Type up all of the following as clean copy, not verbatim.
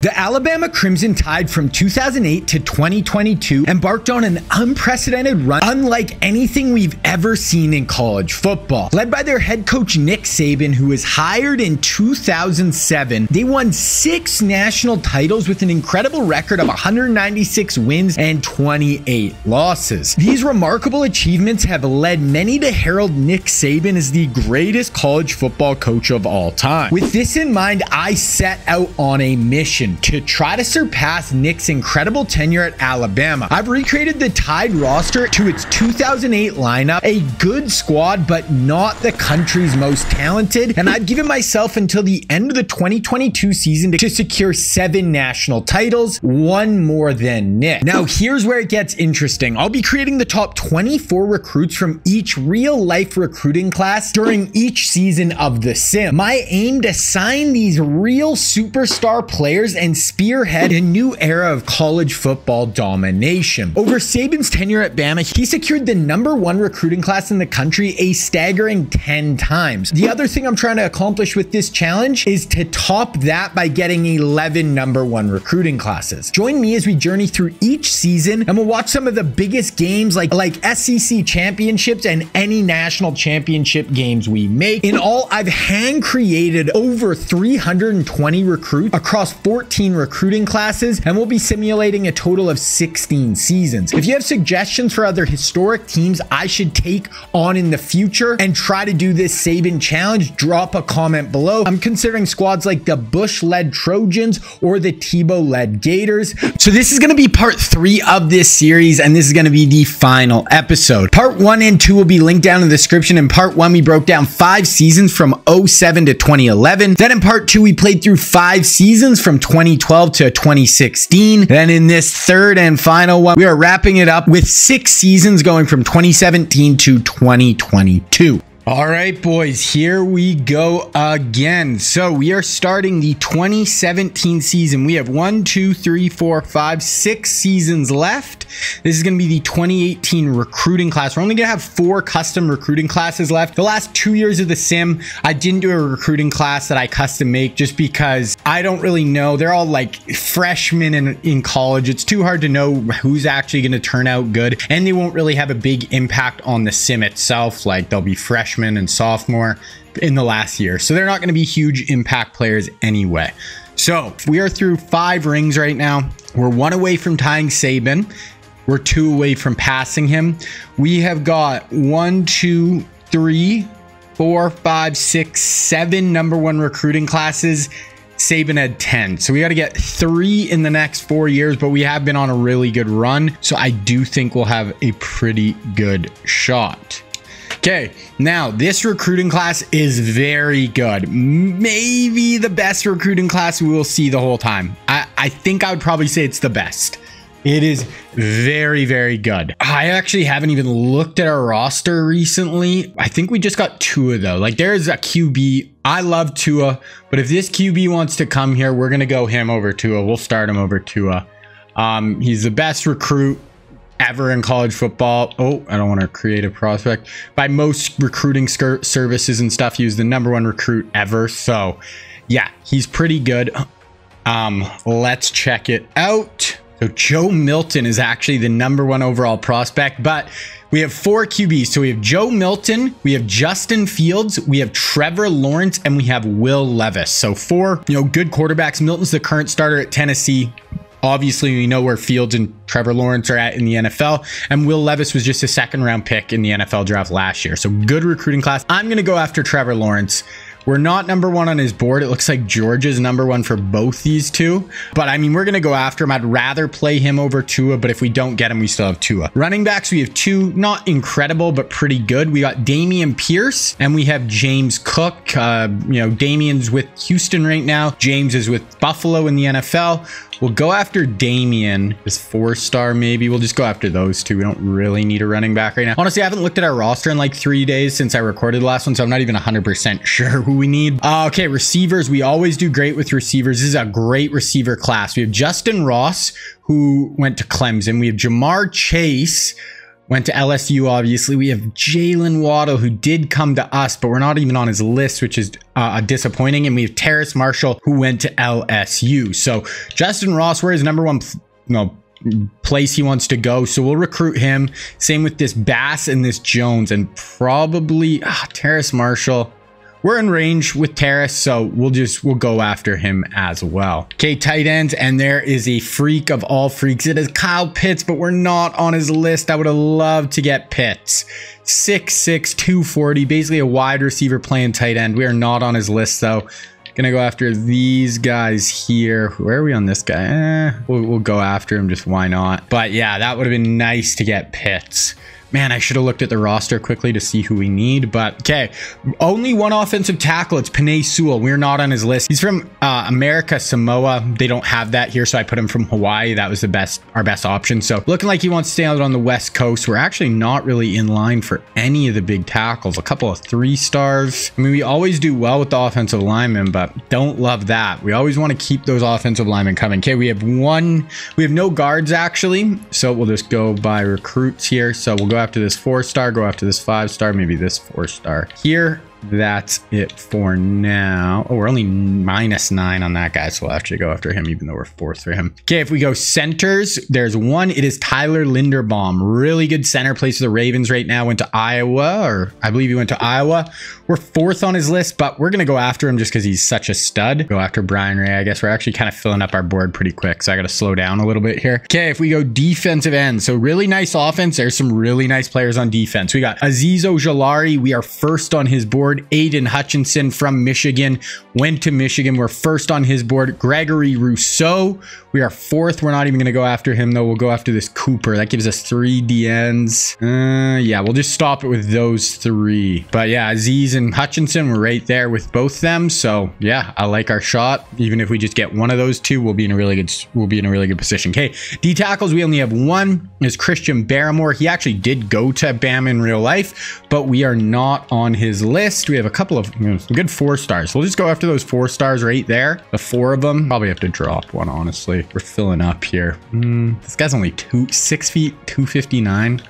The Alabama Crimson Tide from 2008 to 2022 embarked on an unprecedented run unlike anything we've ever seen in college football. Led by their head coach Nick Saban, who was hired in 2007, they won 6 national titles with an incredible record of 196 wins and 28 losses. These remarkable achievements have led many to herald Nick Saban as the greatest college football coach of all time. With this in mind, I set out on a mission to try to surpass Nick's incredible tenure at Alabama. I've recreated the Tide roster to its 2008 lineup, a good squad, but not the country's most talented, and I've given myself until the end of the 2022 season to secure 7 national titles, 1 more than Nick. Now, here's where it gets interesting. I'll be creating the top 24 recruits from each real-life recruiting class during each season of the sim. My aim to sign these real superstar players and spearhead a new era of college football domination. Over Saban's tenure at Bama, he secured the #1 recruiting class in the country a staggering 10 times. The other thing I'm trying to accomplish with this challenge is to top that by getting 11 #1 recruiting classes. Join me as we journey through each season, and we'll watch some of the biggest games like SEC championships and any national championship games we make. In all, I've hand created over 320 recruits across 14 recruiting classes, and we'll be simulating a total of 16 seasons. If you have suggestions for other historic teams I should take on in the future and try to do this Saban challenge, drop a comment below. I'm considering squads like the Bush-led Trojans or the Tebow-led Gators. So this is going to be part 3 of this series, and this is going to be the final episode. Part 1 and 2 will be linked down in the description. In part 1, we broke down 5 seasons from 07 to 2011. Then in part 2, we played through 5 seasons from 2012 to 2016. Then in this third and final one, we are wrapping it up with 6 seasons going from 2017 to 2022. All right, boys, here we go again. So we are starting the 2017 season. We have 1, 2, 3, 4, 5, 6 seasons left. This is going to be the 2018 recruiting class. We're only going to have 4 custom recruiting classes left. The last 2 years of the sim, I didn't do a recruiting class that I custom make just because I don't really know. They're all like freshmen in college. It's too hard to know who's actually going to turn out good, and they won't really have a big impact on the sim itself. Like they'll be freshmen and sophomore in the last year, so they're not going to be huge impact players anyway. So we are through 5 rings right now. We're 1 away from tying Saban. We're 2 away from passing him. We have got 1, 2, 3, 4, 5, 6, 7 #1 recruiting classes. Saban had 10, so we got to get 3 in the next 4 years, but we have been on a really good run, so I do think we'll have a pretty good shot. Okay, now this recruiting class is very good. Maybe the best recruiting class we will see the whole time. I think I would probably say it's the best. It is very, very good. I actually haven't even looked at our roster recently. I think we just got Tua though. Like there's a QB. I love Tua, but if this QB wants to come here, we're going to go him over Tua. We'll start him over Tua. He's the best recruit ever in college football. Oh, I don't want to create a prospect. By most recruiting services and stuff, he was the #1 recruit ever. So yeah, he's pretty good. Let's check it out. So Joe Milton is actually the #1 overall prospect, but we have 4 QBs. So we have Joe Milton, we have Justin Fields, we have Trevor Lawrence, and we have Will Levis. So 4, good quarterbacks. Milton's the current starter at Tennessee. Obviously, we know where Fields and Trevor Lawrence are at in the NFL, and Will Levis was just a 2nd-round pick in the NFL draft last year. So good recruiting class. I'm going to go after Trevor Lawrence. We're not #1 on his board. It looks like Georgia's #1 for both these two. But I mean, we're going to go after him. I'd rather play him over Tua, but if we don't get him, we still have Tua. Running backs, we have 2, not incredible, but pretty good. We got Damian Pierce and we have James Cook. Damian's with Houston right now. James is with Buffalo in the NFL. We'll go after Damian, this 4-star maybe. We'll just go after those 2. We don't really need a running back right now. Honestly, I haven't looked at our roster in like 3 days since I recorded the last one, so I'm not even 100% sure who we need. Okay, receivers. We always do great with receivers. This is a great receiver class. We have Justin Ross, who went to Clemson. We have Jamar Chase, Went to LSU, obviously. We have Jalen Waddle, who did come to us, but we're not even on his list, which is disappointing. And we have Terrace Marshall, who went to LSU. So Justin Ross, where his number one place he wants to go. So we'll recruit him. Same with this Bass and this Jones, and probably Terrace Marshall. We're in range with Terrace, so we'll go after him as well. Okay, tight ends, and there is a freak of all freaks. It is Kyle Pitts, but we're not on his list. I would have loved to get Pitts. 6'6", 240, basically a wide receiver playing tight end. We are not on his list, though. Gonna go after these guys here. Where are we on this guy? We'll go after him, just why not? But yeah, that would have been nice to get Pitts. Man, I should have looked at the roster quickly to see who we need, but okay. Only one offensive tackle. It's Penei Sewell. We're not on his list. He's from America Samoa. They don't have that here, so I put him from Hawaii. That was our best option. So looking like he wants to stay out on the West Coast. We're actually not really in line for any of the big tackles. A couple of 3-stars. I mean, we always do well with the offensive linemen, but don't love that. We always want to keep those offensive linemen coming. Okay, we have no guards actually, so we'll just go by recruits here. So we'll go after this 4-star, go after this 5-star, maybe this 4-star here. That's it for now. Oh, we're only -9 on that guy, so we'll actually go after him, even though we're 4th for him. Okay, if we go centers, there's one. It is Tyler Linderbaum. Really good center, plays for the Ravens right now. Went to Iowa, or I believe he went to Iowa. We're 4th on his list, but we're going to go after him just because he's such a stud. Go after Brian Ray. I guess we're actually kind of filling up our board pretty quick, so I got to slow down a little bit here. Okay, if we go defensive end, so really nice offense. There's some really nice players on defense. We got Azeez Ojulari. We are 1st on his board. Aiden Hutchinson from Michigan, went to Michigan. We're 1st on his board. Gregory Rousseau, we are 4th. We're not even going to go after him, though. We'll go after this Cooper. That gives us 3 DNs. Yeah, we'll just stop it with those 3. But yeah, Azeez and Hutchinson, we're right there with both them. So yeah, I like our shot. Even if we just get one of those 2, we'll be in a really good position. Okay, D tackles, we only have one. Is Christian Barrymore. He actually did go to Bama in real life, but we are not on his list. We have a couple of good 4-stars. We'll just go after those 4-stars right there. The 4 of them. Probably have to drop one, honestly. We're filling up here. This guy's only 6 feet, 259.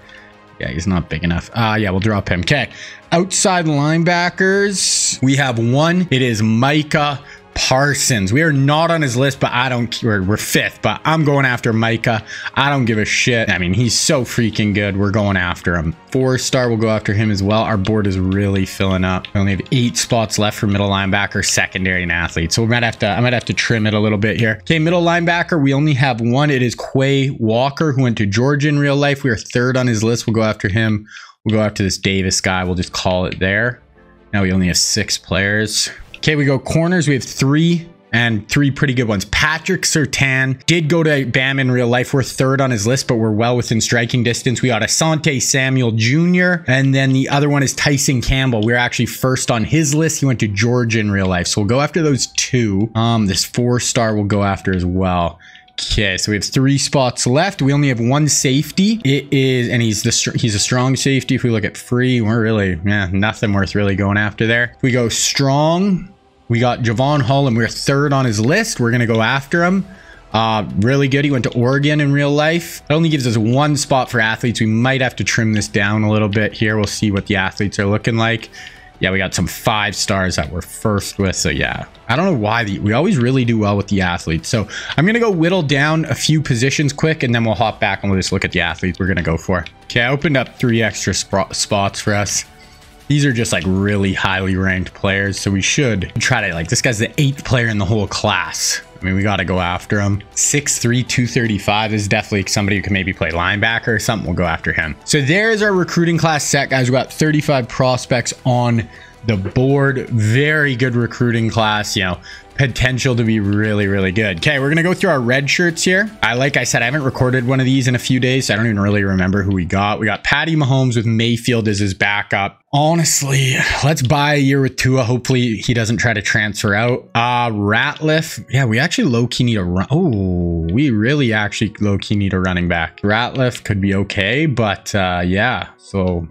Yeah, he's not big enough. Yeah, we'll drop him. Okay. Outside linebackers, we have one. It is Micah Parsons. We are not on his list, but we're 5th, but I'm going after Micah. I don't give a shit. I mean, he's so freaking good. We're going after him. 4-star, we'll go after him as well. Our board is really filling up. We only have 8 spots left for middle linebacker, secondary, and athlete. So I might have to trim it a little bit here. Okay, middle linebacker, we only have one. It is Quay Walker, who went to Georgia in real life. We are 3rd on his list. We'll go after him. We'll go after this Davis guy. We'll just call it there. Now we only have 6 players. Okay, we go corners. We have 3 and 3 pretty good ones. Patrick Surtain did go to Bama in real life. We're 3rd on his list, but we're well within striking distance. We got Asante Samuel Jr. And then the other one is Tyson Campbell. We're actually 1st on his list. He went to Georgia in real life. So we'll go after those 2. This 4-star we'll go after as well. Okay, so we have 3 spots left. We only have 1 safety. He's a strong safety. If we look at free, we're really, nothing worth really going after there. If we go strong, we got Javon Holland. We're 3rd on his list. We're going to go after him. Really good. He went to Oregon in real life. It only gives us 1 spot for athletes. We might have to trim this down a little bit here. We'll see what the athletes are looking like. Yeah, we got some 5-stars that we're 1st with. So yeah, I don't know why we always really do well with the athletes. So I'm going to go whittle down a few positions quick, and then we'll hop back and we'll just look at the athletes we're going to go for. Okay, I opened up 3 extra spots for us. These are just like really highly ranked players. So we should try to, this guy's the 8th player in the whole class. I mean, we got to go after him. 6'3", 235 is definitely somebody who can maybe play linebacker or something. We'll go after him. So there's our recruiting class set, guys. We got 35 prospects on the board. Very good recruiting class, potential to be really, really good. Okay, we're going to go through our red shirts here. Like I said, I haven't recorded one of these in a few days, so I don't even really remember who we got. We got Patty Mahomes with Mayfield as his backup. Honestly, let's buy a year with Tua. Hopefully he doesn't try to transfer out. Ratliff. Yeah, we actually low-key need a run. Oh, we really actually low-key need a running back. Ratliff could be okay, but yeah, so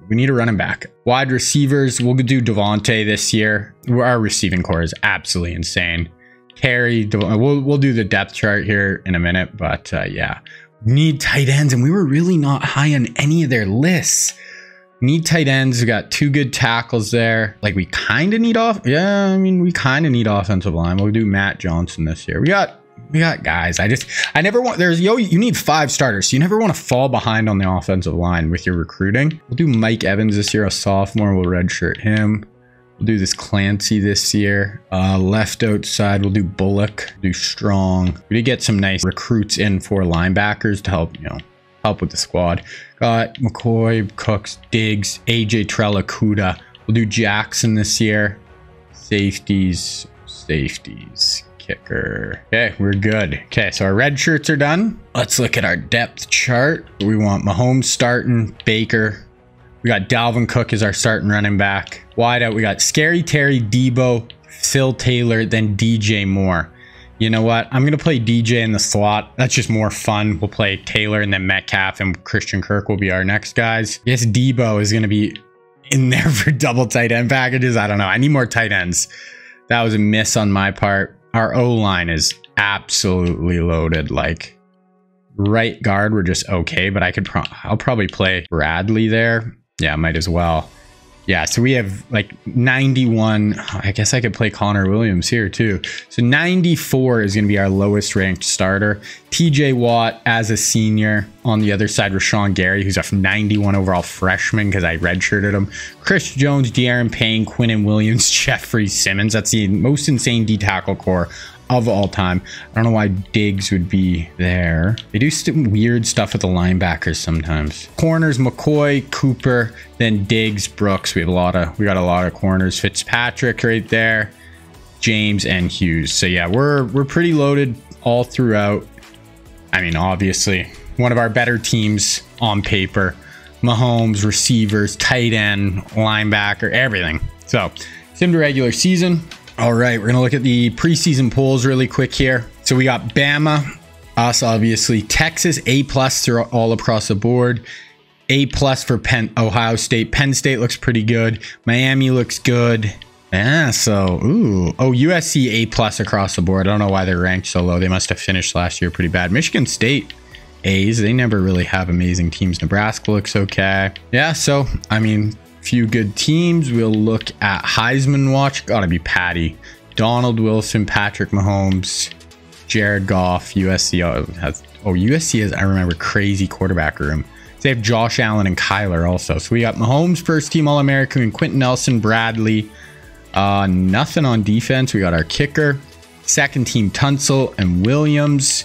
we need a running back. Wide receivers, we'll do Devontae this year. Our receiving core is absolutely insane. Terry, we'll do the depth chart here in a minute, but yeah, Need tight ends, and we were really not high on any of their lists. Need tight ends. We got 2 good tackles there. Like, we kind of need yeah, I mean, we kind of need offensive line. We'll do Matt Johnson this year. We got guys. I never want, you need 5 starters, so you never want to fall behind on the offensive line with your recruiting. We'll do Mike Evans this year, a sophomore. We'll redshirt him. We'll do this Clancy this year. Left outside, we'll do Bullock. Do Strong. We did get some nice recruits in for linebackers to help, help with the squad. Got McCoy, Cooks, Diggs, AJ Trella, Kuda. We'll do Jackson this year. Safeties. Kicker. Okay, we're good. Okay, so our red shirts are done. Let's look at our depth chart. We want Mahomes starting, Baker. We got Dalvin Cook as our starting running back. Wide out, we got Scary Terry, Debo, Phil Taylor, then DJ Moore. You know what? I'm going to play DJ in the slot. That's just more fun. We'll play Taylor, and then Metcalf and Christian Kirk will be our next guys. Yes, Debo is going to be in there for double tight end packages. I don't know. I need more tight ends. That was a miss on my part. Our O-line is absolutely loaded. Like, right guard, we're just okay, but I'll probably play Bradley there. Yeah, might as well. Yeah, so we have like 91. I guess I could play Connor Williams here too. So 94 is going to be our lowest ranked starter. TJ Watt as a senior. On the other side, Rashawn Gary, who's a 91 overall freshman because I redshirted him. Chris Jones, De'Aaron Payne, Quinnen Williams, Jeffrey Simmons. That's the most insane D tackle core of all time. I don't know why Diggs would be there. They do some weird stuff with the linebackers sometimes. Corners, McCoy, Cooper, then Diggs, Brooks. We got a lot of corners. Fitzpatrick right there, James, and Hughes. So yeah, we're pretty loaded all throughout. I mean, obviously one of our better teams on paper. Mahomes, receivers, tight end, linebacker, everything. So sim to regular season. All right, we're going to look at the preseason polls really quick here. So we got Bama, us obviously, Texas, A+ through all across the board. A+ for Ohio State. Penn State looks pretty good. Miami looks good. Yeah, so, USC A+ across the board. I don't know why they're ranked so low. They must have finished last year pretty bad. Michigan State, A's. They never really have amazing teams. Nebraska looks okay. Yeah, so, I mean, few good teams. We'll look at Heisman watch. Gotta be Patty, Donald Wilson, Patrick Mahomes, Jared Goff. USC has, I remember, crazy quarterback room. They have Josh Allen and Kyler also. So we got Mahomes, first team All-American, and Quentin Nelson, Bradley. Nothing on defense. We got our kicker, second team Tunsil and Williams.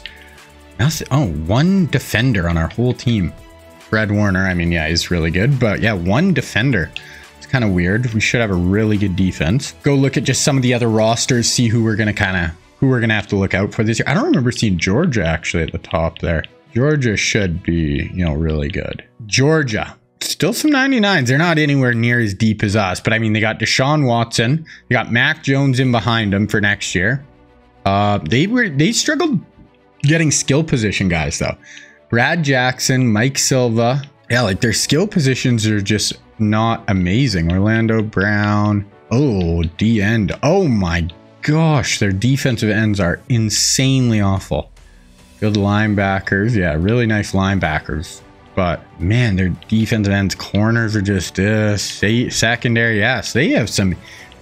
Nothing. Oh, one defender on our whole team. Fred Warner, I mean, yeah, he's really good, but yeah, one defender. It's kind of weird. We should have a really good defense. Go look at just some of the other rosters, see who we're gonna have to look out for this year. I don't remember seeing Georgia actually at the top there. Georgia should be, really good. Georgia, still some 99s. They're not anywhere near as deep as us, but I mean, they got Deshaun Watson, they got Mac Jones in behind them for next year. They struggled getting skill position guys though. Brad Jackson, Mike Silva. Yeah, like their skill positions are just not amazing. Orlando Brown. Oh, D end. Oh my gosh, their defensive ends are insanely awful. Good linebackers. Yeah, really nice linebackers. But man, their defensive ends, corners are just secondary. Yes, they have some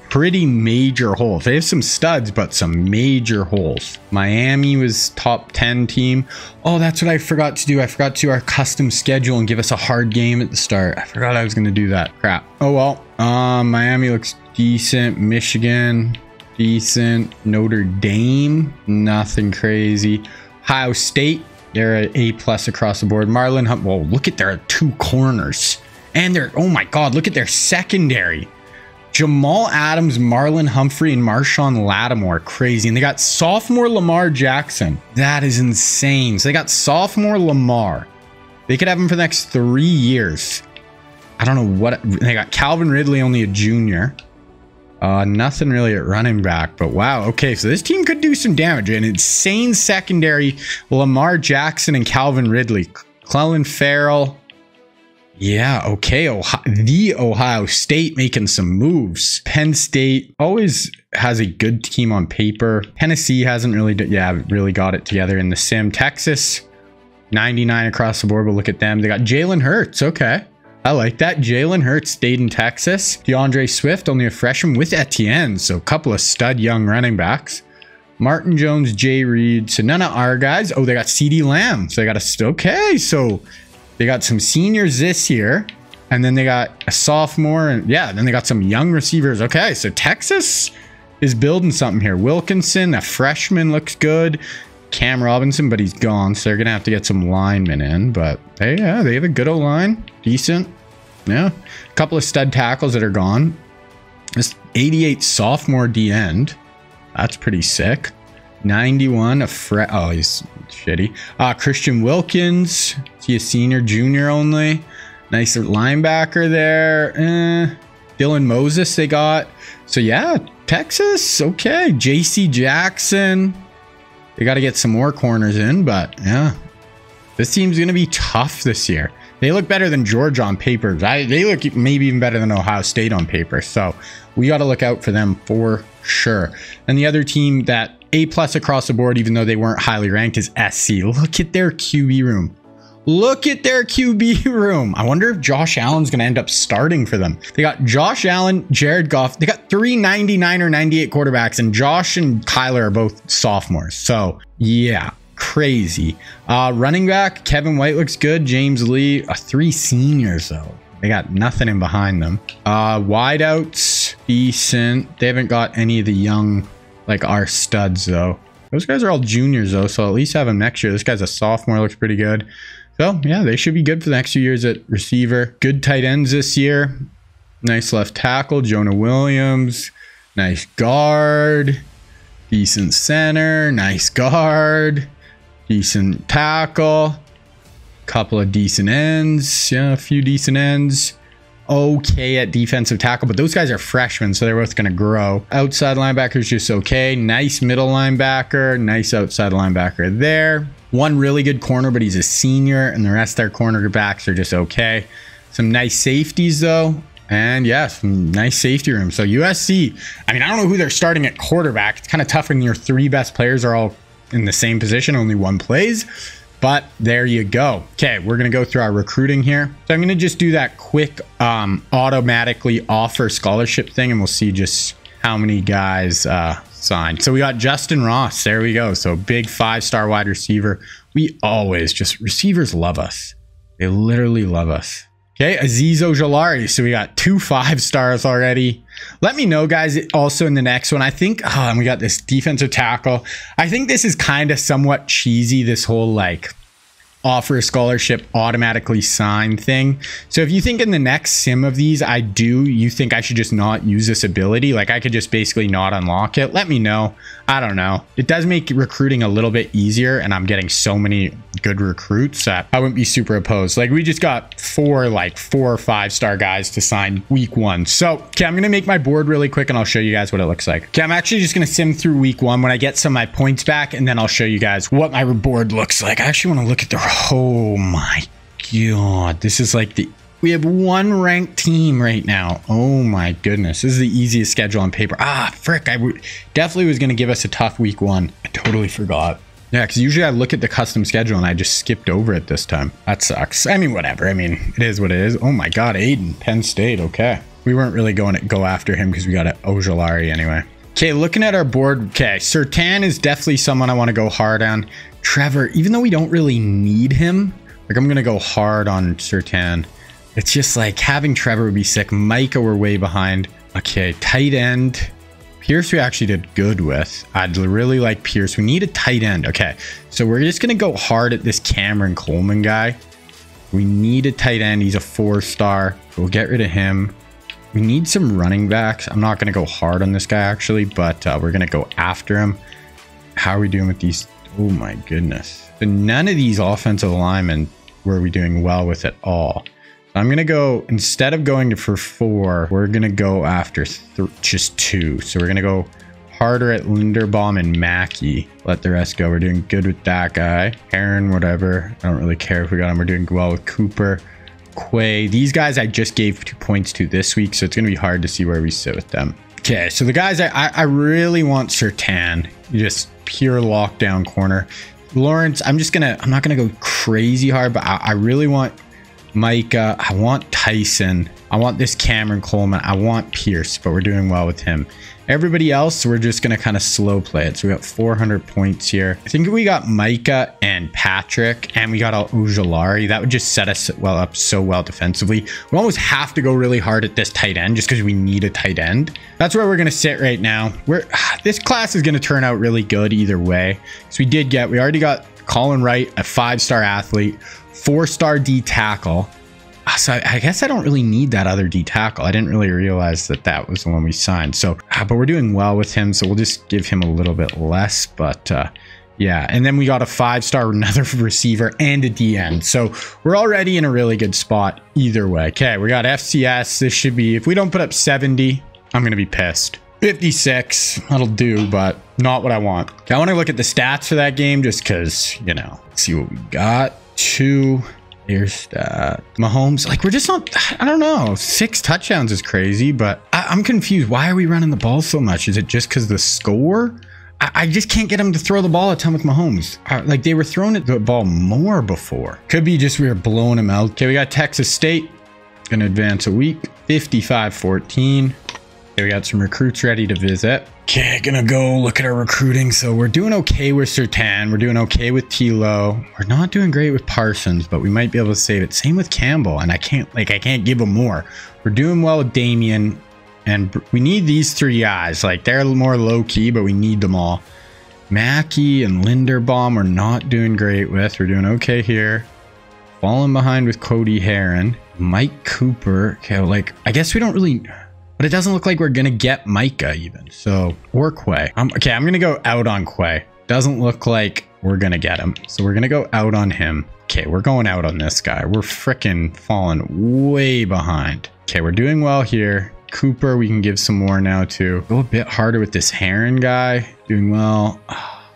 pretty major holes. They have some studs, but some major holes. Miami was top 10 team. Oh, that's what I forgot to do. I forgot to do our custom schedule and give us a hard game at the start. I forgot I was going to do that. Crap. Oh, well. Miami looks decent. Michigan, decent. Notre Dame, nothing crazy. Ohio State, they're at A+ across the board. Marlon Hunt. Whoa, look at their 2 corners. And oh my God, look at their secondary. Jamal Adams, Marlon Humphrey, and Marshawn Lattimore. Crazy. And they got sophomore Lamar Jackson. That is insane. So they got sophomore Lamar. They could have him for the next 3 years. I don't know what. They got Calvin Ridley, only a junior. Nothing really at running back, but wow. Okay, so this team could do some damage. An insane secondary. Lamar Jackson and Calvin Ridley. Clelin Ferrell. Yeah, okay. The Ohio State making some moves. Penn State always has a good team on paper. Tennessee hasn't really got it together in the sim. Texas, 99 across the board, but look at them. They got Jalen Hurts. Okay. I like that. Jalen Hurts stayed in Texas. DeAndre Swift, only a freshman with Etienne. So a couple of stud young running backs. Martin Jones, Jay Reed. So none of our guys. Oh, they got CeeDee Lamb. So they got a... Okay. So they got some seniors this year. And then they got a sophomore. And yeah, then they got some young receivers. Okay. So Texas is building something here. Wilkinson, a freshman, looks good. Cam Robinson, but he's gone, so they're gonna have to get some linemen in. But hey, yeah, they have a good O-line, decent. Yeah, a couple of stud tackles that are gone. This 88 sophomore D end, that's pretty sick. 91 oh, he's shitty. Christian Wilkins, is he a senior, junior only? Nice linebacker there. Dylan Moses they got. So yeah, Texas, okay. JC Jackson. They got to get some more corners in, but yeah, this team's going to be tough this year. They look better than Georgia on paper. They look maybe even better than Ohio State on paper. So we got to look out for them for sure. And the other team that A+ across the board, even though they weren't highly ranked, is SC. Look at their QB room. Look at their QB room. I wonder if Josh Allen's going to end up starting for them. They got Josh Allen, Jared Goff. They got 3 99 or 98 quarterbacks, and Josh and Kyler are both sophomores. So yeah, crazy. Running back, Kevin White looks good. James Lee, 3 seniors though. They got nothing in behind them. Wideouts, decent. They haven't got any of the young, like our studs though. Those guys are all juniors though, so at least have them next year. This guy's a sophomore, looks pretty good. So yeah, they should be good for the next few years at receiver. Good tight ends this year. Nice left tackle, Jonah Williams. Nice guard. Decent center. Nice guard. Decent tackle. Couple of decent ends. Yeah, a few decent ends. Okay at defensive tackle, but those guys are freshmen, so they're both going to grow. Outside linebacker is just okay. Nice middle linebacker. Nice outside linebacker there. One really good corner, but he's a senior, and the rest of their cornerbacks are just okay. Some nice safeties, though. And yeah, some nice safety room. So USC, I mean, I don't know who they're starting at quarterback. It's kind of tough when your 3 best players are all in the same position, only one plays. But there you go. Okay, we're going to go through our recruiting here. So I'm going to just do that quick automatically offer scholarship thing, and we'll see just how many guys signed. So we got Justin Ross. There we go. So big 5-star wide receiver. We always just, receivers love us. They literally love us. Okay, Azeez Ojulari. So we got 2 5-stars already. Let me know, guys, also in the next one. I think, and we got this defensive tackle. I think this is kind of somewhat cheesy, this whole like offer a scholarship automatically sign thing. So if you think in the next sim of these you think I should just not use this ability, like I could just basically not unlock it, let me know. I don't know. It does make recruiting a little bit easier, and I'm getting so many good recruits that I wouldn't be super opposed. Like we just got 4 or 5-star guys to sign week 1. So okay, I'm gonna make my board really quick and I'll show you guys what it looks like. Okay, I'm actually just gonna sim through week 1 when I get some of my points back, and then I'll show you guys what my board looks like. I actually want to look at the, oh my god, this is like we have 1 ranked team right now. Oh my goodness. This is the easiest schedule on paper. Frick. I definitely was going to give us a tough week 1. I totally forgot. Yeah, because usually I look at the custom schedule and I just skipped over it this time. That sucks. I mean, whatever. I mean, it is what it is. Oh my god, Aiden, Penn State. Okay. We weren't really going to go after him because we got an Ojulari anyway. Okay, looking at our board. Okay, Surtain is definitely someone I want to go hard on. Trevor, even though we don't really need him, like I'm going to go hard on Surtain. It's just like having Trevor would be sick. Micah, we're way behind. Okay, tight end. Pierce we actually did good with. I'd really like Pierce. We need a tight end. Okay, so we're just going to go hard at this Cameron Coleman guy. We need a tight end. He's a 4-star. We'll get rid of him. We need some running backs. I'm not going to go hard on this guy actually, but we're going to go after him. How are we doing with these? Oh my goodness. So none of these offensive linemen were we doing well with at all. I'm going to go, instead of going for 4, we're going to go after just 2. So we're going to go harder at Linderbaum and Mackey. Let the rest go. We're doing good with that guy. Aaron, whatever. I don't really care if we got him. We're doing well with Cooper. Quay. These guys I just gave 2 points to this week, so it's going to be hard to see where we sit with them. Okay, so the guys I really want Surtain. Just pure lockdown corner. Lawrence, I'm not gonna go crazy hard, but I really want Micah. I want Tyson. I want this Cameron Coleman. I want Pierce, but we're doing well with him. Everybody else, we're just going to kind of slow play it. So we got 400 points here. I think we got Micah and Patrick, and we got Ujulari. That would just set us up so well defensively. We almost have to go really hard at this tight end just because we need a tight end. That's where we're going to sit right now. This class is going to turn out really good either way. So we already got Colin Wright, a 5-star athlete, 4-star D tackle. So I guess I don't really need that other D tackle. I didn't really realize that was the one we signed. So, but we're doing well with him. So we'll just give him a little bit less. But yeah, and then we got a 5-star, another receiver and a DN. So we're already in a really good spot either way. Okay, we got FCS. This should be, if we don't put up 70, I'm going to be pissed. 56, that'll do, but not what I want. Okay, I want to look at the stats for that game just because, you know, see what we got. 2. Here's that. Mahomes, like, we're just not, I don't know. 6 touchdowns is crazy, but I'm confused. Why are we running the ball so much? Is it just because the score? I just can't get him to throw the ball a ton with Mahomes. Like, they were throwing the ball more before. Could be just we were blowing him out. Okay, we got Texas State. Gonna advance a week. 55-14. Okay, we got some recruits ready to visit. Okay, gonna go look at our recruiting. So we're doing okay with Surtain. We're doing okay with Tilo. We're not doing great with Parsons, but we might be able to save it. Same with Campbell, and I can't give him more. We're doing well with Damien, and we need these 3 guys. Like, they're more low key, but we need them all. Mackey and Linderbaum we're not doing great with. We're doing okay here. Falling behind with Cody Heron. Mike Cooper. Okay, like, I guess we don't really... But it doesn't look like we're going to get Micah even. So, or Quay. Okay, I'm going to go out on Quay. Doesn't look like we're going to get him. So we're going to go out on him. Okay, we're going out on this guy. We're freaking falling way behind. Okay, we're doing well here. Cooper, we can give some more now too. Go a bit harder with this Heron guy. Doing well.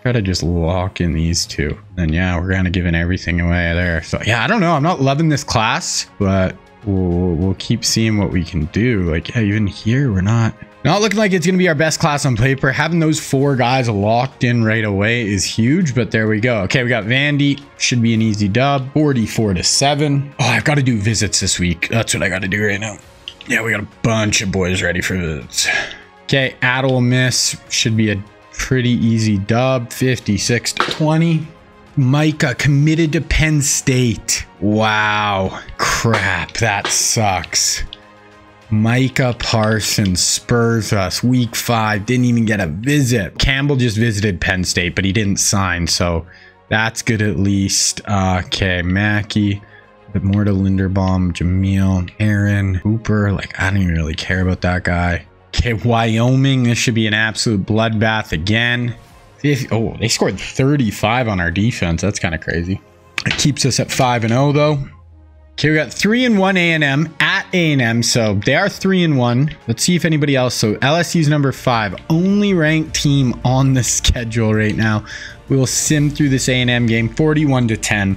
Gotta just lock in these 2. And yeah, we're kind of giving everything away there. So yeah, I don't know. I'm not loving this class, but... We'll keep seeing what we can do. Like, yeah, even here, we're not looking like it's going to be our best class on paper. Having those 4 guys locked in right away is huge, but there we go. Okay, we got Vandy. Should be an easy dub. 44-7. Oh, I've got to do visits this week. That's what I got to do right now. Yeah, we got a bunch of boys ready for visits. Okay, at Ole Miss should be a pretty easy dub. 56-20. Micah committed to Penn State. Wow. Crap, that sucks. Micah Parsons spurs us. Week 5, didn't even get a visit. Campbell just visited Penn State, but he didn't sign, so that's good at least. Okay, Mackey. A bit more to Linderbaum, Jameel, Aaron, Hooper. Like, I don't even really care about that guy. Okay, Wyoming. This should be an absolute bloodbath again. Oh, they scored 35 on our defense. That's kind of crazy. It keeps us at 5-0 though. Okay, we got 3-1 A&M at A&M. So they are 3-1. Let's see if anybody else. So LSU's number 5, only ranked team on the schedule right now. We will sim through this A&M game, 41-10.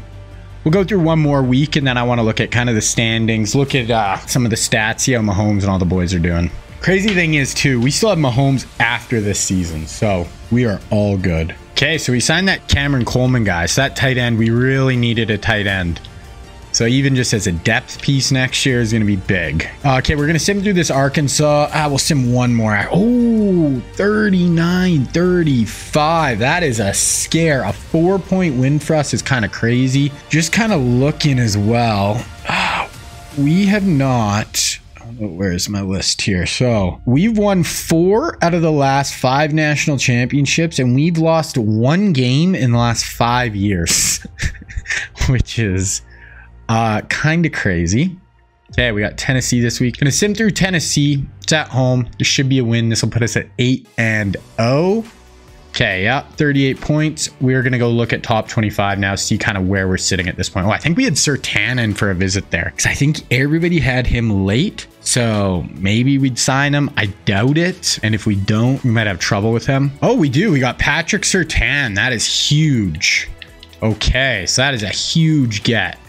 We'll go through one more week, and then I want to look at kind of the standings, look at some of the stats, see how Mahomes and all the boys are doing. Crazy thing is, too, we still have Mahomes after this season, so we are all good. Okay, so we signed that Cameron Coleman guy. So that tight end, we really needed a tight end. So even just as a depth piece next year is going to be big. Okay, we're going to sim through this Arkansas. We'll sim one more. Oh, 39-35. That is a scare. A 4-point win for us is kind of crazy. Just kind of looking as well. We have not... Where's my list here? So we've won 4 out of the last 5 national championships, and we've lost 1 game in the last 5 years, which is kind of crazy. Okay, we got Tennessee this week. Gonna sim through Tennessee. It's at home. This should be a win. This will put us at 8-0. Okay, yeah, 38 points. We're going to go look at top 25 now, see kind of where we're sitting at this point. Oh, I think we had Surtain in for a visit there because I think everybody had him late. So maybe we'd sign him. I doubt it. And if we don't, we might have trouble with him. Oh, we do. We got Patrick Surtain. That is huge. Okay, so that is a huge get.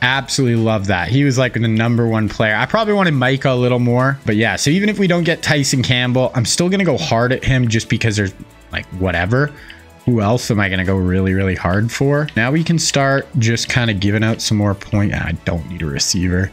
Absolutely love that. He was like the #1 player. I probably wanted Micah a little more. But yeah, so even if we don't get Tyson Campbell, I'm still going to go hard at him just because there's... like whatever, Who else am I going to go really, really hard for? Now we can start just kind of giving out some more points. I don't need a receiver.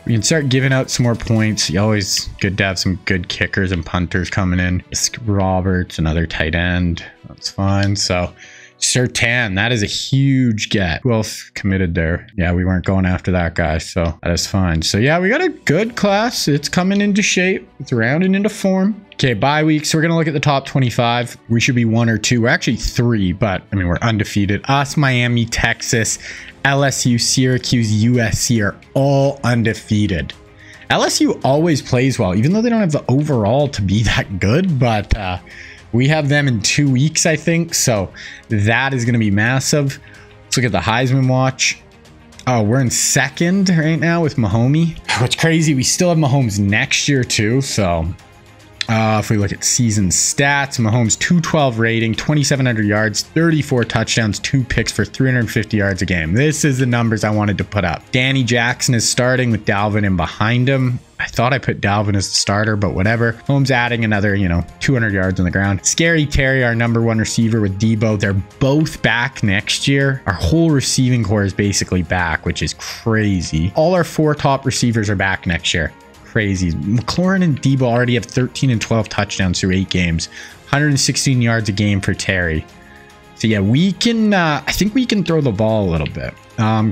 We can start giving out some more points. You always good to have some good kickers and punters coming in. Roberts, another tight end. That's fine. So Surtain, that is a huge get. Who else committed there? Yeah, we weren't going after that guy, so that is fine. So yeah, we got a good class. It's coming into shape. It's rounding into form. Okay, bye week. So we're going to look at the top 25. We should be 1 or 2. We're actually 3, but I mean, we're undefeated. Us, Miami, Texas, LSU, Syracuse, USC are all undefeated. LSU always plays well, even though they don't have the overall to be that good, but we have them in 2 weeks, I think. So that is going to be massive. Let's look at the Heisman watch. Oh, we're in 2nd right now with Mahomes. What's crazy, we still have Mahomes next year too. So if we look at season stats, Mahomes 212 rating, 2,700 yards, 34 touchdowns, 2 picks for 350 yards a game. This is the numbers I wanted to put up. Danny Jackson is starting with Dalvin in behind him. I thought I put Dalvin as the starter, but whatever. Mahomes adding another, 200 yards on the ground. Scary Terry, our #1 receiver with Debo. They're both back next year. Our whole receiving core is basically back, which is crazy. All our 4 top receivers are back next year. Crazy. McLaurin and Debo already have 13 and 12 touchdowns through 8 games. 116 yards a game for Terry. So yeah, we can, I think we can throw the ball a little bit.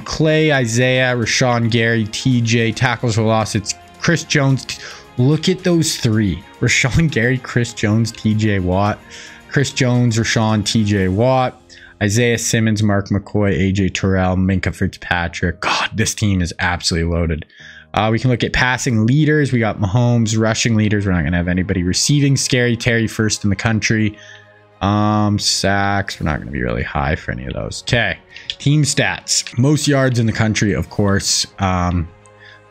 Clay, Isaiah, Rashawn Gary, TJ, tackles for loss. It's Chris Jones. Look at those 3. Rashawn Gary, Chris Jones, TJ Watt. Chris Jones, Rashawn, TJ Watt. Isaiah Simmons, Mark McCoy, AJ Terrell, Minkah Fitzpatrick. God, this team is absolutely loaded. We can look at passing leaders. We got Mahomes. Rushing leaders, we're not going to have anybody. Receiving, Scary Terry, 1st in the country. Sacks, we're not going to be really high for any of those. Okay, team stats. Most yards in the country, of course.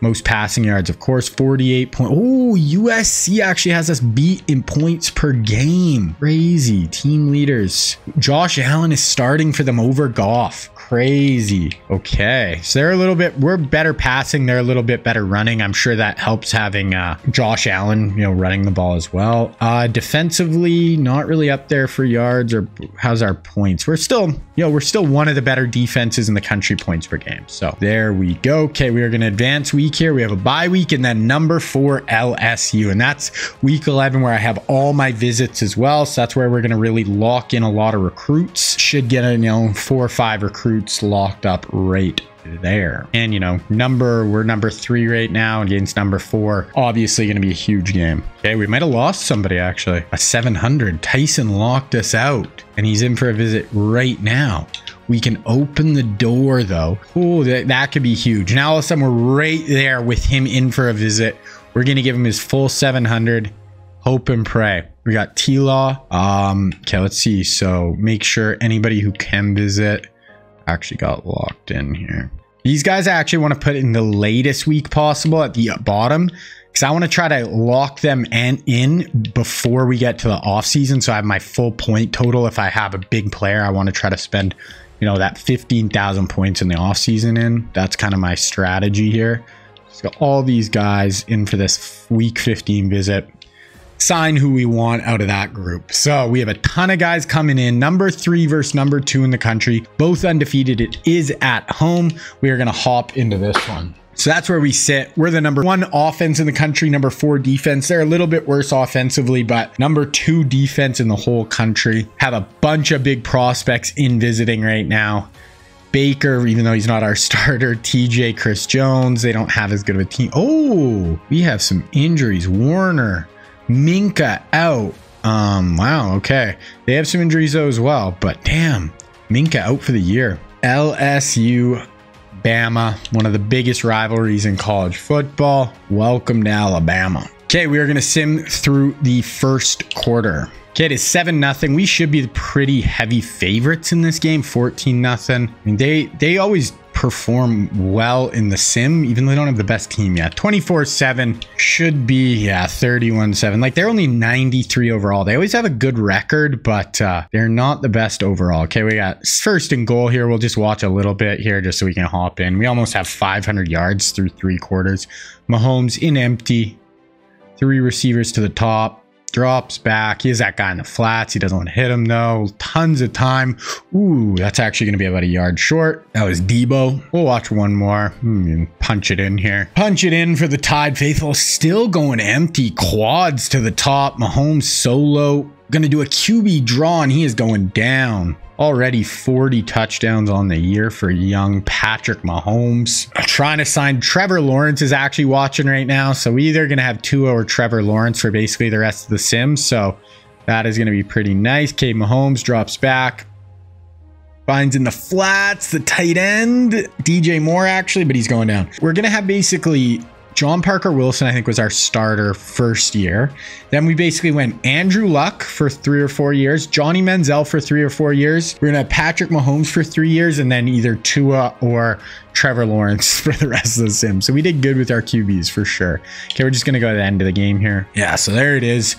Most passing yards, of course, 48 point. Oh, USC actually has us beat in points per game. Crazy. Team leaders. Josh Allen is starting for them over Goff. Crazy. Okay, so they're a little bit, we're better passing, they're a little bit better running. I'm sure that helps having Josh Allen, running the ball as well. Defensively, not really up there for yards. Or how's our points? We're still, we're still one of the better defenses in the country, points per game. So there we go. Okay, we are going to advance week here. We have a bye week and then #4 LSU, and that's week 11 where I have all my visits as well. So that's where we're going to really lock in a lot of recruits. Should get a 4 or 5 recruits locked up right there. And we're #3 right now against #4. Obviously going to be a huge game. Okay, we might have lost somebody actually. A 700. Tyson locked us out and he's in for a visit right now. We can open the door though. Oh, that could be huge. Now all of a sudden we're right there with him in for a visit. We're going to give him his full 700. Hope and pray. We got T-Law. Okay, let's see. So make sure anybody who can visit actually got locked in here. These guys I actually want to put in the latest week possible at the bottom, because I want to try to lock them in before we get to the off season. So I have my full point total. If I have a big player, I want to try to spend, that 15,000 points in the off season in. That's kind of my strategy here. So all these guys in for this week 15 visit. Sign who we want out of that group. So we have a ton of guys coming in. #3 versus #2 in the country, both undefeated. It is at home. We are going to hop into this one. So that's where we sit. We're the #1 offense in the country, #4 defense. They're a little bit worse offensively, but #2 defense in the whole country. Have a bunch of big prospects in visiting right now. Baker, even though he's not our starter. TJ, Chris Jones. They don't have as good of a team. Oh, we have some injuries. Warner, Minkah out. Wow, okay. They have some injuries though as well, but damn, Minkah out for the year. LSU, Bama, one of the biggest rivalries in college football. Welcome to Alabama. Okay, we are going to sim through the first quarter. Okay, it is 7-0. We should be the pretty heavy favorites in this game, 14-0. I mean, they always perform well in the sim, even though they don't have the best team yet. 24-7 should be, yeah, 31-7. Like, they're only 93 overall. They always have a good record, but they're not the best overall. Okay, we got 1st and goal here. We'll just watch a little bit here just so we can hop in. We almost have 500 yards through 3 quarters. Mahomes in empty. 3 receivers to the top. Drops back. He has that guy in the flats. He doesn't want to hit him though. Tons of time. Ooh, that's actually going to be about a yard short. That was Debo. We'll watch one more. Punch it in here. Punch it in for the Tide faithful. Still going empty. Quads to the top. Mahomes solo. Going to do a QB draw, and he is going down. Already 40 touchdowns on the year for young Patrick Mahomes. I'm trying to sign. Trevor Lawrence is actually watching right now. So we either going to have Tua or Trevor Lawrence for basically the rest of the Sims. So that is going to be pretty nice. Okay, Mahomes drops back. Finds in the flats, the tight end. DJ Moore actually, but he's going down. We're going to have basically John Parker Wilson, I think, was our starter first year. Then we basically went Andrew Luck for 3 or 4 years, Johnny Manziel for 3 or 4 years. We're gonna have Patrick Mahomes for 3 years, and then either Tua or Trevor Lawrence for the rest of the Sims. So we did good with our QBs for sure. Okay, we're just gonna go to the end of the game here. Yeah, so there it is.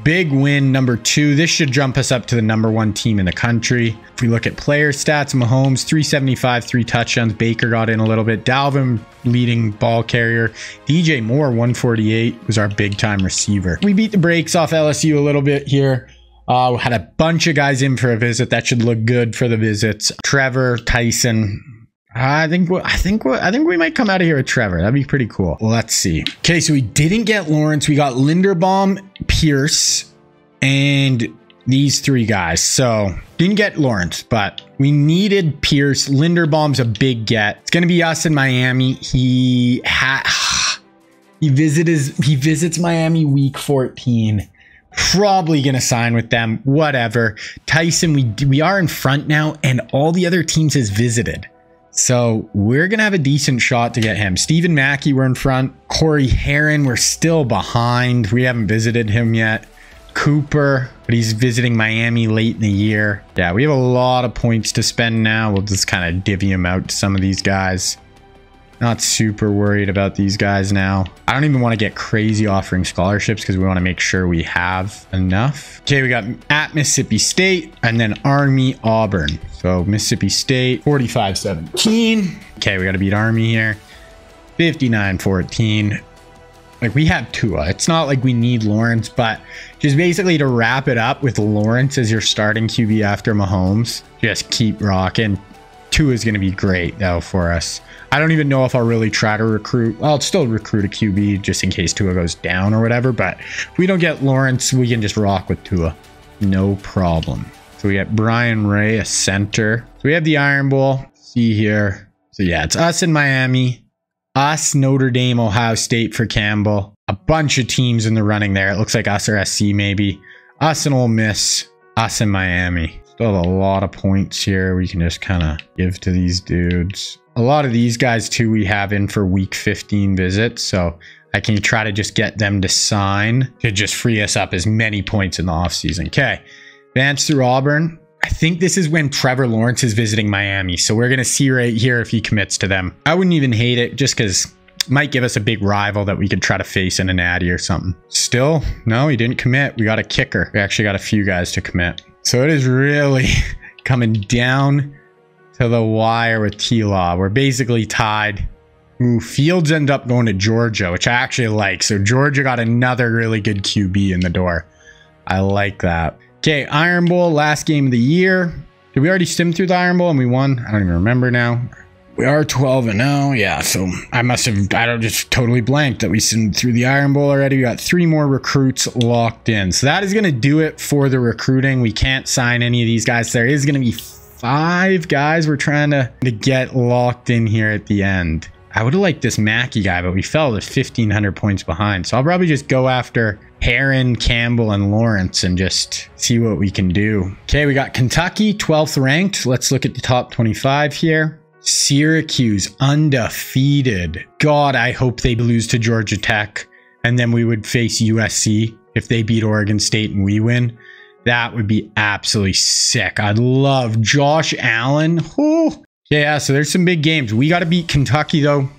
Big win, number 2. This should jump us up to the number 1 team in the country. If we look at player stats, Mahomes, 375, 3 touchdowns. Baker got in a little bit. Dalvin, leading ball carrier. DJ Moore, 148, was our big time receiver. We beat the brakes off LSU a little bit here. We had a bunch of guys in for a visit. That should look good for the visits. Trevor, Tyson. I think we might come out of here with Trevor. That'd be pretty cool. Well, let's see. Okay, so we didn't get Lawrence. We got Linderbaum, Pierce, and these 3 guys. So didn't get Lawrence, but we needed Pierce. Linderbaum's a big get. It's gonna be us in Miami. He visits Miami week 14. Probably gonna sign with them. Whatever. Tyson, we are in front now, and all the other teams has visited. So we're going to have a decent shot to get him. Stephen Mackey, we're in front. Corey Heron, we're still behind. We haven't visited him yet. Cooper, but he's visiting Miami late in the year. Yeah, we have a lot of points to spend now. We'll just kind of divvy them out to some of these guys. Not super worried about these guys now. I don't even want to get crazy offering scholarships because we want to make sure we have enough. Okay, we got at Mississippi State and then Army Auburn. So Mississippi State, 45-17. Okay, we got to beat Army here. 59-14. Like, we have Tua. It's not like we need Lawrence, but just basically to wrap it up with Lawrence as your starting QB after Mahomes, just keep rocking. Tua is going to be great though for us. I don't even know if I'll really try to recruit. I'll still recruit a QB just in case Tua goes down or whatever. But if we don't get Lawrence, we can just rock with Tua. No problem. So we got Brian Ray, a center. So we have the Iron Bowl. See here. So yeah, it's us in Miami. Us, Notre Dame, Ohio State for Campbell. A bunch of teams in the running there. It looks like us or SC maybe. Us and Ole Miss. Us in Miami. Still have a lot of points here we can just kind of give to these dudes. A lot of these guys too we have in for week 15 visits, so I can try to just get them to sign to just free us up as many points in the offseason. Okay, advance through Auburn. I think this is when Trevor Lawrence is visiting Miami, so we're going to see right here if he commits to them. I wouldn't even hate it just because it might give us a big rival that we could try to face in a natty or something. Still, no, he didn't commit. We got a kicker. We actually got a few guys to commit. So it is really coming down to the wire with T-Law. We're basically tied. Ooh, Fields ended up going to Georgia, which I actually like. So Georgia got another really good QB in the door. I like that. Okay, Iron Bowl, last game of the year. Did we already stim through the Iron Bowl and we won? I don't even remember now. We are 12-0. Yeah, so I don't just totally blanked that we sent through the Iron Bowl already. We got 3 more recruits locked in. So that is going to do it for the recruiting. We can't sign any of these guys. There is going to be 5 guys we're trying to get locked in here at the end. I would have liked this Mackey guy, but we fell to 1,500 points behind. So I'll probably just go after Heron, Campbell, and Lawrence and just see what we can do. Okay, we got Kentucky, 12th ranked. Let's look at the top 25 here. Syracuse, undefeated. God, I hope they lose to Georgia Tech. And then we would face USC if they beat Oregon State and we win. That would be absolutely sick. I'd love Josh Allen. Ooh. Yeah, so there's some big games. We got to beat Kentucky, though.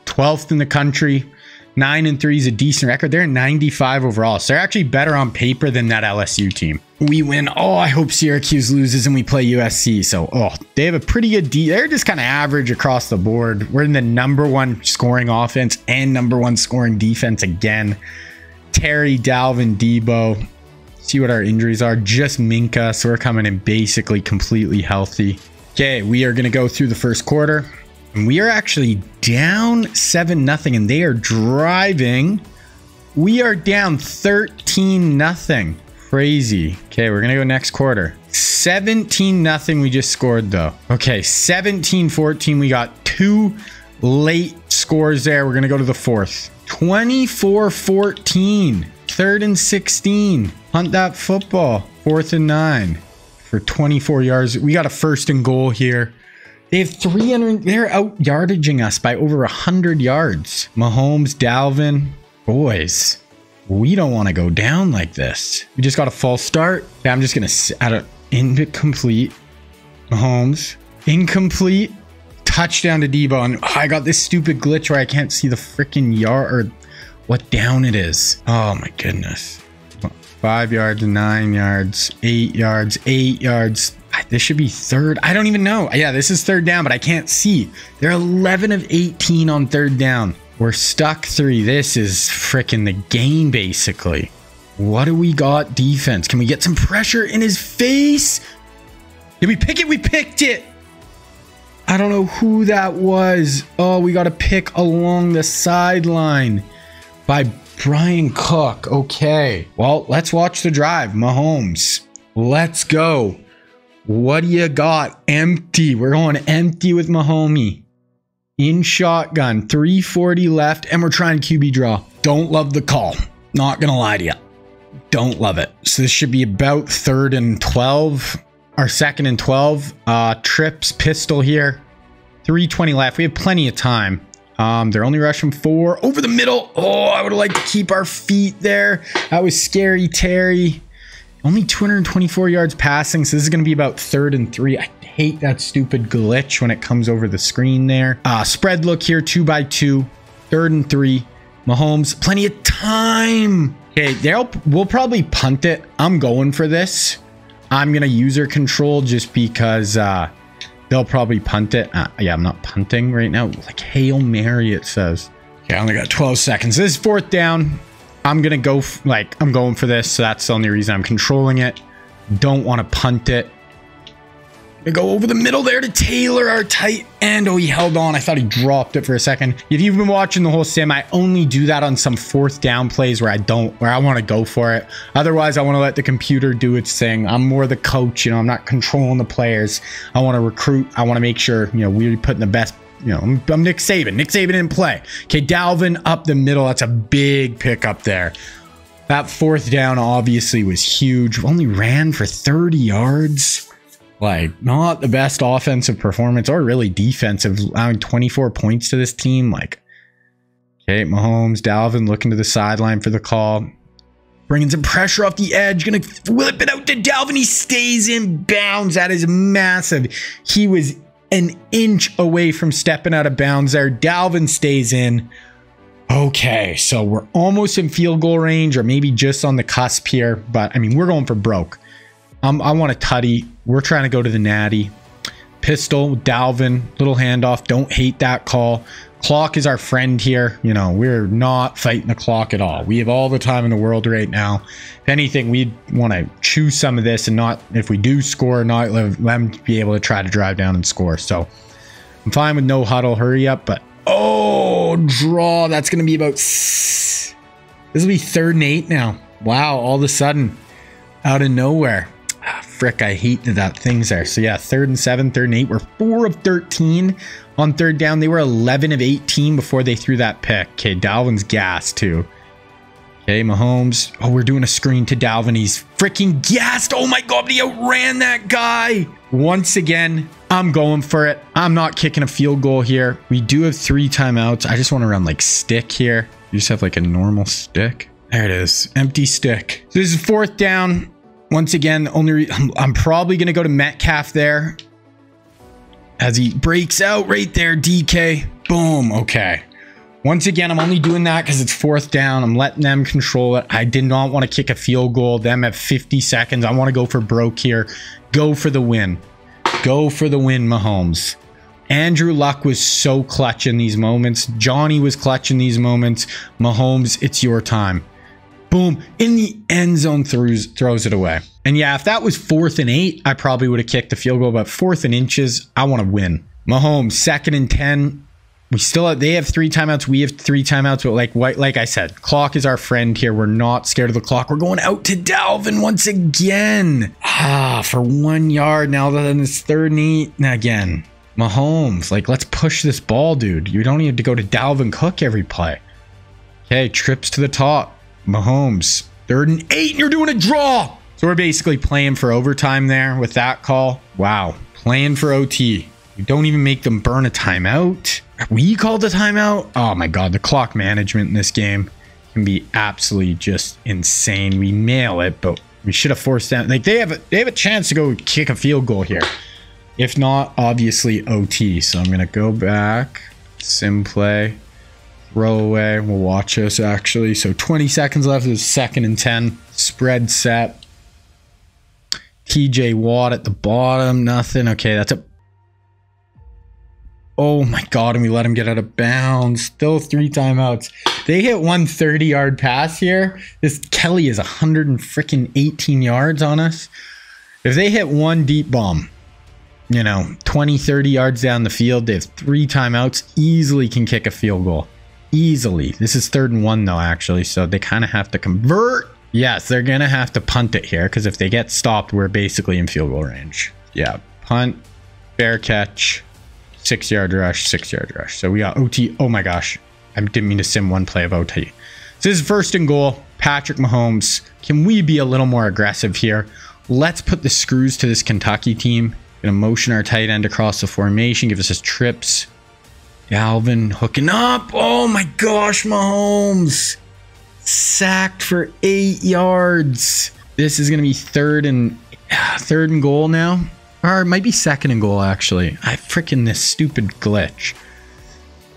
12th in the country. 9-3 is a decent record. They're 95 overall. So they're actually better on paper than that LSU team. We win. Oh, I hope Syracuse loses and we play USC. So, they have a pretty good they're just kind of average across the board. We're in the #1 scoring offense and #1 scoring defense again. Terry, Dalvin, Debo. See what our injuries are. Just Ncaa, so we're coming in basically completely healthy. Okay, we are going to go through the first quarter. And we are actually down 7-0, and they are driving. We are down 13-0. Crazy. Okay, we're going to go next quarter. 17-0 we just scored, though. Okay, 17-14. We got 2 late scores there. We're going to go to the fourth. 24-14. 3rd and 16. Hunt that football. 4th and 9 for 24 yards. We got a 1st and goal here. They have 300. They're out yardaging us by over 100 yards. Mahomes, Dalvin. Boys, we don't want to go down like this. We just got a false start. Yeah, I'm just going to add an incomplete. Mahomes. Incomplete. Touchdown to Debo. And I got this stupid glitch where I can't see the freaking yard or what down it is. Oh my goodness. 5 yards, 9 yards, 8 yards, 8 yards. This should be 3rd. I don't even know. Yeah, this is 3rd down, but I can't see. They're 11 of 18 on 3rd down. We're stuck 3. This is freaking the game, basically. What do we got defense? Can we get some pressure in his face? Did we pick it? We picked it. I don't know who that was. Oh, we got a pick along the sideline by Brian Cook. Okay. Well, let's watch the drive. Mahomes. Let's go. What do you got? Empty. We're going empty with Mahomie. In shotgun. 3:40 left. And we're trying QB draw. Don't love the call. Not going to lie to you. Don't love it. So this should be about 3rd and 12. Our 2nd and 12. Trips pistol here. 3:20 left. We have plenty of time. They're only rushing 4 over the middle. Oh, I would have liked to keep our feet there. That was scary, Terry. Only 224 yards passing. So this is going to be about 3rd and 3. I hate that stupid glitch when it comes over the screen there. Spread look here, 2x2. 3rd and 3. Mahomes, plenty of time. Okay, we'll probably punt it. I'm going for this. I'm going to user control just because they'll probably punt it. Yeah, I'm not punting right now. Like Hail Mary, it says. Okay, I only got 12 seconds. This is 4th down. I'm going to go, I'm going for this. So that's the only reason I'm controlling it. Don't want to punt it. Gonna go over the middle there to Taylor, our tight end. Oh, he held on. I thought he dropped it for a second. If you've been watching the whole sim, I only do that on some 4th down plays where I want to go for it. Otherwise, I want to let the computer do its thing. I'm more the coach, I'm not controlling the players. I want to recruit. I want to make sure, we're putting the best, I'm Nick Saban. Nick Saban didn't play. Okay, Dalvin up the middle. That's a big pick up there. That 4th down obviously was huge. Only ran for 30 yards. Like, not the best offensive performance or really defensive, allowing 24 points to this team. Like, okay, Mahomes, Dalvin looking to the sideline for the call. Bringing some pressure off the edge. Gonna flip it out to Dalvin. He stays in bounds. That is massive. He was an inch away from stepping out of bounds there. Dalvin stays in. Okay, so we're almost in field goal range or maybe just on the cusp here. But, I mean, we're going for broke. I want a tutty. We're trying to go to the natty. Pistol, Dalvin, little handoff. Don't hate that call. Clock is our friend here. We're not fighting the clock at all. We have all the time in the world right now. If anything, we'd want to choose some of this and not, if we do score, not let them be able to try to drive down and score. So I'm fine with no huddle, hurry up. But, oh, draw. That's going to be about, this will be 3rd and 8 now. Wow, all of a sudden, out of nowhere. Frick, I hate that thing's there. So yeah, 3rd and 7, 3rd and 8. We're 4 of 13 on 3rd down. They were 11 of 18 before they threw that pick. Okay, Dalvin's gassed too. Okay, Mahomes. Oh, we're doing a screen to Dalvin. He's freaking gassed. Oh my God, he outran that guy. Once again, I'm going for it. I'm not kicking a field goal here. We do have 3 timeouts. I just want to run like stick here. You just have like a normal stick. There it is. Empty stick. So this is 4th down. Once again, I'm probably going to go to Metcalf there as he breaks out right there. DK. Boom. Okay. Once again, I'm only doing that because it's 4th down. I'm letting them control it. I did not want to kick a field goal. Them at 50 seconds. I want to go for broke here. Go for the win. Go for the win, Mahomes. Andrew Luck was so clutch in these moments. Johnny was clutch in these moments. Mahomes, it's your time. Boom. In the end zone, throws it away. And yeah, if that was 4th and 8, I probably would have kicked the field goal. But 4th and inches, I want to win. Mahomes, 2nd and 10. They have 3 timeouts. We have 3 timeouts. But like I said, clock is our friend here. We're not scared of the clock. We're going out to Dalvin once again. For 1 yard. Now then it's 3rd and 8. And again, Mahomes, let's push this ball, dude. You don't need to go to Dalvin Cook every play. Okay, trips to the top. Mahomes, 3rd and 8, and you're doing a draw. So we're basically playing for overtime there with that call. Wow, playing for OT. You don't even make them burn a timeout. We called a timeout. Oh my God, the clock management in this game can be absolutely just insane. We nail it, but we should have forced them. They have a chance to go kick a field goal here. If not, obviously OT. So I'm gonna go back, sim play. Throw away. We'll watch this actually. So 20 seconds left. It's 2nd and 10. Spread set. TJ Watt at the bottom. Nothing. Okay, that's a... Oh my God. And we let him get out of bounds. Still 3 timeouts. They hit 1 30-yard pass here. This Kelly is 118 yards on us. If they hit 1 deep bomb, 20, 30 yards down the field, they have 3 timeouts. Easily can kick a field goal. Easily. This is 3rd and 1 though, actually, so they kind of have to convert. Yes, they're gonna have to punt it here because if they get stopped, we're basically in field goal range. Yeah, punt, fair catch, 6-yard rush, 6-yard rush. So we got OT. Oh my gosh, I didn't mean to sim 1 play of OT. So this is 1st and goal. Patrick Mahomes. Can we be a little more aggressive here? Let's put the screws to this Kentucky team. Gonna motion our tight end across the formation, give us his trips. Dalvin hooking up. Oh my gosh, Mahomes. Sacked for 8 yards. This is going to be 3rd and goal now. Or it might be 2nd and goal, actually. This stupid glitch.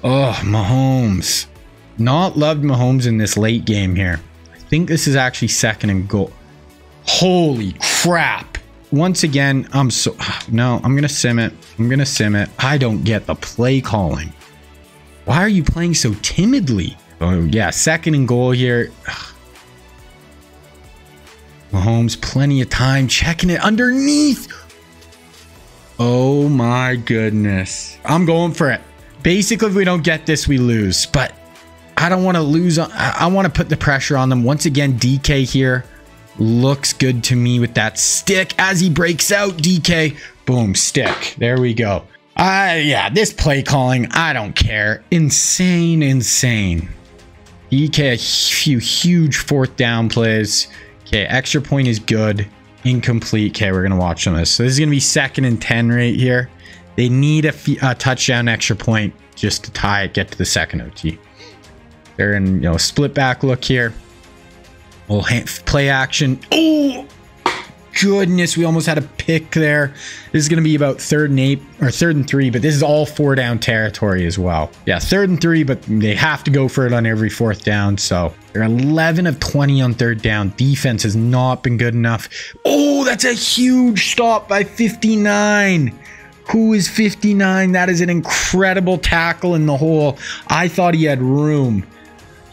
Oh, Mahomes. Not loved Mahomes in this late game here. I think this is actually 2nd and goal. Holy crap. Once again, I'm going to sim it. I don't get the play calling. Why are you playing so timidly? Oh, yeah. 2nd and goal here. Mahomes, plenty of time. Checking it underneath. Oh, my goodness. I'm going for it. Basically, if we don't get this, we lose. But I don't want to lose. I want to put the pressure on them. Once again, DK here. Looks good to me with that stick. As he breaks out, DK. Boom, stick. There we go. Yeah, this play calling, I don't care. Insane. DK, a few huge 4th down plays. Okay, extra point is good. Incomplete. Okay, we're going to watch on this. So this is going to be 2nd and 10 right here. They need a touchdown extra point just to tie it, get to the 2nd OT. They're in, a split back look here. We'll play action. Oh, goodness. We almost had a pick there. This is going to be about 3rd and 8 or 3rd and 3, but this is all 4 down territory as well. Yeah, 3rd and 3, but they have to go for it on every 4th down. So they're 11 of 20 on 3rd down. Defense has not been good enough. Oh, that's a huge stop by 59. Who is 59? That is an incredible tackle in the hole. I thought he had room.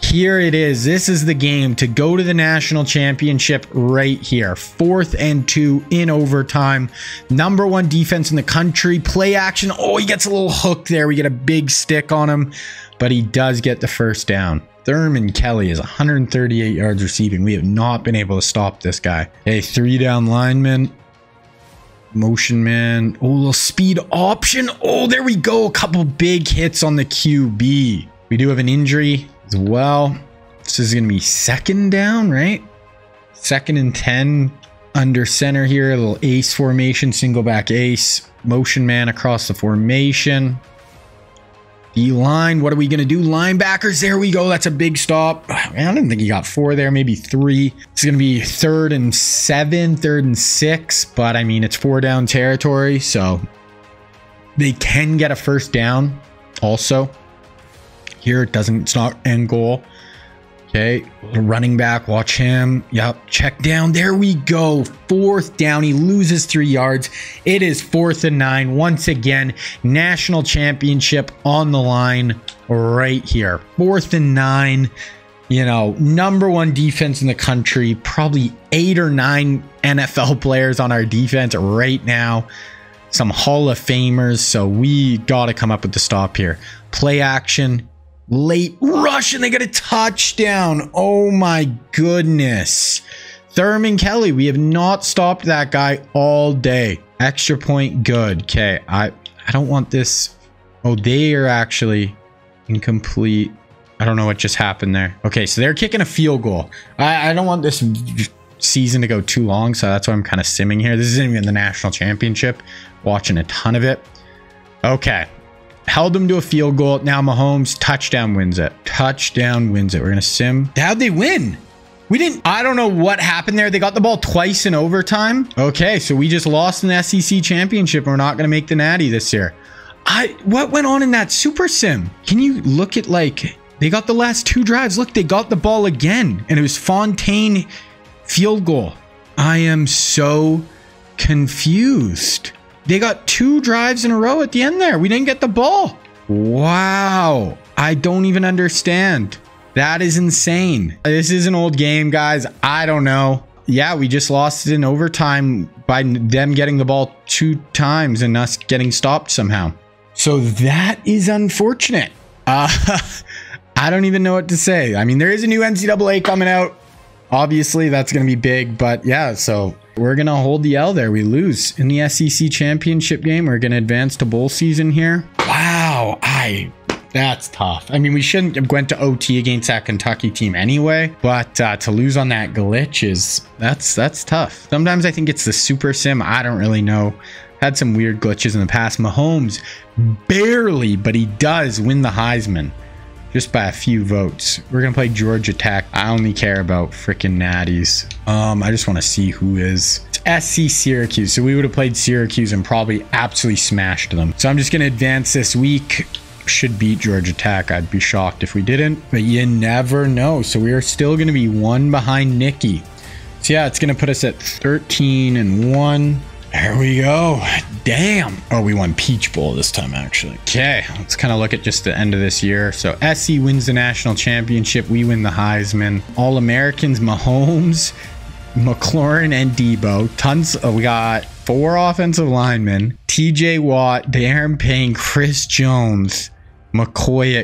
Here it is. This is the game to go to the national championship right here. 4th and 2 in overtime. Number 1 defense in the country. Play action. Oh, he gets a little hook there. We get a big stick on him, but he does get the 1st down. Thurman Kelly is 138 yards receiving. We have not been able to stop this guy. Hey, 3 down linemen. Motion man. Oh, a little speed option. Oh, there we go. A couple big hits on the QB. We do have an injury as well. This is going to be 2nd down, right? 2nd and 10 under center here. A little ace formation, single back ace. Motion man across the formation. D-line, what are we going to do? Linebackers, there we go. That's a big stop. Man, I didn't think he got 4 there, maybe 3. It's going to be 3rd and 7, 3rd and 6. But, I mean, it's 4 down territory, so they can get a 1st down also. Here, it's not end goal. Okay, running back, watch him. Yep, check down. There we go. 4th down. He loses 3 yards. It is 4th and 9. Once again, national championship on the line right here. 4th and 9. You know, #1 defense in the country, probably 8 or 9 NFL players on our defense right now. Some Hall of Famers. So we got to come up with the stop here. Play action, late rush, and they get a touchdown. Oh my goodness. Thurman Kelly, we have not stopped that guy all day. Extra point, good. Okay, I don't want this. Oh, they are actually incomplete. I don't know what just happened there. Okay, so they're kicking a field goal. I don't want this season to go too long, so that's why I'm kind of simming here. This isn't even the national championship. Watching a ton of it. Okay. Held them to a field goal. Now Mahomes, touchdown wins it. Touchdown wins it. We're going to sim. How'd they win? I don't know what happened there. They got the ball twice in overtime. Okay, so we just lost in the SEC championship. We're not going to make the Natty this year. What went on in that super sim? Can you look at, like, they got the last 2 drives. Look, they got the ball again, and it was Fontaine field goal. I am so confused. They got 2 drives in a row at the end there. We didn't get the ball. Wow. I don't even understand. That is insane. This is an old game, guys. I don't know. Yeah, we just lost it in overtime by them getting the ball 2 times and us getting stopped somehow. So that is unfortunate. I don't even know what to say. I mean, there is a new NCAA coming out. Obviously, that's going to be big. But yeah, so we're going to hold the L there. We lose in the SEC championship game. We're going to advance to bowl season here. Wow. That's tough. I mean, we shouldn't have went to OT against that Kentucky team anyway, but to lose on that glitch that's tough. Sometimes I think it's the super sim. I don't really know. Had some weird glitches in the past. Mahomes barely, but he does win the Heisman just by a few votes. We're going to play Georgia Tech. I only care about freaking natties. I just want to see who is. It's SC Syracuse. So we would have played Syracuse and probably absolutely smashed them. So I'm just going to advance this week. Should beat Georgia Tech. I'd be shocked if we didn't, but you never know. So we are still going to be 1 behind Nicky. So yeah, it's going to put us at 13-1. There we go. Damn. Oh, we won Peach Bowl this time, actually. Okay, let's kind of look at just the end of this year. So SC wins the national championship. We win the Heisman. All-Americans, Mahomes, McLaurin, and Debo. Tons. We got 4 offensive linemen. TJ Watt, Darren Payne, Chris Jones, McCoy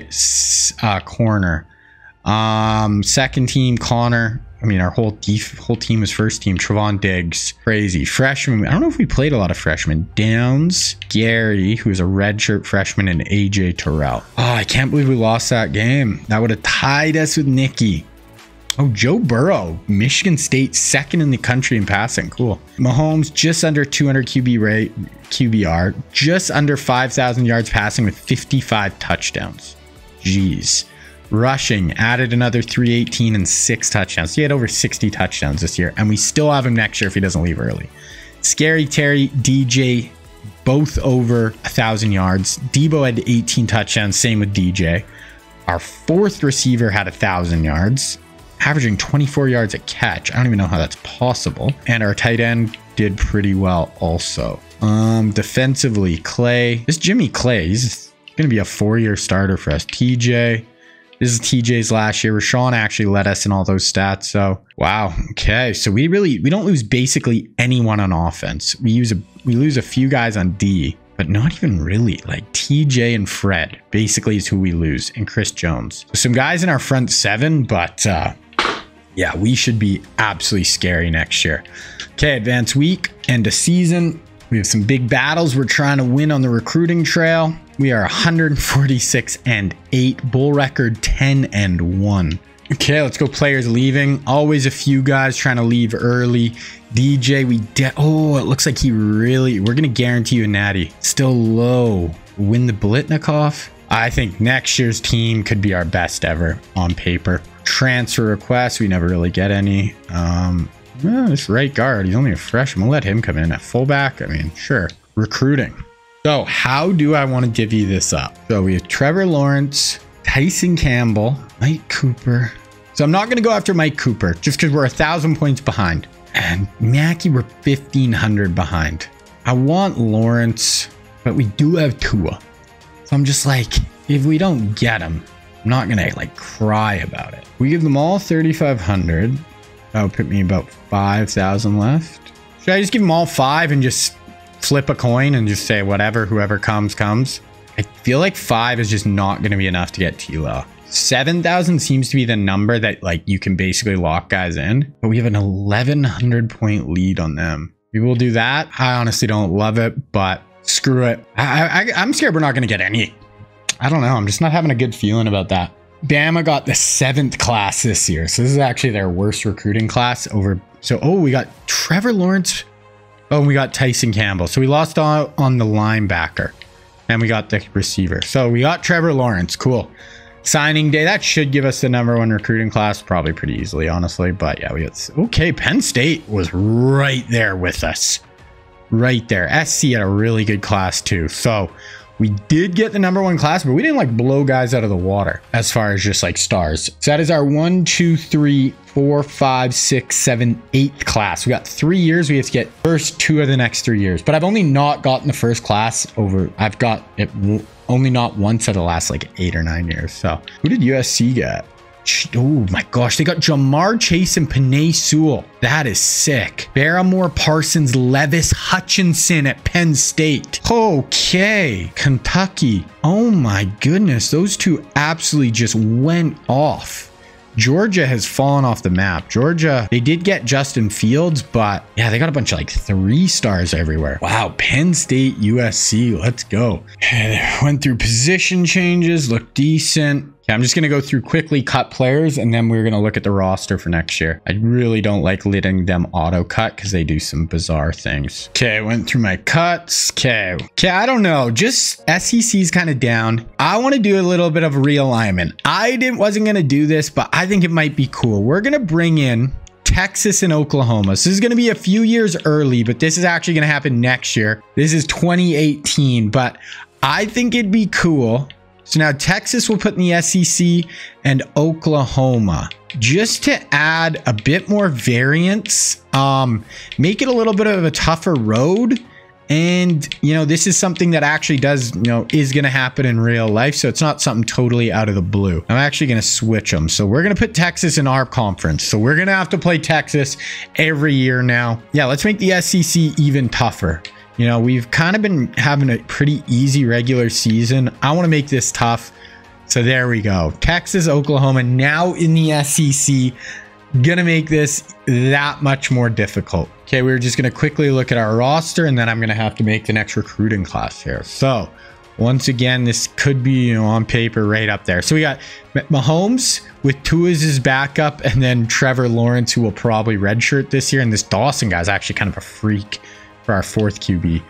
at corner. Second team, Connor. I mean, our whole team is first team. Trevon Diggs, crazy. Freshman, I don't know if we played a lot of freshmen. Downs, Gary, who's a redshirt freshman, and AJ Terrell. Oh, I can't believe we lost that game. That would have tied us with Nicky. Oh, Joe Burrow, Michigan State, 2nd in the country in passing. Cool. Mahomes, just under 200 QBR, just under 5,000 yards passing with 55 touchdowns. Jeez. Rushing, added another 318 and 6 touchdowns. He had over 60 touchdowns this year, and we still have him next year if he doesn't leave early. Scary Terry, DJ, both over 1,000 yards. Debo had 18 touchdowns, same with DJ. Our 4th receiver had 1,000 yards, averaging 24 yards a catch. I don't even know how that's possible. And our tight end did pretty well also. Defensively, Clay. This Jimmy Clay, he's going to be a 4-year starter for us. TJ. This is TJ's last year. Rashawn actually led us in all those stats. So, wow. Okay. So we don't lose basically anyone on offense. We lose a few guys on D, but not even really. Like TJ and Fred basically is who we lose, and Chris Jones. Some guys in our front 7, but yeah, we should be absolutely scary next year. Okay, advanced week, end of season. We have some big battles we're trying to win on the recruiting trail. We are 146-8, bowl record 10-1. Okay, let's go players leaving. Always a few guys trying to leave early. DJ, it looks like we're going to guarantee you a natty. Still low. Win the Blitnikoff. I think next year's team could be our best ever on paper. Transfer requests, we never really get any. This right guard, he's only a freshman. We'll let him come in at fullback. I mean, sure. Recruiting. So how do I want to divvy this up? So we have Trevor Lawrence, Tyson Campbell, Mike Cooper. So I'm not going to go after Mike Cooper just because we're 1,000 points behind. And Mackey, we're 1,500 behind. I want Lawrence, but we do have Tua. So I'm just like, if we don't get him, I'm not gonna like cry about it. We give them all 3,500. That would put me about 5,000 left. Should I just give them all 5 and just flip a coin and just say whatever, whoever comes, comes? I feel like 5 is just not going to be enough to get T-Law. 7,000 seems to be the number that like you can basically lock guys in, but we have an 1,100 point lead on them. We will do that. I honestly don't love it, but screw it. I'm scared we're not going to get any. I don't know. I'm just not having a good feeling about that. Bama got the 7th class this year. So this is actually their worst recruiting class over. So, oh, we got Trevor Lawrence. Oh, and we got Tyson Campbell. So we lost on the linebacker and we got the receiver. So we got Trevor Lawrence. Cool. Signing day. That should give us the #1 recruiting class probably pretty easily, honestly. But yeah, we got, okay. Penn State was right there with us. Right there. SC had a really good class too. So we did get the #1 class, but we didn't like blow guys out of the water as far as just like stars. So that is our 1, 2, 3, 4, 5, 6, 7, 8th class. We got 3 years. We have to get first 2 of the next 3 years. But I've only not gotten the first class over. I've got it only not once out of the last like 8 or 9 years. So who did USC get? Oh my gosh, they got Jamar Chase and Penei Sewell. That is sick. Barrymore, Parsons, Levis, Hutchinson at Penn State. Okay, Kentucky. Oh my goodness, those two absolutely just went off. Georgia has fallen off the map. Georgia, they did get Justin Fields, but yeah, they got a bunch of like 3 stars everywhere. Wow, Penn State, USC, let's go. Went through position changes, looked decent. Okay, I'm just going to go through quickly, cut players, and then we're going to look at the roster for next year. I really don't like letting them auto cut because they do some bizarre things. Okay, went through my cuts. Okay, I don't know. Just SEC's kind of down. I want to do a little bit of realignment. Wasn't going to do this, but I think it might be cool. We're going to bring in Texas and Oklahoma. So this is going to be a few years early, but this is actually going to happen next year. This is 2018, but I think it'd be cool. So now Texas will put in the SEC and Oklahoma just to add a bit more variance, make it a little bit of a tougher road. And, you know, this is something that actually does, you know, is going to happen in real life. So it's not something totally out of the blue. I'm actually going to switch them. So we're going to put Texas in our conference. So we're going to have to play Texas every year now. Yeah, let's make the SEC even tougher. You know, we've kind of been having a pretty easy regular season. I want to make this tough. So there we go. Texas, Oklahoma, now in the SEC. Gonna make this that much more difficult. Okay, we're just going to quickly look at our roster, and then I'm going to have to make the next recruiting class here. So once again, this could be, you know, on paper right up there. So we got Mahomes with Tua as his backup, and then Trevor Lawrence, who will probably redshirt this year. And this Dawson guy is actually kind of a freak for our 4th QB.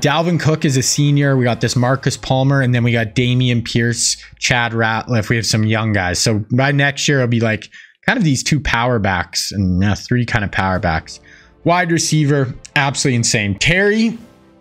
Dalvin Cook is a senior. We got this Marcus Palmer, and then we got Damian Pierce, Chad Ratliff. We have some young guys. So by next year, it'll be like kind of these 2 power backs and 3 kind of power backs. Wide receiver, absolutely insane. Terry,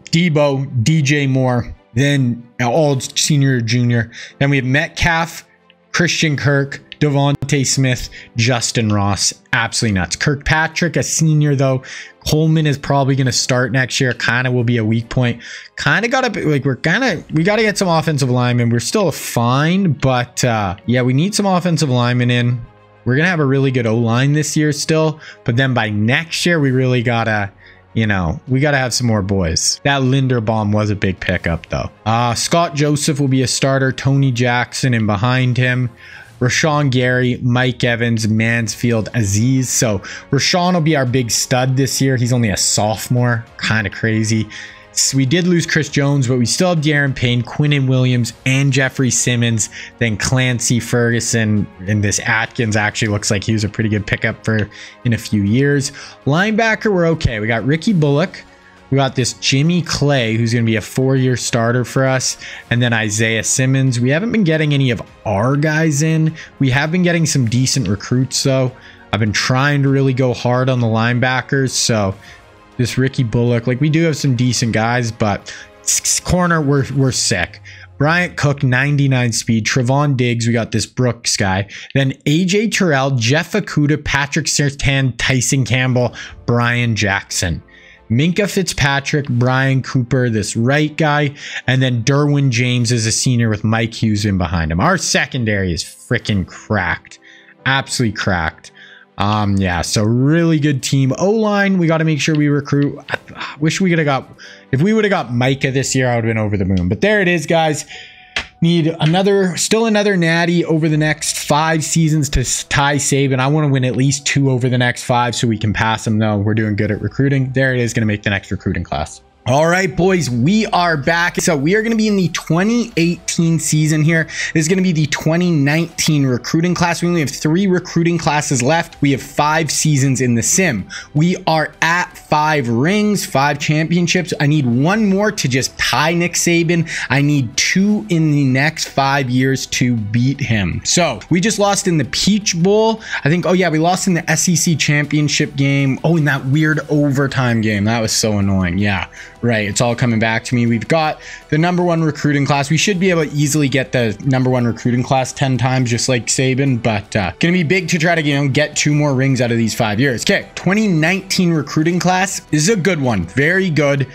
Debo, DJ Moore, then all senior, junior. Then we have Metcalf, Christian Kirk, Devontae Smith, Justin Ross. Absolutely nuts. Kirkpatrick, a senior though. Coleman is probably going to start next year. Kind of will be a weak point. Kind of got to like we got to get some offensive linemen. We're still fine, but yeah, we need some offensive linemen in. We're going to have a really good O-line this year still, but then by next year, we really got to, you know, we got to have some more boys. That Linderbaum was a big pickup though. Scott Joseph will be a starter. Tony Jackson in behind him. Rashawn Gary, Mike Evans, Mansfield, Aziz. So Rashawn will be our big stud this year. He's only a sophomore. Kind of crazy. So we did lose Chris Jones, but we still have De'Aaron Payne, Quinnen Williams, and Jeffrey Simmons. Then Clancy Ferguson, and this Atkins actually looks like he was a pretty good pickup for in a few years. Linebacker, we're okay. We got Ricky Bullock. We got this Jimmy Clay, who's going to be a 4-year starter for us. And then Isaiah Simmons. We haven't been getting any of our guys in. We have been getting some decent recruits, though. I've been trying to really go hard on the linebackers. So this Ricky Bullock, like we do have some decent guys, but corner, we're sick. Bryant Cook, 99 speed. Trevon Diggs, we got this Brooks guy. Then AJ Terrell, Jeff Okudah, Patrick Surtain, Tyson Campbell, Brian Jackson. Ncaa Fitzpatrick, Brian Cooper, this right guy, and then Derwin James is a senior with Mike Hughes in behind him. Our secondary is freaking cracked. Absolutely cracked. Yeah, so really good team. O-line, we got to make sure we recruit. I wish we could have got, if we would have got Micah this year, I would have been over the moon. But there it is, guys. Need still another natty over the next 5 seasons to tie Saban. I want to win at least 2 over the next 5 so we can pass him, though. We're doing good at recruiting. There it is, going to make the next recruiting class. All right, boys, we are back. So we are going to be in the 2018 season here. This is going to be the 2019 recruiting class. We only have 3 recruiting classes left. We have 5 seasons in the sim. We are at 5 rings, 5 championships. I need 1 more to just tie Nick Saban. I need 2 in the next 5 years to beat him. So we just lost in the Peach Bowl. I think, oh yeah, we lost in the SEC championship game. Oh, in that weird overtime game. That was so annoying. Yeah. Right, it's all coming back to me. We've got the #1 recruiting class. We should be able to easily get the #1 recruiting class 10 times, just like Saban, but gonna be big to try to, get 2 more rings out of these 5 years. Okay, 2019 recruiting class. This is a good one, very good.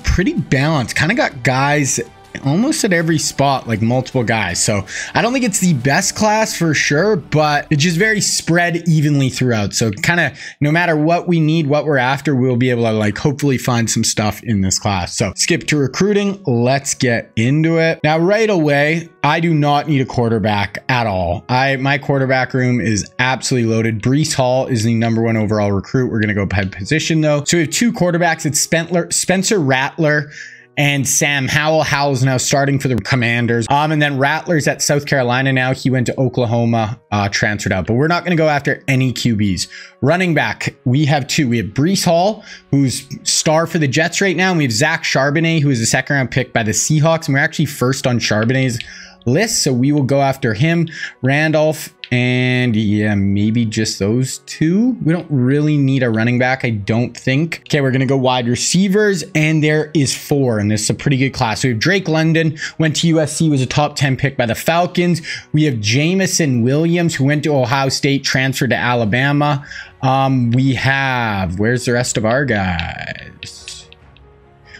Pretty balanced. Kind of got guys almost at every spot, like multiple guys. So I don't think it's the best class for sure, but it's just very spread evenly throughout. So kind of no matter what we need, what we're after, we'll be able to hopefully find some stuff in this class. So skip to recruiting. Let's get into it. Now, right away, I do not need a quarterback at all. My quarterback room is absolutely loaded. Breece Hall is the #1 overall recruit. We're going to go by position though. So we have 2 quarterbacks. It's Spencer Rattler and Sam Howell. Howell's now starting for the Commanders. And then Rattler's at South Carolina now. He went to Oklahoma, transferred out. But we're not going to go after any QBs. Running back, we have 2. We have Breece Hall, who's star for the Jets right now. And we have Zach Charbonnet, who is a 2nd-round pick by the Seahawks. And we're actually first on Charbonnet's list, so we will go after him. Randolph, and yeah, maybe just those 2. We don't really need a running back, I don't think. Okay, we're gonna go wide receivers, and there is 4, and this is a pretty good class. So we have Drake London, went to USC, was a top 10 pick by the Falcons. We have Jamison Williams, who went to Ohio State, transferred to Alabama. We have, where's the rest of our guys?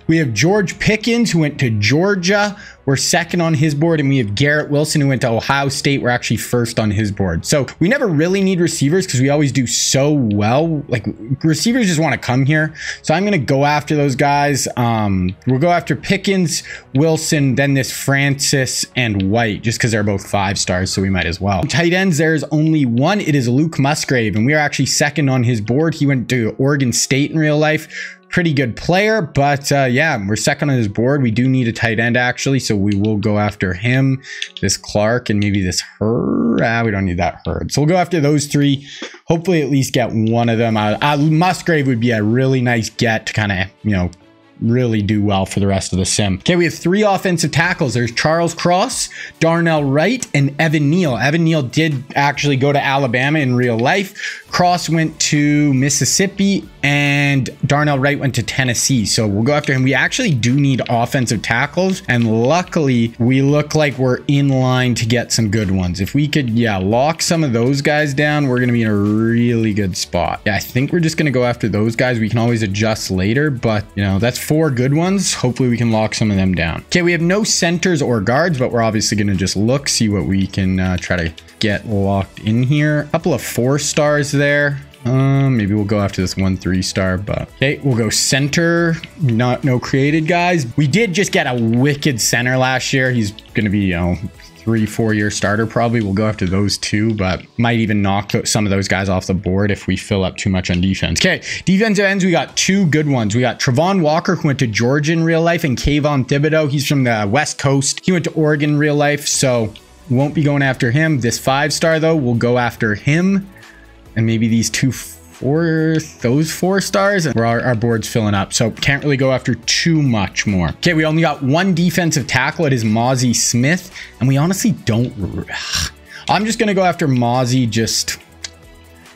We have George Pickens, who went to Georgia. We're 2nd on his board. And we have Garrett Wilson, who went to Ohio State. We're actually 1st on his board. So we never really need receivers because we always do so well. Like, receivers just want to come here. So I'm going to go after those guys. We'll go after Pickens, Wilson, then this Francis and White, just because they're both 5 stars. So we might as well. Tight ends, there's only 1. It is Luke Musgrave. And we are actually 2nd on his board. He went to Oregon State in real life. Pretty good player, but yeah, we're 2nd on his board. We do need a tight end actually, so we will go after him, this Clark, and maybe this Hurd. We don't need that Hurd. So we'll go after those 3. Hopefully at least get one of them. Musgrave would be a really nice get to kind of, really do well for the rest of the sim. Okay, we have 3 offensive tackles. There's Charles Cross, Darnell Wright, and Evan Neal. Evan Neal did actually go to Alabama in real life. Cross went to Mississippi, and Darnell Wright went to Tennessee. So we'll go after him. We actually do need offensive tackles, and luckily we look like we're in line to get some good ones. If we could, lock some of those guys down, we're going to be in a really good spot. Yeah, I think we're just going to go after those guys. We can always adjust later, but that's 4 good ones. Hopefully we can lock some of them down. Okay, we have no centers or guards, but we're obviously going to just look, see what we can try to get locked in here. A couple of 4 stars there. Maybe we'll go after this 1 3-star, but okay, we'll go center. No created guys. We did just get a wicked center last year. He's going to be 3-4 year starter probably. We'll go after those 2, but might even knock some of those guys off the board if we fill up too much on defense. Okay, defensive ends, we got 2 good ones. We got Travon Walker, who went to Georgia in real life, and Kayvon Thibodeau. He's from the West Coast. He went to Oregon in real life, so won't be going after him. This 5-star though, we'll go after him, and maybe these those 4 stars, and our board's filling up, so can't really go after too much more. Okay, we only got 1 defensive tackle. It is Mozzie Smith, and we honestly don't. I'm just gonna go after Mozzie.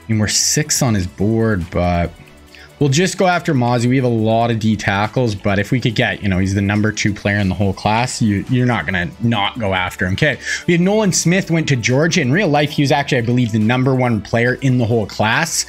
We're 6th on his board, but we'll just go after Mozzie. We have a lot of D tackles, but if we could get, he's the #2 player in the whole class, you're not gonna not go after him. Okay, we have Nolan Smith, went to Georgia. In real life, he was actually, I believe, the #1 player in the whole class.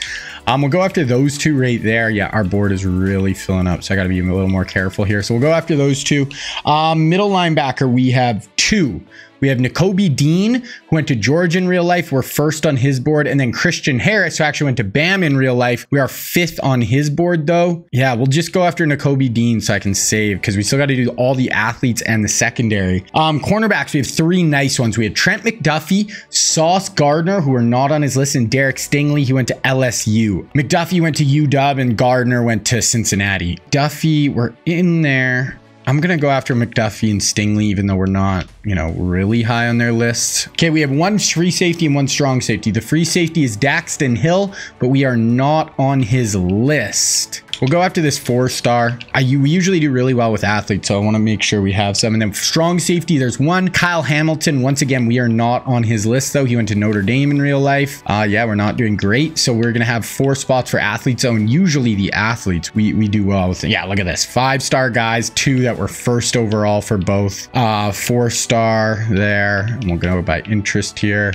We'll go after those two right there. Yeah, our board is really filling up, so I got to be a little more careful here. So we'll go after those two. Middle linebacker, we have two. We have Nakobe Dean, who went to Georgia in real life. We're first on his board. And then Christian Harris, who actually went to BAM in real life. We are fifth on his board, though. Yeah, we'll just go after Nakobe Dean so I can save, because we still got to do all the athletes and the secondary. Cornerbacks, we have three nice ones. We have Trent McDuffie, Sauce Gardner, who are not on his list, and Derek Stingley, who went to LSU. McDuffie went to UW, and Gardner went to Cincinnati. Duffy, we're in there. I'm going to go after McDuffie and Stingley, even though we're not, you know, really high on their lists. Okay, we have one free safety and one strong safety. The free safety is Daxton Hill, but we are not on his list. We'll go after this 4-star. We usually do really well with athletes, so I want to make sure we have some. And then strong safety, there's one. Kyle Hamilton. Once again, we are not on his list, though. He went to Notre Dame in real life. Yeah, we're not doing great. So we're going to have 4 spots for athletes. So, and usually the athletes, we do well with. Yeah, look at this. 5-star guys, 2 that were first overall for both. 4-star there. And we'll go by interest here.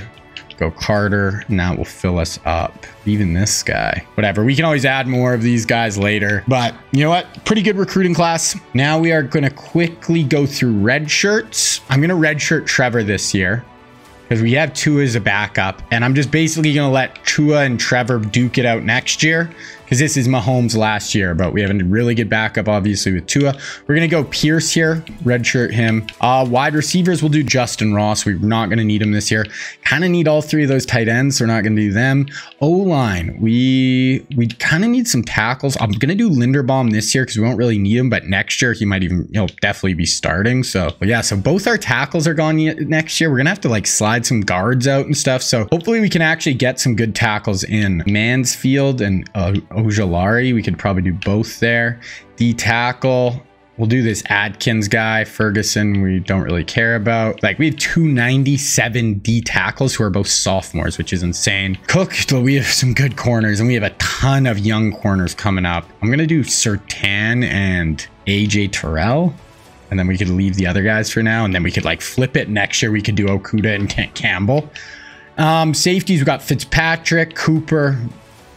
Go Carter, and that will fill us up. Even this guy, whatever. We can always add more of these guys later, but you know what? Pretty good recruiting class. Now we are going to quickly go through red shirts. I'm going to red shirt Trevor this year because we have Tua as a backup, and I'm just basically going to let Tua and Trevor duke it out next year, because this is Mahomes last year, but we have a really good backup, obviously, with Tua. We're going to go Pierce here, redshirt him. Wide receivers, we'll do Justin Ross. We're not going to need him this year. Kind of need all 3 of those tight ends, so we're not going to do them. O-line, we kind of need some tackles. I'm going to do Linderbaum this year because we won't really need him, but next year he might even, he'll definitely be starting. So, but yeah, so both our tackles are gone next year. We're going to have to like slide some guards out and stuff. So hopefully we can actually get some good tackles in. Mansfield and Ojolari, we could probably do both there. D tackle, we'll do this Adkins guy. Ferguson, we don't really care about. Like, we have 297 D tackles who are both sophomores, which is insane. Cook, we have some good corners, and we have a ton of young corners coming up. I'm gonna do Surtain and AJ Terrell, and then we could leave the other guys for now, and then we could like flip it. Next year we could do Okuda and Campbell. Safeties, we got Fitzpatrick, Cooper,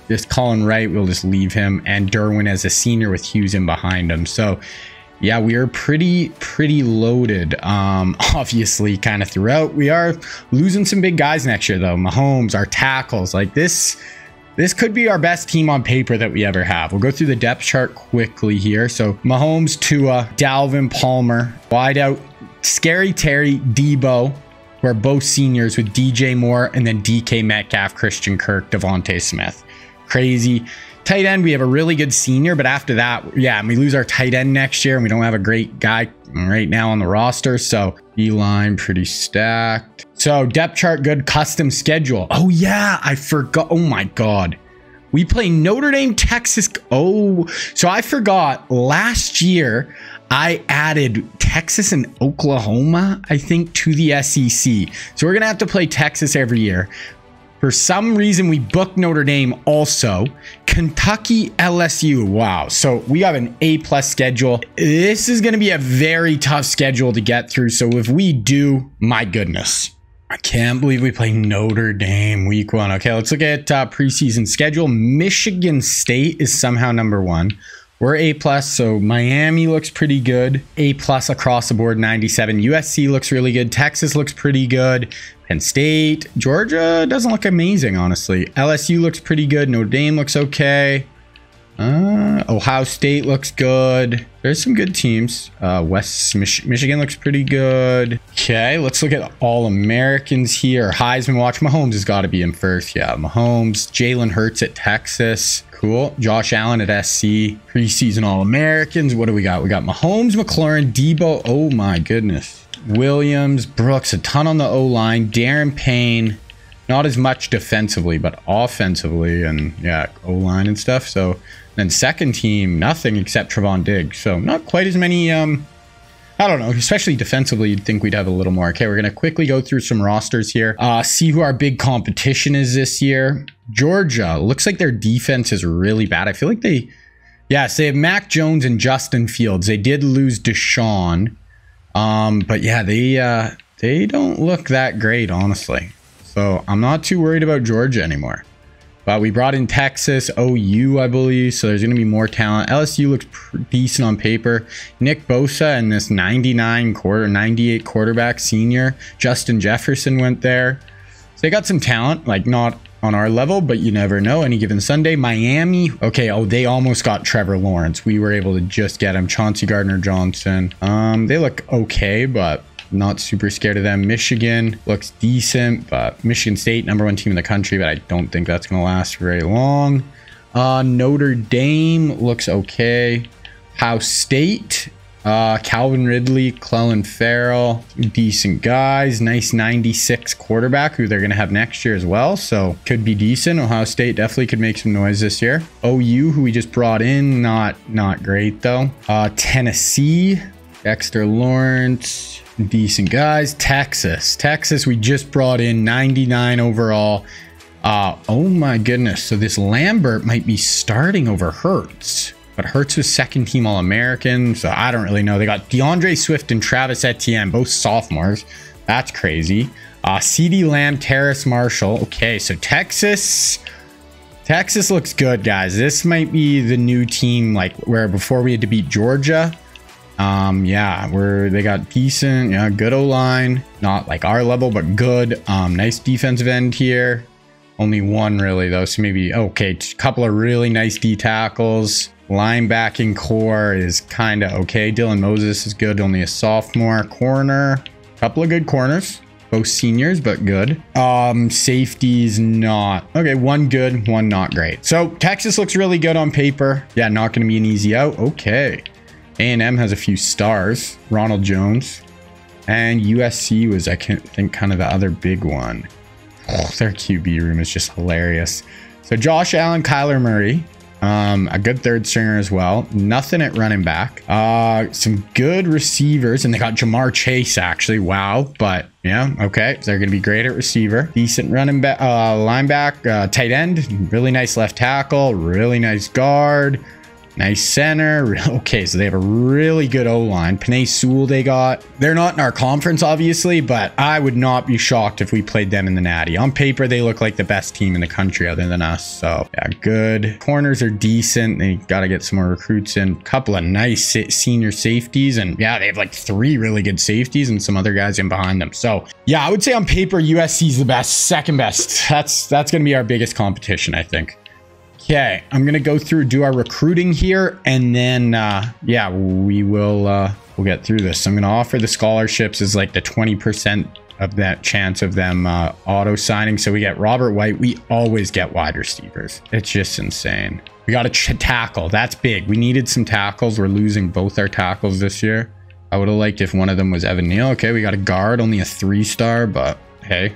just Colin Wright, we'll just leave him, and Derwin as a senior with Hughes in behind him. So yeah, we are pretty loaded. Obviously kind of throughout. We are losing some big guys next year though. Mahomes, our tackles, like this could be our best team on paper that we ever have. We'll go through the depth chart quickly here. So Mahomes, Tua, Dalvin, Palmer, wide out, Scary Terry, Debo, who are both seniors with DJ Moore, and then DK Metcalf, Christian Kirk, Devontae Smith. Crazy. Tight end, we have a really good senior, but after that, yeah, and we lose our tight end next year, and we don't have a great guy right now on the roster. So E-line pretty stacked. So depth chart good, custom schedule. Oh yeah, I forgot. Oh my God. We play Notre Dame, Texas. Oh, so I forgot last year I added Texas and Oklahoma, I think, to the SEC. So we're going to have to play Texas every year. For some reason, we booked Notre Dame also. Kentucky, LSU. Wow. So we have an A+ schedule. This is going to be a very tough schedule to get through. So if we do, my goodness. I can't believe we play Notre Dame week 1. Okay, let's look at preseason schedule. Michigan State is somehow number 1. We're A+, so Miami looks pretty good. A+ across the board, 97. USC looks really good. Texas looks pretty good. Penn State. Georgia doesn't look amazing, honestly. LSU looks pretty good. Notre Dame looks okay. Ohio State looks good. There's some good teams. Michigan looks pretty good. Okay, let's look at All-Americans here. Heisman watch. Mahomes has got to be in first. Yeah, Mahomes. Jalen Hurts at Texas. Cool. Josh Allen at SC. Preseason All-Americans. What do we got? We got Mahomes, McLaurin, Debo. Oh my goodness. Williams, Brooks, a ton on the O-line. Darren Payne. Not as much defensively, but offensively, and yeah, O-line and stuff. So then second team, nothing except Trevon Diggs. So not quite as many, I don't know, especially defensively, you'd think we'd have a little more. Okay, we're going to quickly go through some rosters here. See who our big competition is this year. Georgia, looks like their defense is really bad. I feel like they have Mac Jones and Justin Fields. They did lose Deshaun. But yeah, they don't look that great, honestly. So I'm not too worried about Georgia anymore. But we brought in Texas, OU, I believe. So there's going to be more talent. LSU looks decent on paper. Nick Bosa and this 98 quarterback senior. Justin Jefferson went there. So they got some talent, like not on our level, but you never know. Any given Sunday. Miami. Okay. Oh, they almost got Trevor Lawrence. We were able to just get him. Chauncey Gardner-Johnson. They look okay, but not super scared of them. Michigan looks decent, but Michigan State, #1 team in the country, but I don't think that's going to last very long. Notre Dame looks okay. Ohio State, Calvin Ridley, Clelin Ferrell, decent guys. Nice 96 quarterback who they're going to have next year as well, so could be decent. Ohio State definitely could make some noise this year. OU, who we just brought in, not great though. Tennessee, Dexter Lawrence, decent guys. Texas we just brought in 99 overall. Oh my goodness, so this Lambert might be starting over Hurts, but Hurts was second team All-American, so I don't really know. They got DeAndre Swift and Travis Etienne, both sophomores. That's crazy. CeeDee Lamb, Terrace Marshall. Okay, so Texas looks good, guys. This might be the new team, like where before we had to beat Georgia. Yeah, they got decent, yeah, good O-line, not like our level, but good. Nice defensive end here. Only one really though, so maybe, okay, a couple of really nice D tackles. Linebacking core is kind of okay. Dylan Moses is good, only a sophomore. Corner, couple of good corners, both seniors, but good. Safeties, not. Okay, one good, one not great. So Texas looks really good on paper. Yeah, not going to be an easy out. Okay. A&M has a few stars. Ronald Jones. And USC was, I think, kind of the other big one. Oh, their QB room is just hilarious. So Josh Allen, Kyler Murray. A good third stringer as well. Nothing at running back. Some good receivers. And they got Jamar Chase, actually. Wow. But, yeah, okay. They're going to be great at receiver. Decent running back, linebacker, tight end. Really nice left tackle. Really nice guard. Nice center. Okay, so they have a really good O-line. Penei Sewell they got. They're not in our conference, obviously, but I would not be shocked if we played them in the Natty. On paper, they look like the best team in the country other than us. So, yeah, good. Corners are decent. They got to get some more recruits in. Couple of nice senior safeties. And, yeah, they have like 3 really good safeties and some other guys in behind them. So, yeah, I would say on paper, USC's the best, second best. That's going to be our biggest competition, I think. Okay, I'm gonna go through, do our recruiting here, and then yeah, we'll get through this. So I'm gonna offer the scholarships as like the 20% of that chance of them auto signing. So we get Robert White. We always get wide receivers. It's just insane. We got a tackle. That's big. We needed some tackles. We're losing both our tackles this year. I would have liked if one of them was Evan Neal. Okay, we got a guard, only a 3-star, but hey.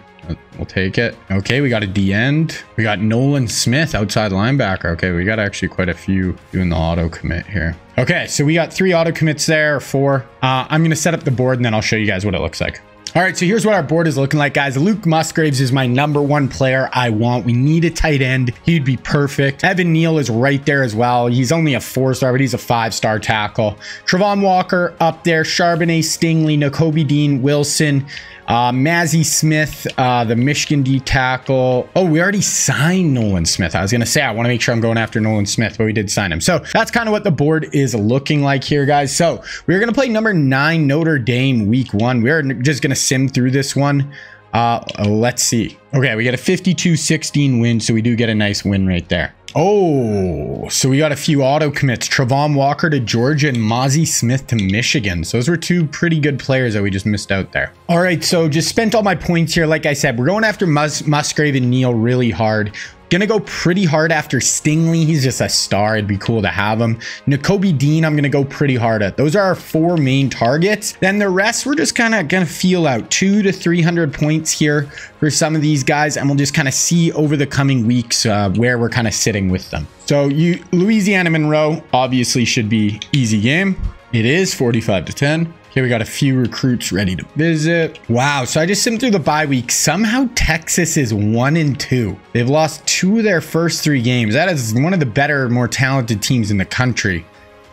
We'll take it. Okay, we got a D-end. We got Nolan Smith, outside linebacker. Okay, we got actually quite a few doing the auto commit here. Okay, so we got 3 auto commits there, or 4. I'm going to set up the board and then I'll show you guys what it looks like. All right, so here's what our board is looking like, guys. Luke Musgraves is my #1 player I want. We need a tight end. He'd be perfect. Evan Neal is right there as well. He's only a 4-star, but he's a 5-star tackle. Travon Walker up there. Charbonnet, Stingley, Nakobe Dean, Wilson, Mazzie Smith, the Michigan D tackle. Oh, we already signed Nolan Smith. I was going to say, I want to make sure I'm going after Nolan Smith, but we did sign him. So that's kind of what the board is looking like here, guys. So we're going to play #9 Notre Dame week 1. We're just going to sim through this one. Let's see. Okay, we got a 52-16 win, so we do get a nice win right there. Oh, so we got a few auto commits. Travon Walker to Georgia and Mazzie Smith to Michigan. So those were 2 pretty good players that we just missed out there. All right, so just spent all my points here. Like I said, we're going after Musgrave and Neal really hard. Gonna go pretty hard after Stingley. He's just a star. It'd be cool to have him. Nakobe Dean, I'm gonna go pretty hard at. Those are our 4 main targets. Then the rest, we're just kind of gonna feel out. 200 to 300 points here for some of these guys, and we'll just kind of see over the coming weeks where we're kind of sitting with them. So Louisiana Monroe obviously should be easy game. It is 45-10. Okay, we got a few recruits ready to visit. Wow, so I just simmed through the bye week. Somehow Texas is 1-2. They've lost 2 of their first 3 games. That is one of the better, more talented teams in the country.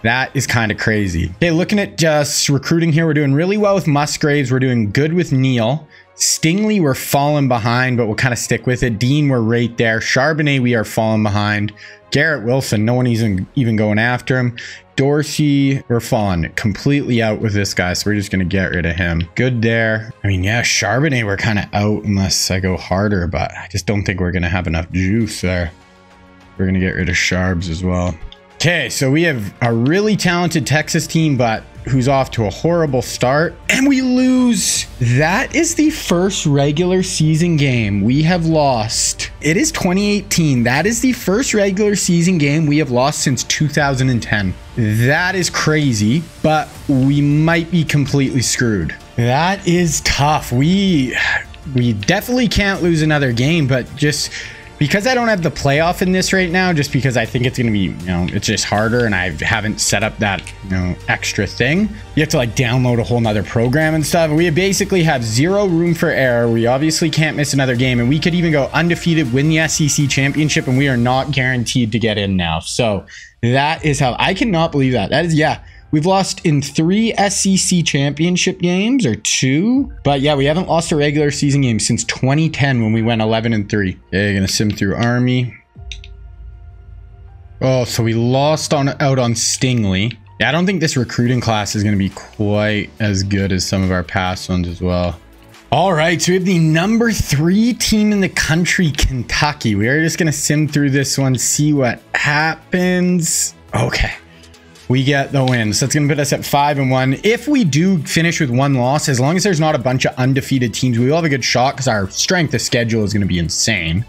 That is kind of crazy. Okay, looking at just recruiting here, we're doing really well with Musgraves. We're doing good with Neal. Stingley, we're falling behind, but we'll kind of stick with it. Dean, we're right there. Charbonnet, we are falling behind. Garrett Wilson, no one even going after him. Dorsey, we're falling completely out with this guy, so we're just going to get rid of him. Good there. I mean, yeah, Charbonnet, we're kind of out unless I go harder, but I just don't think we're going to have enough juice there. We're going to get rid of Sharbs as well. Okay, so we have a really talented Texas team, but who's off to a horrible start, and we lose. That is the first regular season game we have lost. It is 2018. That is the first regular season game we have lost since 2010. That is crazy, but we might be completely screwed. That is tough. We definitely can't lose another game, but just because I don't have the playoff in this right now, just because I think it's going to be, you know, it's just harder and I haven't set up that, you know, extra thing. You have to like download a whole nother program and stuff. We basically have zero room for error. We obviously can't miss another game, and we could even go undefeated, win the SEC championship, and we are not guaranteed to get in now. So that is how I cannot believe that. That is, yeah. We've lost in 3 SEC championship games, or 2. But yeah, we haven't lost a regular season game since 2010 when we went 11-3. Yeah, you're going to sim through Army. Oh, so we lost out on Stingley. Yeah, I don't think this recruiting class is going to be quite as good as some of our past ones as well. All right, so we have the number 3 team in the country, Kentucky. We are just going to sim through this one, see what happens. Okay. We get the win. So that's going to put us at 5-1. If we do finish with 1 loss, as long as there's not a bunch of undefeated teams, we will have a good shot because our strength of schedule is going to be insane.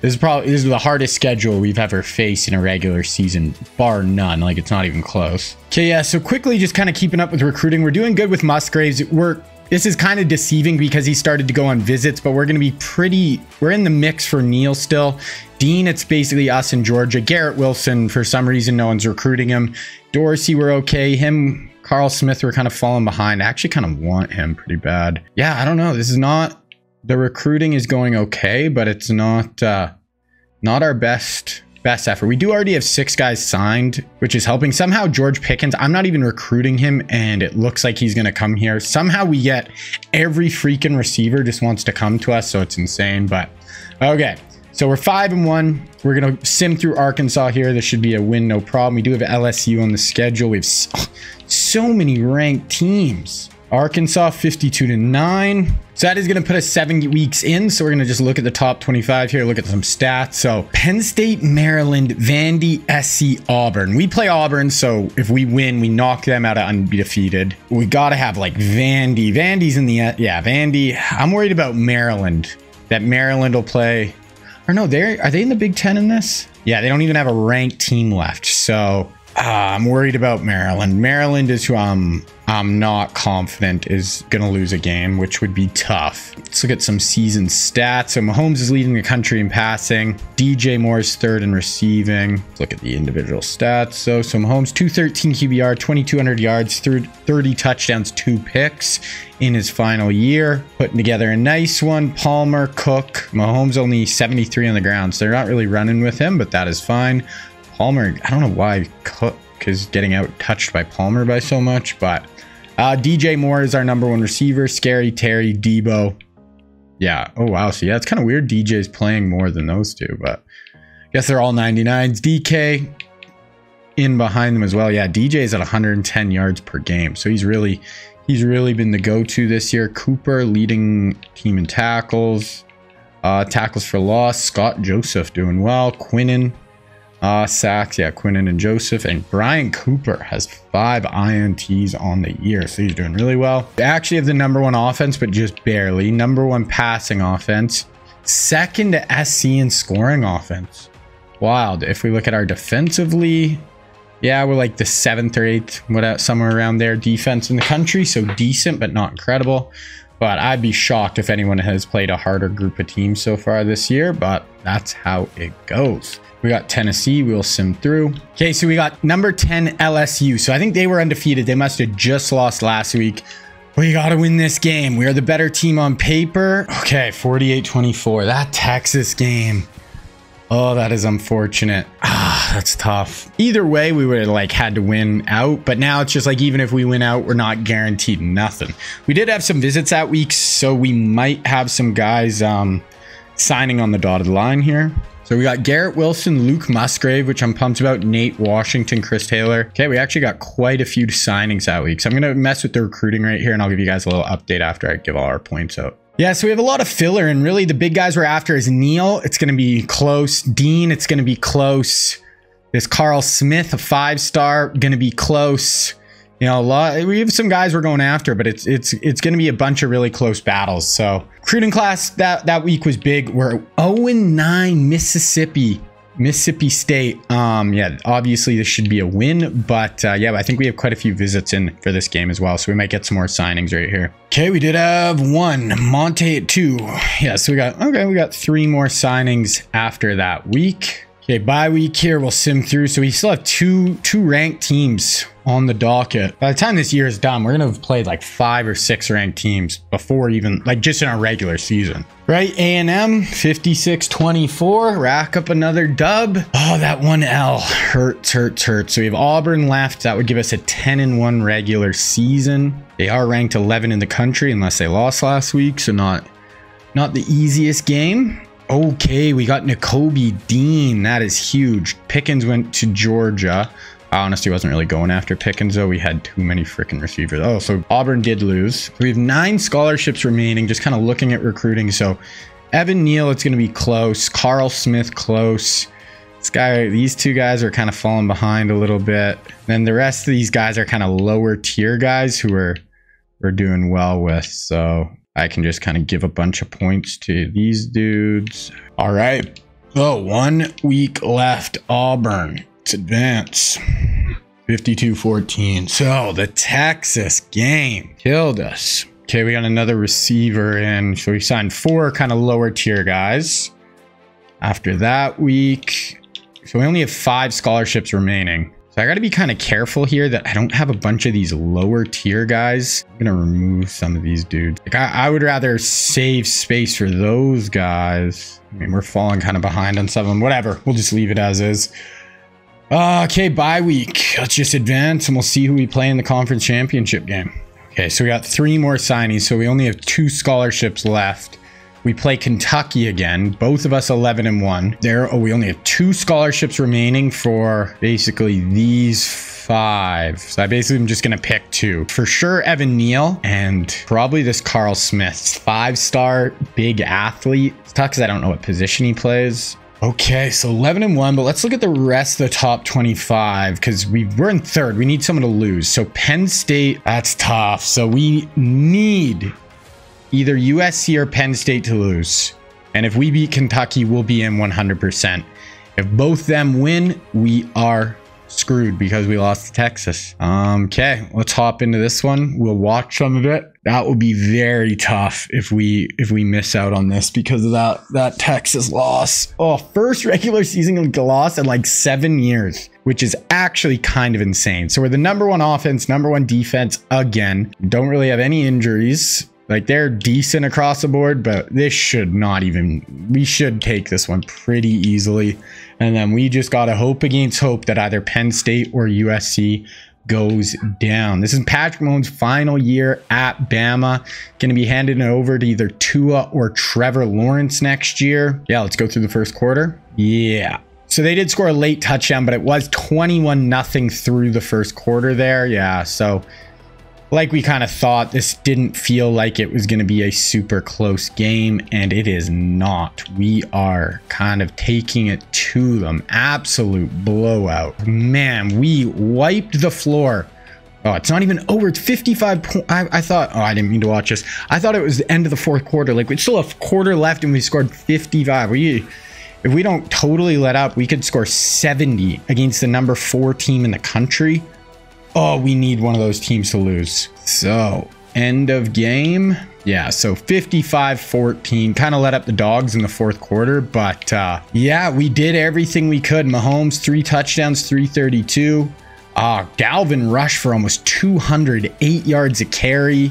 This is the hardest schedule we've ever faced in a regular season, bar none. Like, it's not even close. Okay, yeah, so quickly just kind of keeping up with recruiting. We're doing good with Musgraves. This is kind of deceiving because he started to go on visits, but we're going to be we're in the mix for Neil still. Dean, it's basically us and Georgia. Garrett Wilson, for some reason, no one's recruiting him. Dorsey, we're okay. Him, Carl Smith, we're kind of falling behind. I actually kind of want him pretty bad. Yeah, I don't know. This is not, the recruiting is going okay, but it's not our best effort. We do already have 6 guys signed, which is helping. Somehow George Pickens, I'm not even recruiting him, and it looks like he's going to come here. Somehow we get every freaking receiver just wants to come to us, so it's insane. But okay, so we're 5-1. We're going to sim through Arkansas here. This should be a win, no problem. We do have LSU on the schedule. We have so many ranked teams. Arkansas 52-9. So that is going to put us 7 weeks in. So we're going to just look at the top 25 here, look at some stats. So Penn State, Maryland, Vandy, SC, Auburn. We play Auburn, so if we win, we knock them out of undefeated. We got to have like Vandy. Vandy's in the, yeah, Vandy. I'm worried about Maryland, that Maryland will play. Or no, are they in the Big Ten in this? Yeah, they don't even have a ranked team left. So I'm worried about Maryland. Maryland is who I'm not confident is going to lose a game, which would be tough. Let's look at some season stats. So Mahomes is leading the country in passing. DJ Moore is 3rd in receiving. Let's look at the individual stats. So Mahomes, 213 QBR, 2,200 yards, 30 touchdowns, 2 picks in his final year. Putting together a nice one. Palmer, Cook. Mahomes only 73 on the ground, so they're not really running with him, but that is fine. Palmer, I don't know why Cook is getting out touched by Palmer by so much, but DJ Moore is our number 1 receiver. Scary Terry, Debo. Yeah. Oh, wow. So yeah, it's kind of weird DJ's playing more than those two, but I guess they're all 99s. DK in behind them as well. Yeah, DJ's at 110 yards per game. So he's really been the go-to this year. Cooper leading team in tackles. Tackles for loss. Scott Joseph doing well. Quinnen. Sacks, yeah, Quinnen and Joseph. And Brian Cooper has 5 INTs on the year, so he's doing really well. They actually have the number 1 offense, but just barely. Number 1 passing offense. 2nd to SC in scoring offense. Wild. If we look at our defensively, yeah, we're like the 7th or 8th, somewhere around there, defense in the country. So decent, but not incredible. But I'd be shocked if anyone has played a harder group of teams so far this year, but that's how it goes. We got Tennessee. We'll sim through. Okay, so we got number 10 LSU. So I think they were undefeated. They must have just lost last week. We got to win this game. We are the better team on paper. Okay, 48-24. That Texas game. Oh, that is unfortunate. Ah, that's tough. Either way, we would have like had to win out, but now it's just like, even if we win out, we're not guaranteed nothing. We did have some visits that week, so we might have some guys signing on the dotted line here. So we got Garrett Wilson, Luke Musgrave, which I'm pumped about, Nate Washington, Chris Taylor. Okay, we actually got quite a few signings that week. So I'm going to mess with the recruiting right here, and I'll give you guys a little update after I give all our points out. Yeah, so we have a lot of filler, and really the big guys we're after is Neil. It's going to be close. Dean, it's going to be close. There's Carl Smith, a 5-star, going to be close. You know, we have some guys we're going after, but it's going to be a bunch of really close battles. So recruiting class that week was big. We're 0-9 Mississippi State. Yeah, obviously this should be a win, but yeah, I think we have quite a few visits in for this game as well, so we might get some more signings right here. Okay, we did have 1 Monte at 2. Yeah, so we got 3 more signings after that week. Okay, bye week here, we'll sim through. So we still have two ranked teams on the docket. By the time this year is done, we're gonna have played like 5 or 6 ranked teams before even, like, just in our regular season. Right, A&M 56-24, rack up another dub. Oh, that 1L hurts. So we have Auburn left. That would give us a 10-1 regular season. They are ranked 11 in the country unless they lost last week, so not the easiest game. Okay, we got N'Kobe Dean. That is huge. Pickens went to Georgia. I honestly wasn't really going after Pickens, though. We had too many freaking receivers. Oh, so Auburn did lose. We have 9 scholarships remaining, just kind of looking at recruiting. So Evan Neal, it's going to be close. Carl Smith, close. These 2 guys are kind of falling behind a little bit. Then the rest of these guys are kind of lower tier guys who we're doing well with. So I can just kind of give a bunch of points to these dudes. All right. Oh, 1 week left. Auburn. Let's advance. 52-14. So the Texas game killed us. Okay, we got another receiver in. So we signed 4 kind of lower tier guys. After that week, so we only have 5 scholarships remaining. So I got to be kind of careful here that I don't have a bunch of these lower tier guys. I'm going to remove some of these dudes. Like I would rather save space for those guys. I mean, we're falling kind of behind on some of them. Whatever. We'll just leave it as is. Okay, bye week. Let's just advance and we'll see who we play in the conference championship game. Okay, so we got 3 more signings. So we only have 2 scholarships left. We play Kentucky again, both of us 11-1. We only have 2 scholarships remaining for basically these 5. So I basically am just going to pick 2. For sure, Evan Neal and probably this Carl Smith. 5-star, big athlete. It's tough because I don't know what position he plays. Okay, so 11-1, but let's look at the rest of the top 25 because we're in 3rd. We need someone to lose. So Penn State, that's tough. So we need either USC or Penn State to lose. And if we beat Kentucky, we'll be in 100%. If both them win, we are screwed because we lost to Texas. Okay, let's hop into this one. We'll watch some of it. That will be very tough if we miss out on this because of that Texas loss. Oh, first regular season loss in like 7 years, which is actually kind of insane. So we're the #1 offense, #1 defense again. Don't really have any injuries. Like, they're decent across the board, but this should not even... We should take this one pretty easily. And then we just got to hope against hope that either Penn State or USC goes down. This is Patrick Mahomes' final year at Bama. Going to be handing it over to either Tua or Trevor Lawrence next year. Yeah, let's go through the first quarter. Yeah. So they did score a late touchdown, but it was 21-0 through the first quarter there. Yeah, so... like we kind of thought, this didn't feel like it was going to be a super close game, and it is not. We are kind of taking it to them. Absolute blowout. Man, we wiped the floor. Oh, it's not even over. It's 55 points. I thought, oh, I didn't mean to watch this. I thought it was the end of the 4th quarter. Like, we still have a quarter left, and we scored 55. If we don't totally let up, we could score 70 against the #4 team in the country. Oh, we need one of those teams to lose. So, end of game. Yeah, so 55-14. Kind of let up the dogs in the 4th quarter. But, yeah, we did everything we could. Mahomes, 3 touchdowns, 332. Galvin rushed for almost 208 yards a carry.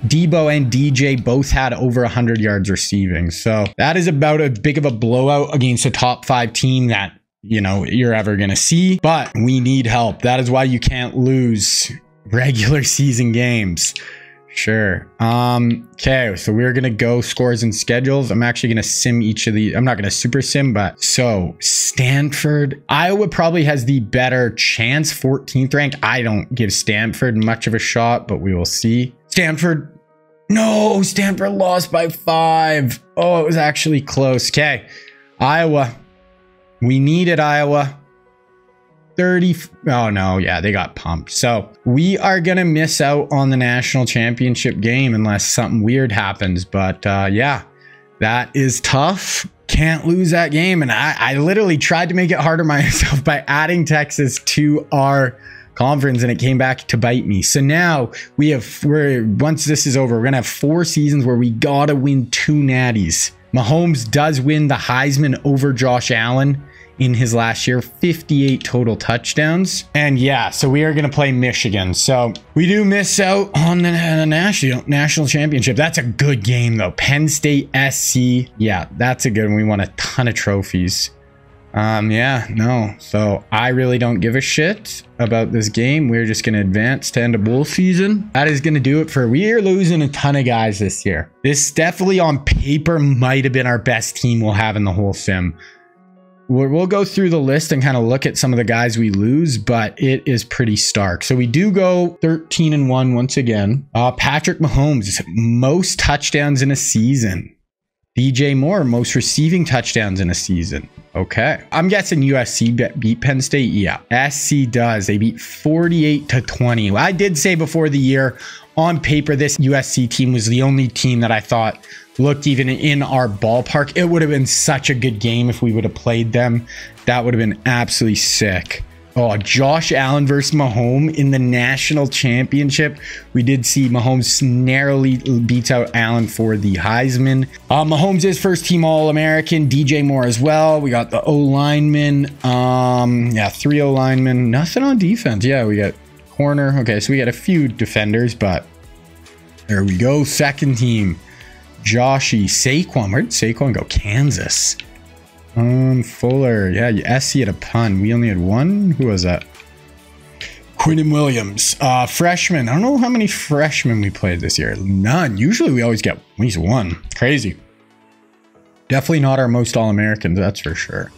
Debo and DJ both had over 100 yards receiving. So that is about as big of a blowout against a top 5 team that, you know, you're ever going to see. But we need help. That is why you can't lose regular season games. Sure. Okay, so we're gonna go scores and schedules. I'm actually gonna sim each of these. I'm not gonna super sim, but so Stanford, Iowa probably has the better chance, 14th rank. I don't give Stanford much of a shot, but we will see. Stanford, no, Stanford lost by 5. Oh, it was actually close. Okay, Iowa, we needed Iowa. 30. Oh no, yeah, they got pumped. So we are gonna miss out on the national championship game unless something weird happens. But yeah, that is tough. Can't lose that game. And I literally tried to make it harder myself by adding Texas to our conference, and it came back to bite me. So now once this is over, we're gonna have 4 seasons where we gotta win 2 natties. Mahomes does win the Heisman over Josh Allen in his last year, 58 total touchdowns. And yeah, so we are going to play Michigan. So we do miss out on the national championship. That's a good game though. Penn State SC. Yeah, that's a good one. We won a ton of trophies. Yeah, no. So I really don't give a shit about this game. We're just going to advance to end of bowl season. That is going to do it for, we are losing a ton of guys this year. This definitely on paper might have been our best team we'll have in the whole sim. We'll go through the list and kind of look at some of the guys we lose, but it is pretty stark. So we do go 13-1 once again. Patrick Mahomes, most touchdowns in a season. DJ Moore, most receiving touchdowns in a season. Okay. I'm guessing USC beat Penn State. Yeah. SC does. They beat 48-20. I did say before the year, on paper, this USC team was the only team that I thought looked even in our ballpark. It would have been such a good game if we would have played them. That would have been absolutely sick. Oh, Josh Allen versus Mahomes in the national championship. We did see Mahomes narrowly beats out Allen for the Heisman. Mahomes is first team All-American. DJ Moore as well. We got the O-lineman. Yeah, 3 O-linemen. Nothing on defense. Yeah, we got corner. Okay, so we got a few defenders, but there we go. Second team. Joshy, Saquon. Where did Saquon go? Kansas. Fuller. Yeah, SC had a pun. We only had one. Who was that? Quinnen Williams. Freshman. I don't know how many freshmen we played this year. None. Usually we always get at least one. Crazy. Definitely not our most All-Americans, that's for sure.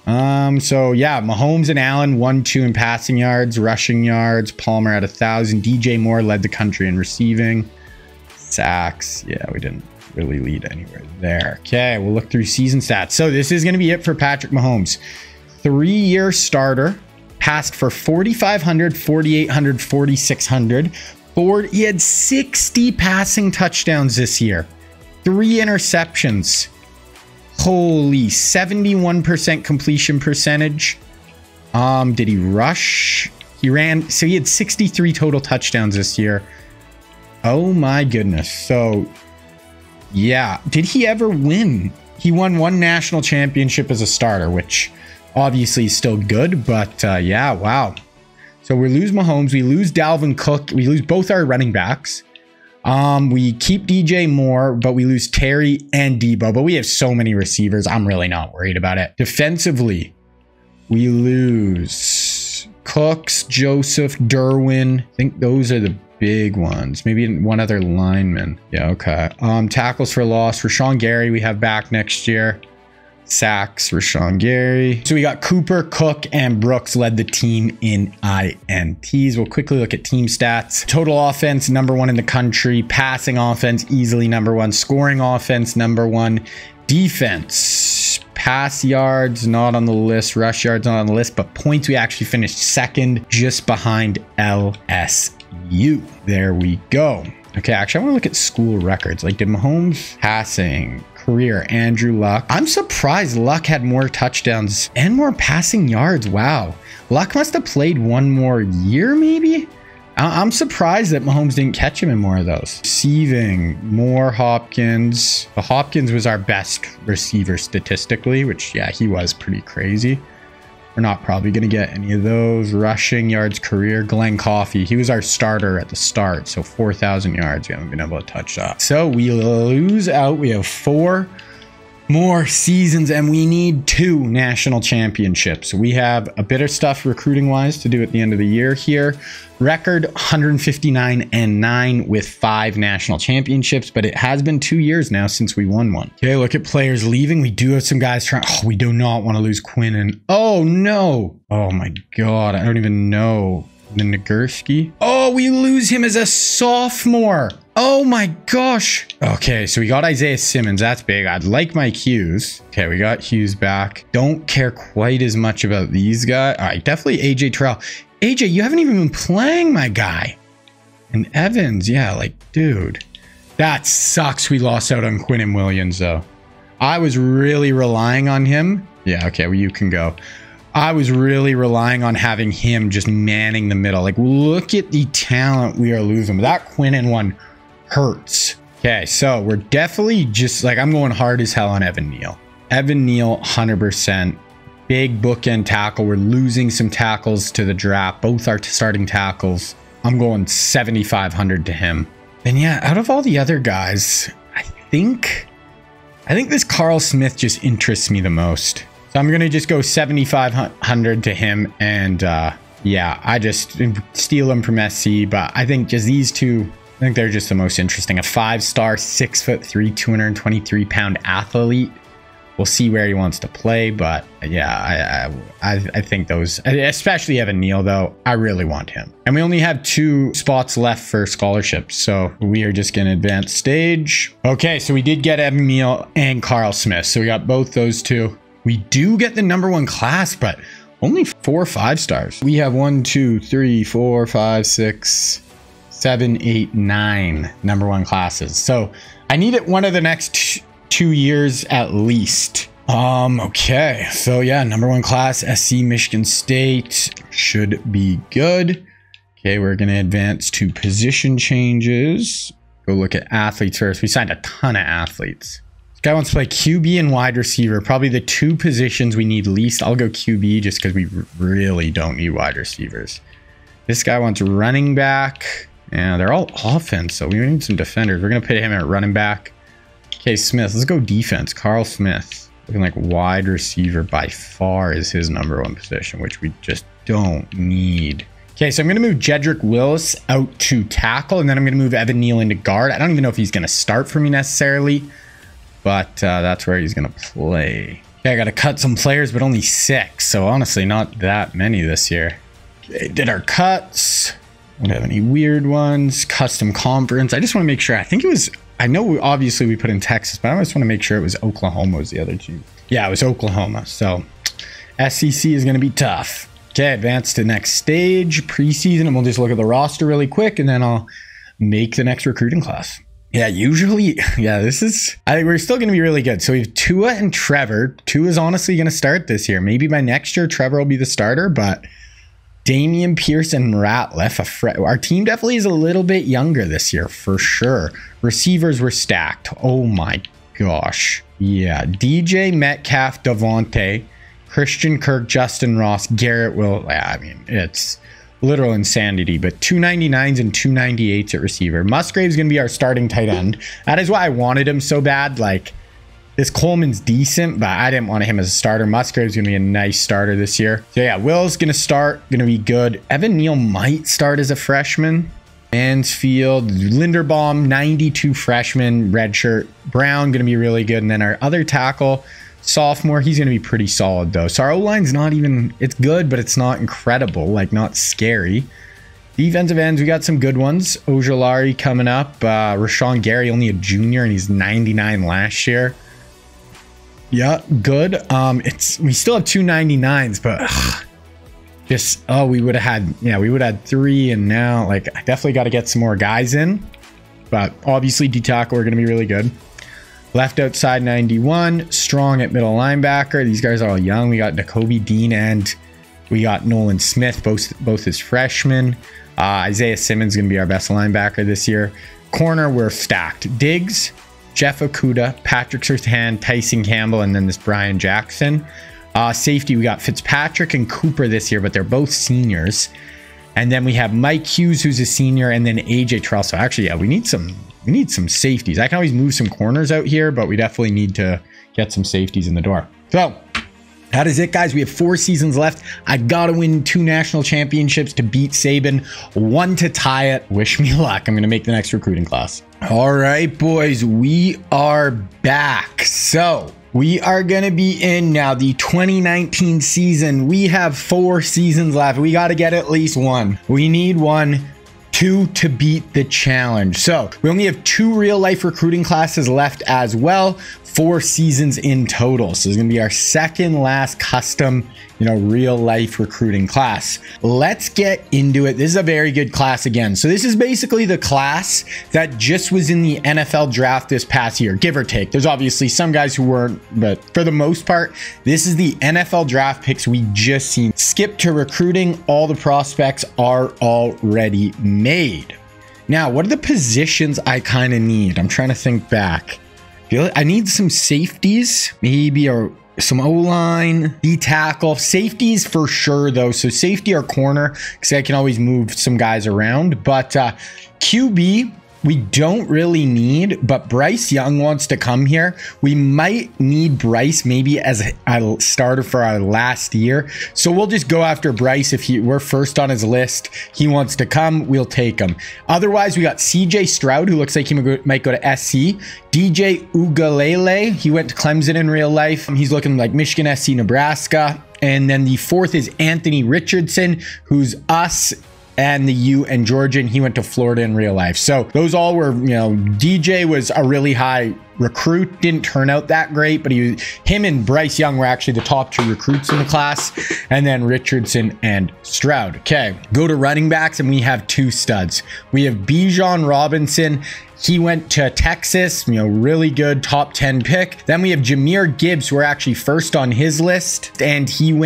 So yeah, Mahomes and Allen 1-2 in passing yards, rushing yards. Palmer at 1,000. DJ Moore led the country in receiving. Sacks. Yeah, we didn't really lead anywhere there. Okay, we'll look through season stats. So this is going to be it for Patrick Mahomes. 3-year starter, passed for 4,500, 4,800, 4,600. He had 60 passing touchdowns this year. 3 interceptions. Holy, 71% completion percentage. Did he rush? He ran, so he had 63 total touchdowns this year. Oh my goodness. So yeah, did he ever win? He won 1 national championship as a starter, which obviously is still good, but yeah, wow. So we lose Mahomes, we lose Dalvin Cook, we lose both our running backs. We keep DJ Moore, but we lose Terry and Debo, but we have so many receivers. I'm really not worried about it. Defensively, we lose Cooks, Joseph, Derwin. I think those are the big ones. Maybe one other lineman. Yeah, okay. Tackles for loss. Rashawn Gary, we have back next year. Sacks, Rashawn Gary. So we got Cooper, Cook, and Brooks led the team in INTs. We'll quickly look at team stats. Total offense, #1 in the country. Passing offense, easily #1. Scoring offense, #1. Defense, pass yards, not on the list. Rush yards, not on the list. But points, we actually finished 2nd, just behind LSU. There we go. Okay, actually, I want to look at school records. Like, did Mahomes passing career? Andrew Luck. I'm surprised Luck had more touchdowns and more passing yards. Wow. Luck must have played 1 more year, maybe? I'm surprised that Mahomes didn't catch him in more of those. Receiving, more Hopkins. The Hopkins was our best receiver statistically, which, yeah, he was pretty crazy. We're not probably going to get any of those. Rushing yards career, Glenn Coffey. He was our starter at the start, so 4,000 yards. We haven't been able to touch that. So we lose out. We have 4 more seasons, and we need 2 national championships. We have a bit of stuff recruiting wise to do at the end of the year here. Record 159-9 with 5 national championships, but it has been 2 years now since we won one. Okay, look at players leaving. We do have some guys trying. Oh, we do not want to lose Quinn. And oh no, oh my god, I don't even know. The Nagurski. Oh, we lose him as a sophomore. Oh my gosh. Okay, so we got Isaiah Simmons. That's big. I'd like Mike Hughes. Okay, we got Hughes back. Don't care quite as much about these guys. All right, definitely AJ Terrell. AJ, you haven't even been playing, my guy. And Evans, yeah, like, dude. That sucks we lost out on Quinn and Williams, though. I was really relying on him. Yeah, okay, well, you can go. I was really relying on having him just manning the middle. Like, look at the talent we are losing. That Quinn and one hurts. Okay, so we're definitely just, like, I'm going hard as hell on Evan Neal. Evan Neal, 100%. Big bookend tackle. We're losing some tackles to the draft. Both are starting tackles. I'm going 7,500 to him. And yeah, out of all the other guys, I think this Carl Smith just interests me the most. So I'm going to just go 7,500 to him. And yeah, I just steal him from SC. But I think just these two, I think they're just the most interesting. A 5-star, 6'3", 223-pound athlete. We'll see where he wants to play, but yeah, I think those, especially Evan Neal, though, I really want him. And we only have 2 spots left for scholarships, so we are just going to advance stage. Okay, so we did get Evan Neal and Carl Smith, so we got both those 2. We do get the #1 class, but only 4 5-stars. We have 1, 2, 3, 4, 5, 6, 7, 8, 9 #1 classes. So I need it one of the next 2 years at least. Okay, so yeah, #1 class, SC Michigan State should be good. Okay, we're gonna advance to position changes. Go look at athletes first. We signed a ton of athletes. This guy wants to play QB and wide receiver, probably the 2 positions we need least. I'll go QB just because we really don't need wide receivers. This guy wants running back. Yeah, they're all offense, so we need some defenders. We're gonna put him at running back. Okay, Smith, let's go defense. Carl Smith, looking like wide receiver by far is his #1 position, which we just don't need. Okay, so I'm going to move Jedrick Willis out to tackle, and then I'm going to move Evan Neal into guard. I don't even know if he's going to start for me necessarily, but that's where he's going to play. Okay, I got to cut some players, but only 6, so honestly, not that many this year. Okay, did our cuts. Don't have any weird ones. Custom conference. I just want to make sure. I think it was... I know obviously we put in Texas, but I just want to make sure it was Oklahoma was the other team. Yeah, it was Oklahoma. So SEC is going to be tough. Okay, advance to next stage, preseason, and we'll just look at the roster really quick, and then I'll make the next recruiting class. Yeah, usually, yeah, this is, I think we're still going to be really good. So we have Tua and Trevor. Tua is honestly going to start this year. Maybe by next year, Trevor will be the starter, but Damian Pierce and Ratliff, our team definitely is a little bit younger this year, for sure. Receivers were stacked. Oh my gosh. Yeah, DJ Metcalf, Devontae, Christian Kirk, Justin Ross, Garrett Will. Yeah, I mean, it's literal insanity, but 299s and 298s at receiver. Musgrave's going to be our starting tight end. That is why I wanted him so bad. Like, this Coleman's decent, but I didn't want him as a starter. Musgrave's going to be a nice starter this year. So yeah, Will's going to start, going to be good. Evan Neal might start as a freshman. Mansfield, Linderbaum, 92 freshman, redshirt. Brown going to be really good. And then our other tackle, sophomore, he's going to be pretty solid though. So our O-line's not even, it's good, but it's not incredible, like not scary. Defensive ends, we got some good ones. Ojolari coming up. Rashawn Gary, only a junior, and he's 99 last year. Yeah, good. We still have 299s, but just, oh, we would have had 3, and now, like, I definitely got to get some more guys in. But obviously, D-tackle, we're going to be really good. Left outside 91, strong at middle linebacker. These guys are all young. We got Nakobe Dean and we got Nolan Smith, both as freshmen. Isaiah Simmons going to be our best linebacker this year. Corner, we're stacked. Diggs, Jeff Okuda, Patrick Surtain, Tyson Campbell, and then this Brian Jackson. Safety, we got Fitzpatrick and Cooper this year, but they're both seniors. And then we have Mike Hughes, who's a senior, and then AJ Terrell. So actually, yeah, we need some safeties. I can always move some corners out here, but we definitely need to get some safeties in the door. So that is it, guys. We have 4 seasons left. I gotta win 2 national championships to beat Saban, 1 to tie it. Wish me luck. I'm gonna make the next recruiting class. All right, boys, we are back. So we are going to be in now the 2019 season. We have 4 seasons left. We got to get at least 1. We need 1, 2 to beat the challenge. So we only have 2 real life recruiting classes left as well. 4 seasons in total. So it's going to be our second last custom, real life recruiting class. Let's get into it. This is a very good class again. So this is basically the class that just was in the NFL draft this past year, give or take. There's obviously some guys who weren't, but for the most part, this is the NFL draft picks we just seen. Skip to recruiting. All the prospects are already made. Now, what are the positions I kind of need? I'm trying to think back. I need some safeties, maybe some O-line, D-tackle. Safeties for sure, though. So safety or corner, because I can always move some guys around. But QB, we don't really need, but Bryce Young wants to come here. We might need Bryce maybe as a starter for our last year. So we'll just go after Bryce. If we're first on his list, he wants to come, we'll take him. Otherwise, we got CJ Stroud, who looks like he might go to SC. DJ Ugalele, he went to Clemson in real life. He's looking like Michigan, SC, Nebraska. And then the 4th is Anthony Richardson, who's us and the U and Georgia, and he went to Florida in real life. So those all were, DJ was a really high recruit, didn't turn out that great, but him and Bryce Young were actually the top 2 recruits in the class, and then Richardson and Stroud. Okay, go to running backs, and we have 2 studs. We have Bijan Robinson. He went to Texas, really good top 10 pick. Then we have Jahmyr Gibbs, who are actually first on his list. And he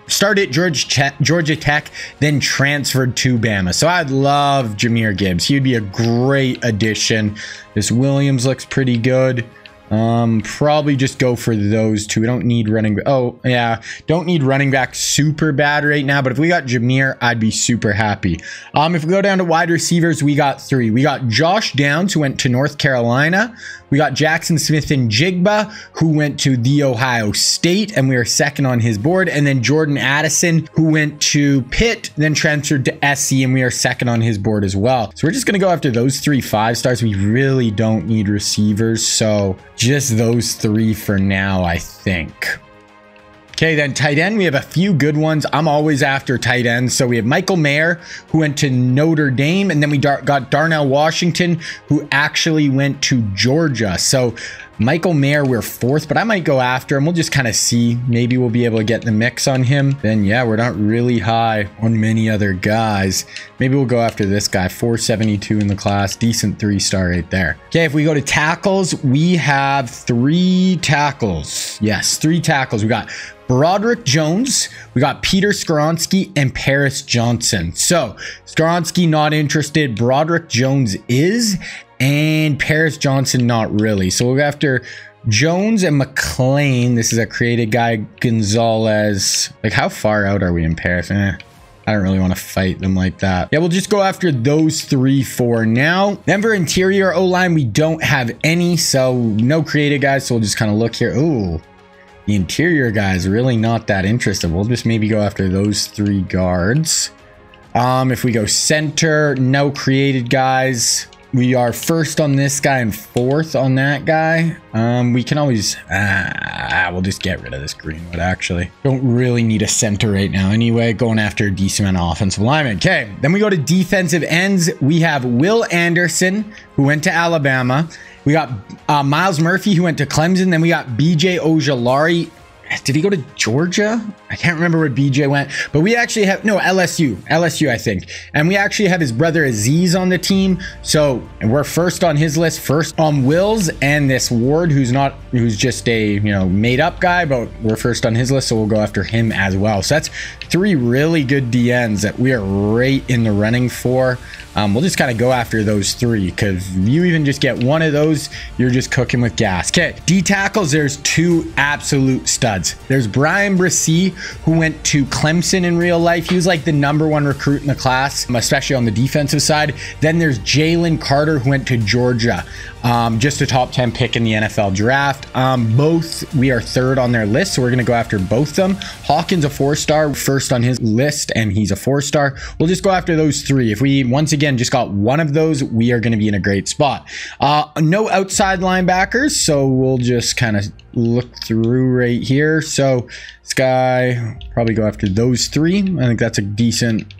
started at Georgia Tech, then transferred to Bama. So I'd love Jahmyr Gibbs. He would be a great addition. This Williams looks pretty good. Probably just go for those 2. We don't need running back. Oh yeah, don't need running back super bad right now, but if we got Jahmyr, I'd be super happy. If we go down to wide receivers, we got 3. We got Josh Downs, who went to North Carolina. We got Jackson Smith and Jigba, who went to The Ohio State, and we are second on his board. And then Jordan Addison, who went to Pitt, then transferred to SC, and we are second on his board as well. So we're just going to go after those 3 5-stars. We really don't need receivers, so just those 3 for now, I think. Okay, then tight end, we have a few good ones. I'm always after tight ends. So we have Michael Mayer, who went to Notre Dame, and then we got Darnell Washington, who actually went to Georgia. So Michael Mayer, we're 4th, but I might go after him. We'll just kind of see. Maybe we'll be able to get the mix on him. Then, yeah, we're not really high on many other guys. Maybe we'll go after this guy, 472 in the class. Decent 3-star right there. Okay, if we go to tackles, we have 3 tackles. Yes, 3 tackles. We got Broderick Jones, we got Peter Skoronsky, and Paris Johnson. So Skoronsky not interested, Broderick Jones is, and Paris Johnson not really. So we'll go after Jones and McLean. This is a created guy. Gonzalez. Like, how far out are we in Paris? I don't really want to fight them like that. Yeah, we'll just go after those 3 for now. Then for interior O-line, we don't have any, so no created guys. So we'll just kind of look here. Ooh. The interior guys really not that interested. We'll just maybe go after those 3 guards. If we go center, no created guys. We are first on this guy and 4th on that guy. We can always, we'll just get rid of this Greenwood actually. Don't really need a center right now anyway. Going after a decent amount of offensive linemen. Okay, then we go to defensive ends. We have Will Anderson, who went to Alabama. We got Miles Murphy, who went to Clemson. Then we got BJ Ojulari. Did he go to Georgia? I can't remember where BJ went, but we actually have, no, LSU, I think. And we actually have his brother Aziz on the team. So we're first on his list, first on Will's, and this Ward, who's just a, made up guy, but we're first on his list. So we'll go after him as well. So that's 3 really good DNs that we are right in the running for. we'll just kind of go after those 3, because if you even just get one of those, you're just cooking with gas. Okay, D tackles, there's 2 absolute studs. There's Brian Brissy, who went to Clemson in real life. He was like the #1 recruit in the class, especially on the defensive side. Then there's Jalen Carter, who went to Georgia, just a top 10 pick in the NFL draft. Both, we are 3rd on their list, so we're going to go after both of them. Hawkins, a 4-star, first on his list, and he's a 4-star. We'll just go after those 3. If we, once again, just got one of those, we are going to be in a great spot. No outside linebackers, so we'll just kind of look through right here. So this guy, probably go after those 3. I think that's a decent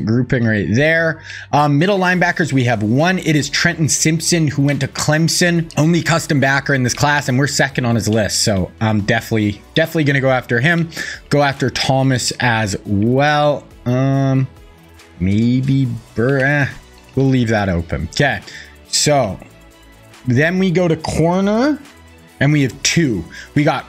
grouping right there. Middle linebackers, we have 1. It is Trenton Simpson, who went to Clemson, only custom backer in this class, and we're 2nd on his list, so I'm definitely gonna go after him. Go after Thomas as well. Maybe we'll leave that open. Okay, so then we go to corner, and we have 2. We got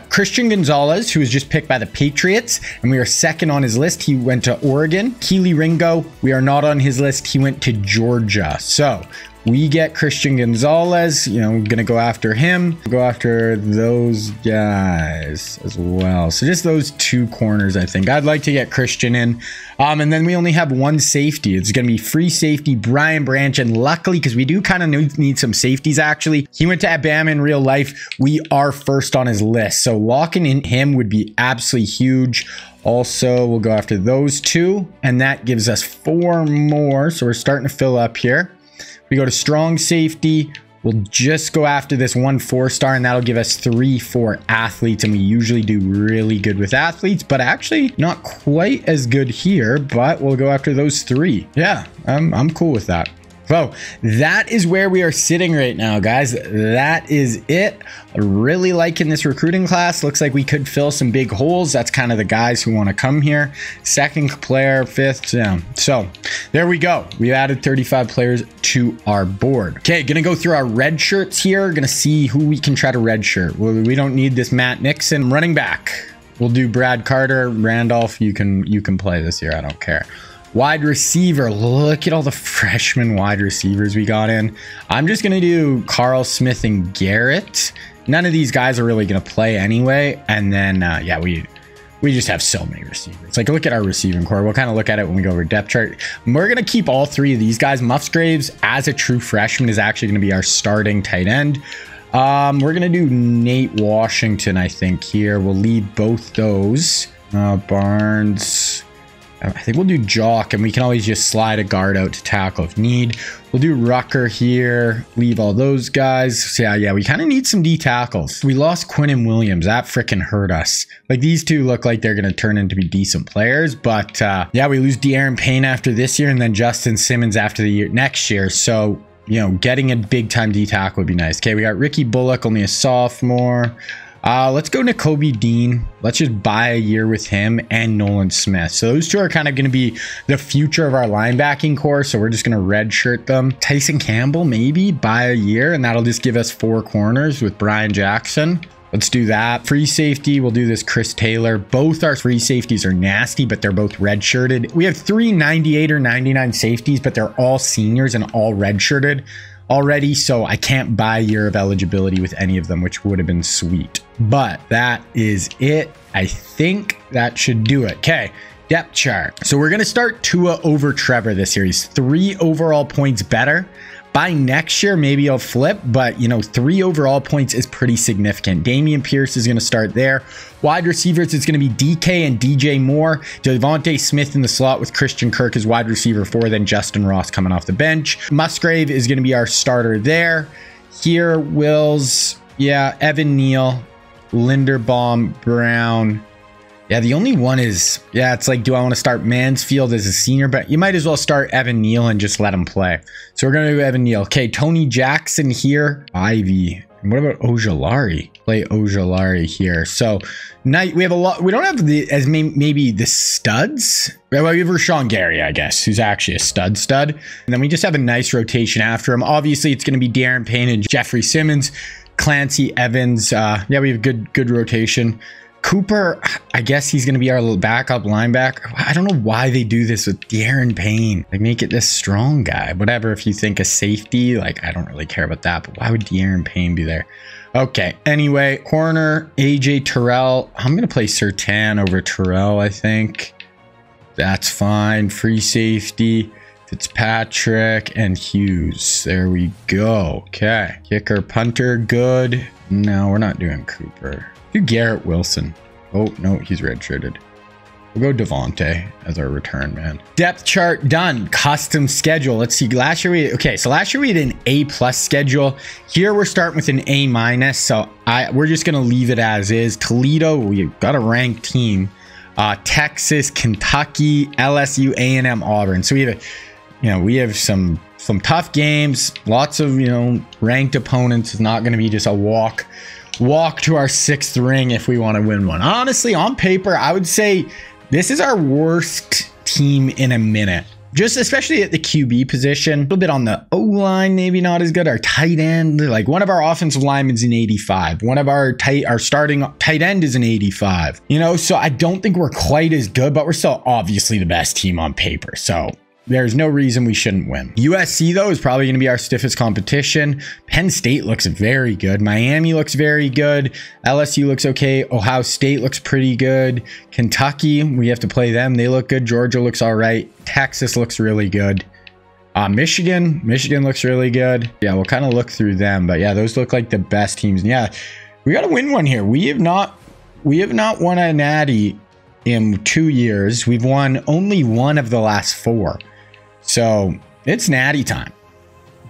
Christian Gonzalez, who was just picked by the Patriots, and we are 2nd on his list. He went to Oregon. Keely Ringo, we are not on his list. He went to Georgia. So we get Christian Gonzalez. You know, we're gonna go after him. Go after those guys as well. So just those 2 corners, I think. I'd like to get Christian in. And then we only have 1 safety. It's gonna be free safety, Brian Branch. And luckily, because we do kind of need some safeties actually, he went to Alabama in real life. We are 1st on his list. So locking in him would be absolutely huge. Also, we'll go after those 2. And that gives us 4 more. So we're starting to fill up here. We go to strong safety. We'll just go after this 1 4-star, and that'll give us 3 4 athletes. And we usually do really good with athletes, but actually not quite as good here, but we'll go after those 3. Yeah, I'm cool with that. So that is where we are sitting right now, guys. That is it. Really liking this recruiting class. Looks like we could fill some big holes. That's kind of the guys who want to come here. 2nd player, 5th. Yeah. So there we go. We've added 35 players to our board. Okay, gonna go through our red shirts here. Gonna see who we can try to red shirt. Well, we don't need this Matt Nixon running back. We'll do Brad Carter. Randolph, you can play this year. I don't care. Wide receiver, look at all the freshman wide receivers we got in. I'm just going to do Carl Smith and Garrett. None of these guys are really going to play anyway. And then, yeah, we just have so many receivers. Like, look at our receiving core. We'll kind of look at it when we go over depth chart. We're going to keep all 3 of these guys. Musgraves, as a true freshman, is actually going to be our starting tight end. We're going to do Nate Washington, I think, here. We'll leave both those. Barnes... I think we'll do Jock, and we can always just slide a guard out to tackle if need. We'll do Rucker here, leave all those guys. So yeah, we kind of need some D tackles. We lost Quinnen Williams. That freaking hurt us. Like, these 2 look like they're going to turn into be decent players, but yeah, we lose De'Aaron Payne after this year, and then Justin Simmons after the next year. So, you know, getting a big time D tackle would be nice. Okay, we got Ricky Bullock, only a sophomore. Let's go Nakobe Dean. Let's just buy a year with him and Nolan Smith. So those 2 are kind of going to be the future of our linebacking core. So we're just going to redshirt them. Tyson Campbell, maybe buy a year, and that'll just give us 4 corners with Brian Jackson. Let's do that. Free safety, we'll do this Chris Taylor. Both our free safeties are nasty, but they're both redshirted. We have 3 98 or 99 safeties, but they're all seniors and all redshirted already, so I can't buy a year of eligibility with any of them, which would have been sweet. But that is it. I think that should do it. Okay, depth chart. So we're going to start Tua over Trevor this series. 3 overall points better. By next year, maybe I'll flip, but, you know, 3 overall points is pretty significant. Damian Pierce is going to start there. Wide receivers, it's going to be DK and DJ Moore. Devontae Smith in the slot with Christian Kirk as wide receiver 4, then Justin Ross coming off the bench. Musgrave is going to be our starter there. Here, Wills, yeah, Evan Neal, Linderbaum, Brown. Yeah, the only one is, yeah, it's like, do I want to start Mansfield as a senior? But you might as well start Evan Neal and just let him play. So we're going to do Evan Neal. Okay, Tony Jackson here. Ivy. And what about Ojolari? Play Ojolari here. So we have a lot. We don't have maybe the studs. Well, we have Rashawn Gary, I guess, who's actually a stud. And then we just have a nice rotation after him. Obviously, it's going to be De'Aaron Payne and Jeffrey Simmons. Clancy Evans. Yeah, we have good rotation. Cooper, I guess he's going to be our backup linebacker. I don't know why they do this with De'Aaron Payne. Like, make it this strong guy. Whatever, if you think a safety, like, I don't really care about that. But why would De'Aaron Payne be there? Okay, anyway, corner, AJ Terrell. I'm going to play Surtain over Terrell, I think. That's fine. Free safety, Fitzpatrick, and Hughes. There we go. Okay. Kicker, punter, good. No, we're not doing Cooper. Do Garrett Wilson. Oh, no, he's redshirted. We'll go Devontae as our return man. Depth chart done. Custom schedule. Let's see. Last year we had an A+ schedule. Here we're starting with an A-. So we're just gonna leave it as is. Toledo, we got a ranked team. Texas, Kentucky, LSU, A&M, Auburn. So we have some tough games. Lots of ranked opponents. It's not gonna be just a walk to our 6th ring if we want to win one. Honestly, on paper, I would say this is our worst team in a minute. Just especially at the QB position. A little bit on the O-line, maybe not as good. Our tight end, like one of our offensive linemen is an 85. One of our starting tight end is an 85. So I don't think we're quite as good, but we're still obviously the best team on paper. So there's no reason we shouldn't win. USC, though, is probably going to be our stiffest competition. Penn State looks very good. Miami looks very good. LSU looks okay. Ohio State looks pretty good. Kentucky, we have to play them. They look good. Georgia looks all right. Texas looks really good. Michigan looks really good. Yeah, we'll kind of look through them. But yeah, those look like the best teams. Yeah, we got to win one here. We have not won a natty in 2 years. We've won only one of the last 4. So it's natty time.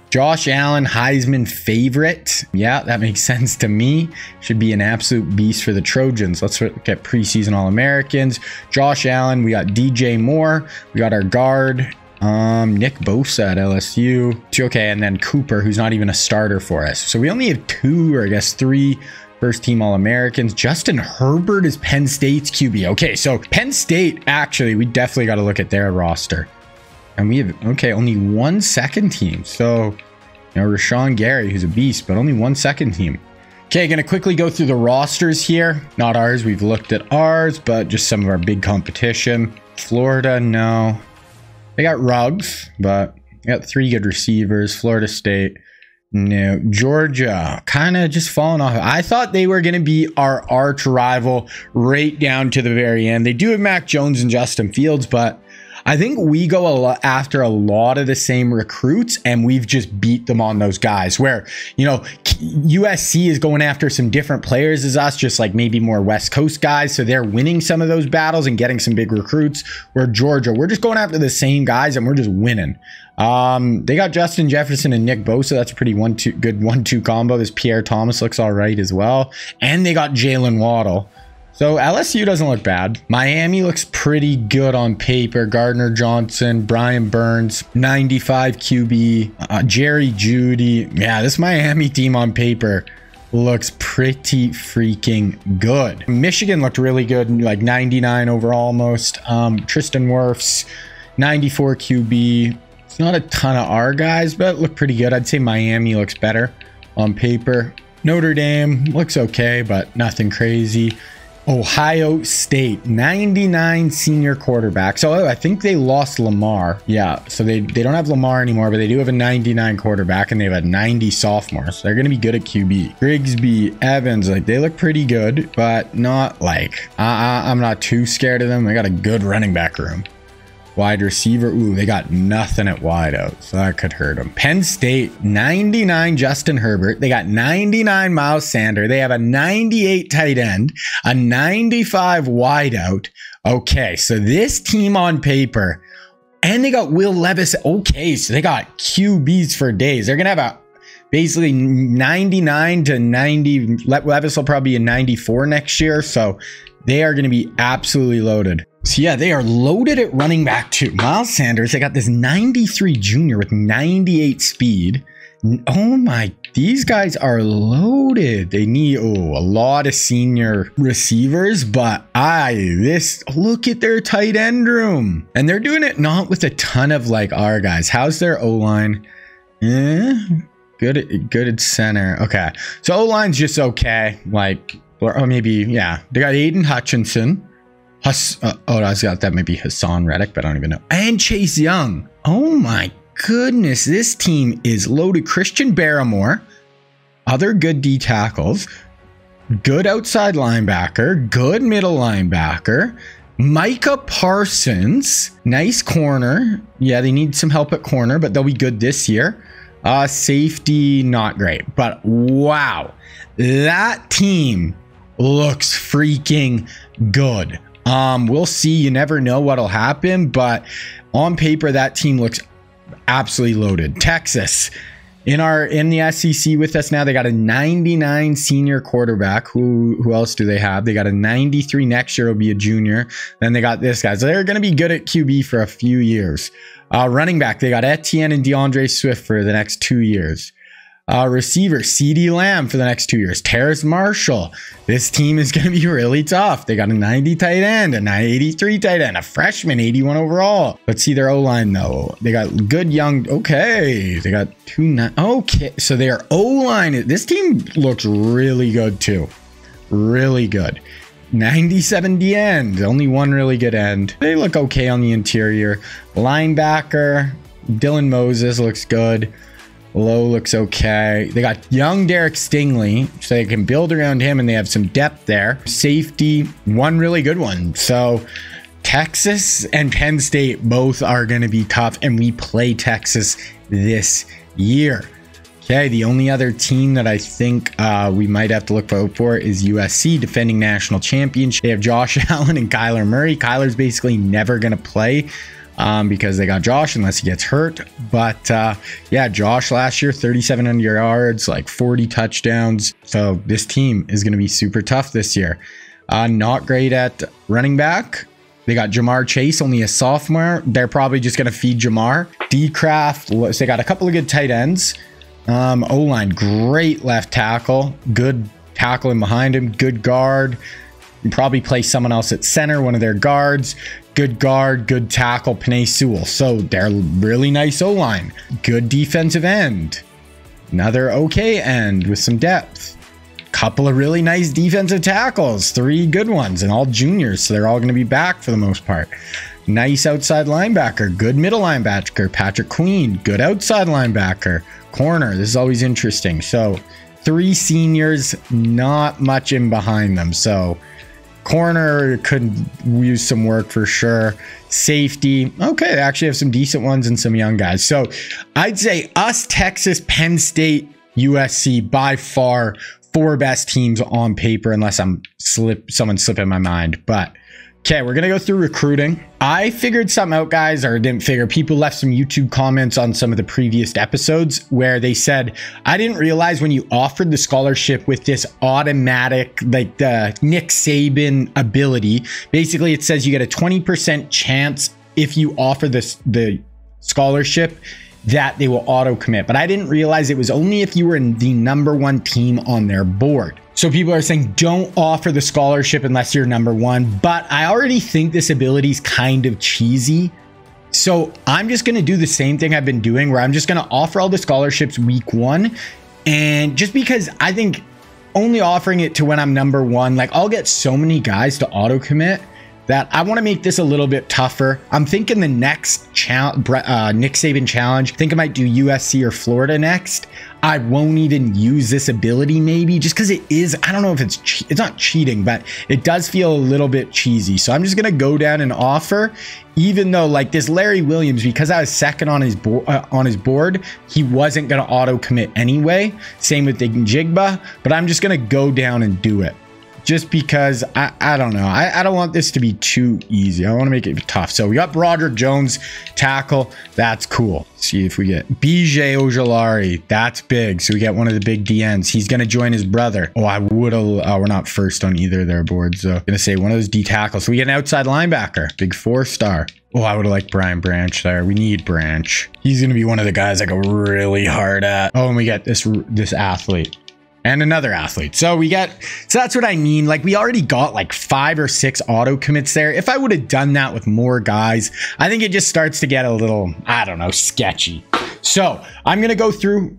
Josh Allen, Heisman favorite. Yeah, that makes sense to me. Should be an absolute beast for the Trojans. Let's look at preseason All-Americans. Josh Allen, we got DJ Moore. We got our guard, Nick Bosa at LSU. Okay, and then Cooper, who's not even a starter for us. So we only have 2, or I guess 3 first-team All-Americans. Justin Herbert is Penn State's QB. Okay, so Penn State, actually, we definitely got to look at their roster. And we have, okay, only 1 second team. So, Rashawn Gary, who's a beast, but only 1 second team. Okay, gonna quickly go through the rosters here. Not ours, we've looked at ours, but just some of our big competition. Florida, no. They got Ruggs, but they got 3 good receivers. Florida State, no. Georgia, kind of just falling off. I thought they were going to be our arch rival right down to the very end. They do have Mac Jones and Justin Fields, but I think we go after a lot of the same recruits, and we've just beat them on those guys. Where, USC is going after some different players as us, just like maybe more West Coast guys. So they're winning some of those battles and getting some big recruits. Where Georgia, we're just going after the same guys and we're just winning. They got Justin Jefferson and Nick Bosa. That's a pretty good 1-2 combo. This Pierre Thomas looks all right as well. And they got Jalen Waddle. So LSU doesn't look bad. Miami looks pretty good on paper. Gardner Johnson, Brian Burns, 95 QB, Jerry Jeudy. Yeah, this Miami team on paper looks pretty freaking good. Michigan looked really good, like 99 overall almost. Tristan Wirfs, 94 QB. It's not a ton of our guys, but look pretty good. I'd say Miami looks better on paper. Notre Dame looks okay, but nothing crazy. Ohio State, 99 senior quarterback. So I think they lost Lamar. Yeah, so they don't have Lamar anymore, but they do have a 99 quarterback, and they have a 90 sophomore. So they're going to be good at QB. Grigsby, Evans, like they look pretty good, but not like, I'm not too scared of them. They got a good running back room. Wide receiver, ooh, they got nothing at wide out, so that could hurt them. Penn State, 99 Justin Herbert. They got 99 Miles Sanders. They have a 98 tight end, a 95 wide out. Okay, so this team on paper, and they got Will Levis. Okay, so they got QBs for days. They're going to have basically 99 to 90. Levis will probably be a 94 next year, so they are going to be absolutely loaded. So yeah, they are loaded at running back too. Miles Sanders, they got this 93 junior with 98 speed. Oh my, these guys are loaded. They need, a lot of senior receivers, but look at their tight end room. And they're doing it not with a ton of like our guys. How's their O-line? Good at center. Okay, so O-line's just okay. Like, Or maybe, yeah. They got Aiden Hutchinson. I got that might be Hassan Reddick, but I don't even know. And Chase Young. Oh my goodness. This team is loaded. Christian Barrymore. Other good D tackles. Good outside linebacker. Good middle linebacker. Micah Parsons. Nice corner. Yeah, they need some help at corner, but they'll be good this year. Safety, not great. But wow. That team looks freaking good. We'll see. You never know what'll happen, but on paper, that team looks absolutely loaded. Texas in the SEC with us now. They got a 99 senior quarterback. Who else do they have? They got a 93 next year. Will be a junior. Then they got this guy. So they're going to be good at QB for a few years. Running back, they got Etienne and DeAndre Swift for the next 2 years. Receiver, CeeDee Lamb for the next 2 years. Terrace Marshall. This team is going to be really tough. They got a 90 tight end, a 83 tight end, a freshman, 81 overall. Let's see their O-line, though. They got good young... Okay. They got okay. So their O-line... This team looks really good, too. Really good. 97 D end. Only one really good end. They look okay on the interior. Linebacker, Dylan Moses looks good. Low looks okay. They got young Derek Stingley, so they can build around him, and they have some depth there. Safety, one really good one. So Texas and Penn State both are going to be tough, and we play Texas this year. Okay, the only other team that I think we might have to look out for is USC, defending national championship. They have Josh Allen and Kyler Murray. Kyler's basically never going to play. Because they got Josh unless he gets hurt. But yeah, Josh last year, 3,700 yards, like 40 touchdowns. So this team is going to be super tough this year. Not great at running back. They got Jamar Chase, only a sophomore. They're probably just going to feed Jamar. D-Craft, so they got a couple of good tight ends. O-line, great left tackle. Good tackle in behind him. Good guard. You probably play someone else at center, one of their guards. Good guard, good tackle, Penei Sewell. So they're really nice O-line. Good defensive end. Another okay end with some depth. Couple of really nice defensive tackles. 3 good ones, and all juniors, so they're all going to be back for the most part. Nice outside linebacker. Good middle linebacker, Patrick Queen. Good outside linebacker. Corner, this is always interesting. So 3 seniors, not much in behind them. So corner could use some work for sure. Safety, okay, they actually have some decent ones and some young guys. So I'd say us, Texas, Penn State, USC, by far 4 best teams on paper, unless someone slipping my mind. But okay, we're gonna go through recruiting. I figured something out, guys, or didn't figure. People left some YouTube comments on some of the previous episodes where they said, I didn't realize when you offered the scholarship with this automatic, like the Nick Saban ability, basically it says you get a 20% chance if you offer the scholarship that they will auto commit. But I didn't realize it was only if you were in the #1 team on their board. So people are saying don't offer the scholarship unless you're #1, but I already think this ability is kind of cheesy. So I'm just going to do the same thing I've been doing, where I'm just going to offer all the scholarships week 1. And just because I think only offering it to when I'm #1, like I'll get so many guys to auto commit that I want to make this a little bit tougher. I'm thinking the next Nick Saban challenge, I think I might do USC or Florida next. I won't even use this ability maybe, just because it is, I don't know if it's not cheating, but it does feel a little bit cheesy. So I'm just going to go down and offer, even though like this Larry Williams, because I was second on his board, he wasn't going to auto commit anyway. Same with Jigba, but I'm just going to go down and do it. Just because I don't know. I don't want this to be too easy. I want to make it tough. So we got Broderick Jones, tackle. That's cool. See if we get BJ Ojolari. That's big. So we get one of the big DNs. He's going to join his brother. Oh, I would have. We're not first on either of their boards. So I'm going to say one of those D tackles. So we get an outside linebacker. Big 4-star. Oh, I would have liked Brian Branch there. We need Branch. He's going to be one of the guys I go really hard at. Oh, and we get this athlete. And another athlete. So that's what I mean. Like we already got like 5 or 6 auto commits there. If I would have done that with more guys, I think it just starts to get a little, I don't know, sketchy. So I'm going to go through,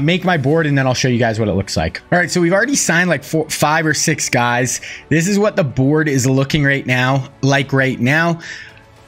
make my board, and then I'll show you guys what it looks like. All right, so we've already signed like 5 or 6 guys. This is what the board is looking right now.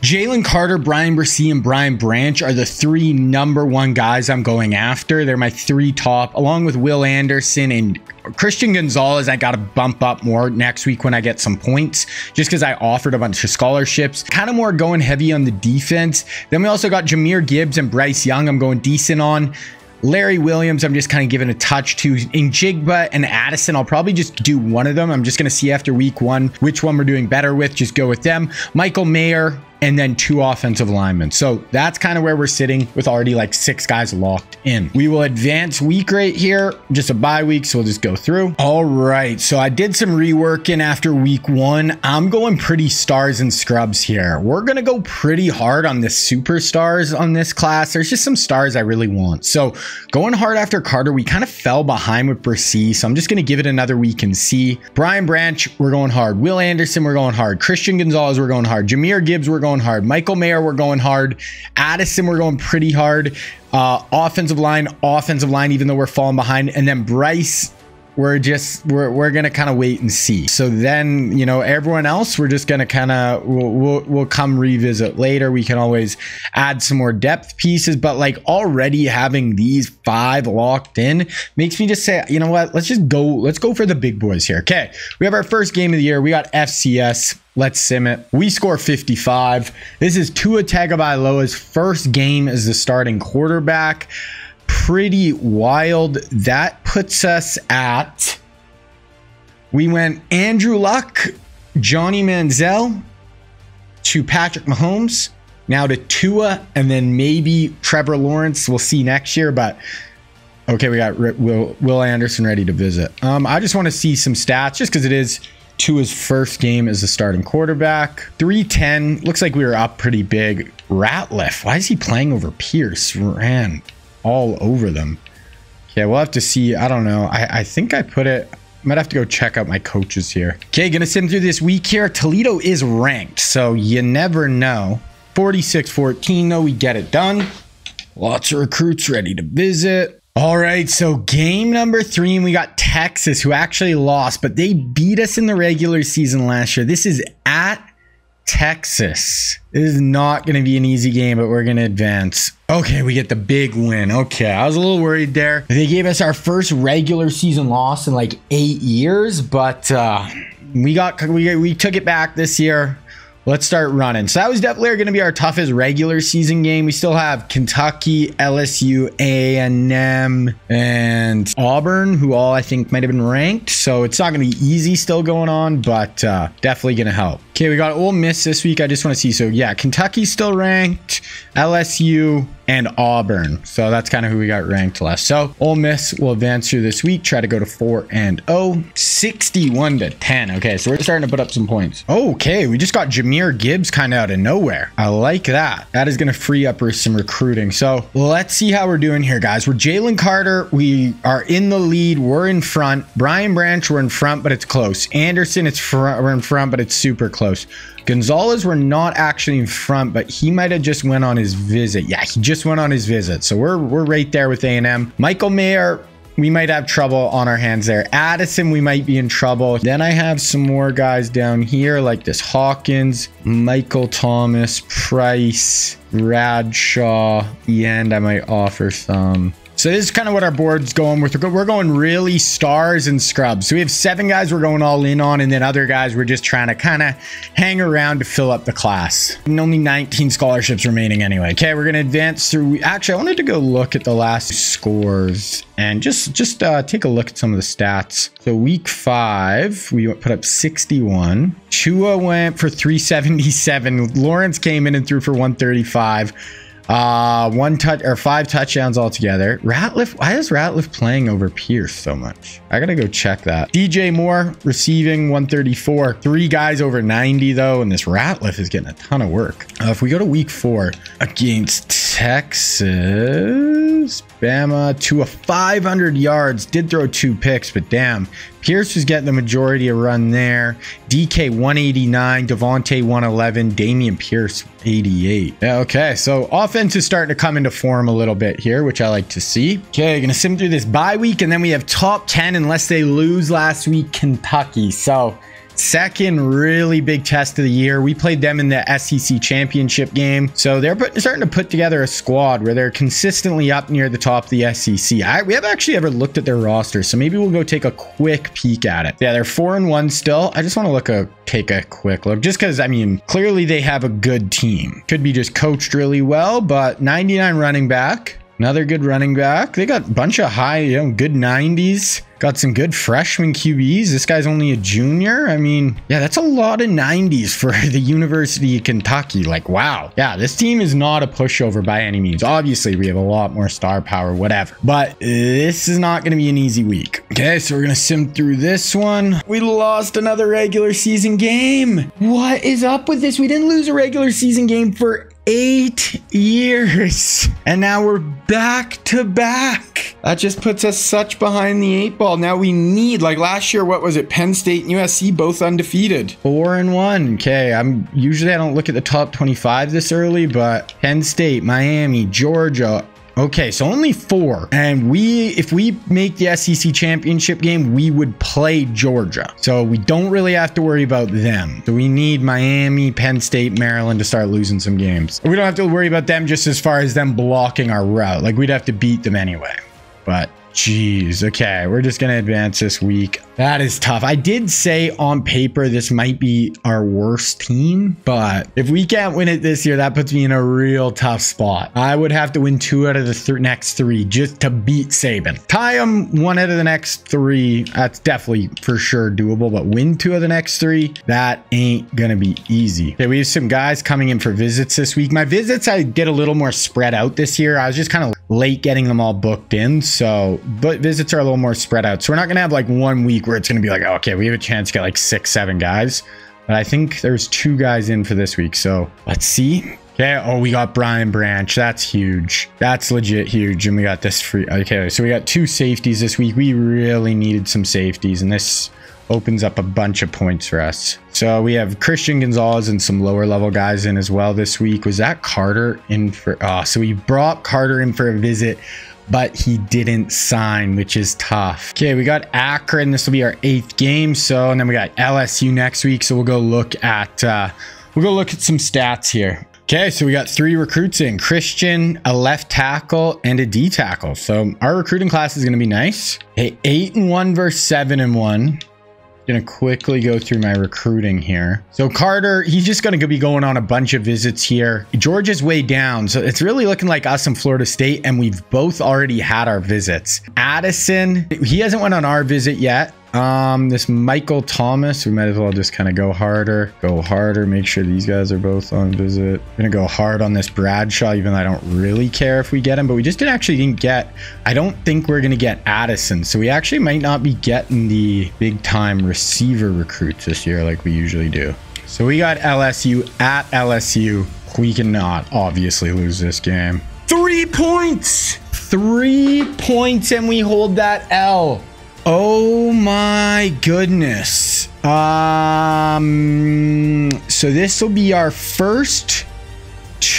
Jalen Carter, Brian Bresee, and Brian Branch are the 3 #1 guys I'm going after. They're my 3 top, along with Will Anderson and Christian Gonzalez. I got to bump up more next week when I get some points, just because I offered a bunch of scholarships. Kind of more going heavy on the defense. Then we also got Jahmyr Gibbs and Bryce Young I'm going decent on. Larry Williams, I'm just kind of giving a touch to. Njigba and Addison, I'll probably just do one of them. I'm just going to see after week 1 which one we're doing better with. Just go with them. Michael Mayer, and then 2 offensive linemen. So that's kind of where we're sitting with already like 6 guys locked in. We will advance week right here, just a bye week, so we'll just go through. All right, so I did some reworking after week 1. I'm going pretty stars and scrubs here. We're gonna go pretty hard on the superstars on this class. There's just some stars I really want. So going hard after Carter, we kind of fell behind with Bresee, so I'm just gonna give it another week and see. Brian Branch, we're going hard. Will Anderson, we're going hard. Christian Gonzalez, we're going hard. Jahmyr Gibbs, we're going hard. Michael Mayer, we're going hard. Addison, we're going pretty hard. Offensive line, even though we're falling behind. And then Bryce, we're gonna kind of wait and see. So then, you know, everyone else, we're just gonna kind of, we'll come revisit later. We can always add some more depth pieces, but like already having these 5 locked in makes me just say, you know what, let's go for the big boys here. Okay, we have our first game of the year. We got FCS. Let's sim it. We score 55. This is Tua Tagovailoa's first game as the starting quarterback. Pretty wild. That puts us at, we went Andrew Luck, Johnny Manziel, to Patrick Mahomes, now to Tua, and then maybe Trevor Lawrence. We'll see next year, but okay, we got Will Anderson ready to visit. I just want to see some stats just because it is Tua's first game as a starting quarterback. 310. Looks like we were up pretty big. Ratliff. Why is he playing over Pierce? Ran all over them. Okay, we'll have to see. I don't know. I think I put it. Might have to go check out my coaches here. Okay, gonna sim through this week here. Toledo is ranked, so you never know. 46-14 though, we get it done. Lots of recruits ready to visit. All right, so game number 3, and we got Texas, who actually lost, but they beat us in the regular season last year. This is at Texas. This is not going to be an easy game, but we're going to advance. Okay, we get the big win. Okay, I was a little worried there. They gave us our first regular season loss in like 8 years, but we took it back this year. Let's start running. So that was definitely going to be our toughest regular season game. We still have Kentucky, LSU, A&M, and Auburn, who all I think might have been ranked. So it's not going to be easy still going on, but definitely going to help. Okay, we got Ole Miss this week. I just want to see. So yeah, Kentucky's still ranked, LSU, and Auburn. So that's kind of who we got ranked last. So Ole Miss will advance through this week, try to go to 4-0, 61-10. Okay, so we're starting to put up some points. Okay, we just got Jahmyr Gibbs kind of out of nowhere. I like that. That is going to free up some recruiting. So let's see how we're doing here, guys. We're Jalen Carter. We are in the lead. We're in front. Brian Branch, we're in front, but it's close. Anderson, we're in front, but it's super close. Gonzalez, we're not actually in front, but he might have just went on his visit. Yeah, he just went on his visit. So we're right there with A&M. Michael Mayer, we might have trouble on our hands there. Addison, we might be in trouble. Then I have some more guys down here like this Hawkins, Michael Thomas, Price, Bradshaw. The end, I might offer some. So this is kind of what our board's going with. We're going really stars and scrubs. So we have 7 guys we're going all in on, and then other guys we're just trying to kind of hang around to fill up the class. And only 19 scholarships remaining anyway. Okay, we're going to advance through. Actually, I wanted to go look at the last scores and just take a look at some of the stats. So week 5, we put up 61. Tua went for 377. Lawrence came in and threw for 135. 5 touchdowns altogether. Ratliff, why is Ratliff playing over Pierce so much? I gotta go check that. DJ Moore receiving 134. 3 guys over 90 though, and this Ratliff is getting a ton of work. If we go to week 4 against Texas, Bama to a 500 yards. Did throw 2 picks, but damn. Pierce was getting the majority of run there. DK 189, Devontae 111, Damian Pierce 88. Yeah, okay, so offense is starting to come into form a little bit here, which I like to see. Okay, gonna sim through this bye week, and then we have top 10 unless they lose last week, Kentucky. So second really big test of the year. We played them in the SEC championship game. So they're starting to put together a squad where they're consistently up near the top of the SEC. We haven't actually ever looked at their roster, so maybe we'll go take a quick peek at it. Yeah, they're 4-1 still. I just want to take a quick look, just because, I mean, clearly they have a good team. Could be just coached really well, but 99 running back. Another good running back. They got a bunch of high, good 90s. Got some good freshman QBs. This guy's only a junior. I mean, yeah, that's a lot of 90s for the University of Kentucky. Like, wow. Yeah, this team is not a pushover by any means. Obviously, we have a lot more star power, whatever. But this is not going to be an easy week. Okay, so we're going to sim through this one. We lost another regular season game. What is up with this? We didn't lose a regular season game for 8 years, and now we're back to back. That just puts us such behind the 8 ball. Now we need, like last year, what was it? Penn State and USC both undefeated. 4-1. Okay, usually I don't look at the top 25 this early, but Penn State, Miami, Georgia. Okay, so only 4. And if we make the SEC championship game, we would play Georgia. So we don't really have to worry about them. So we need Miami, Penn State, Maryland to start losing some games. We don't have to worry about them just as far as them blocking our route. Like, we'd have to beat them anyway. But jeez, okay, we're just gonna advance this week. That is tough. I did say on paper this might be our worst team, but if we can't win it this year, that puts me in a real tough spot. I would have to win 2 out of the next 3 just to beat Saban. Tie them 1 out of the next 3. That's definitely for sure doable, but win 2 of the next 3, that ain't gonna be easy. Okay, we have some guys coming in for visits this week. My visits, I get a little more spread out this year. I was just kind of late getting them all booked in, but visits are a little more spread out. So we're not gonna have like 1 week where it's gonna be like, okay, we have a chance to get like 6-7 guys. But I think there's 2 guys in for this week, so let's see. Okay, oh, we got Brian Branch. That's huge. That's legit huge. And we got this free. Okay, so we got 2 safeties this week. We really needed some safeties, and this opens up a bunch of points for us. So we have Christian Gonzalez and some lower level guys in as well this week. Was that Carter in for? So we brought Carter in for a visit, but he didn't sign, which is tough. Okay, we got Akron. This will be our 8th game. So, and then we got LSU next week. So we'll go look at some stats here. Okay, so we got 3 recruits in: Christian, a left tackle, and a D tackle. So our recruiting class is going to be nice. Hey, 8-1 versus 7-1. Gonna quickly go through my recruiting here. So Carter, he's just gonna be going on a bunch of visits here. Georgia's way down, so it's really looking like us and Florida State, and we've both already had our visits. Addison, he hasn't went on our visit yet. This Michael Thomas, we might as well just kind of go harder, make sure these guys are both on visit. I'm gonna go hard on this Bradshaw, even though I don't really care if we get him, but we just didn't get, I don't think we're gonna get Addison, so we actually might not be getting the big time receiver recruits this year like we usually do. So we got LSU at LSU. We cannot obviously lose this game. 3 points, 3 points, and we hold that L. Oh my goodness. So this will be our first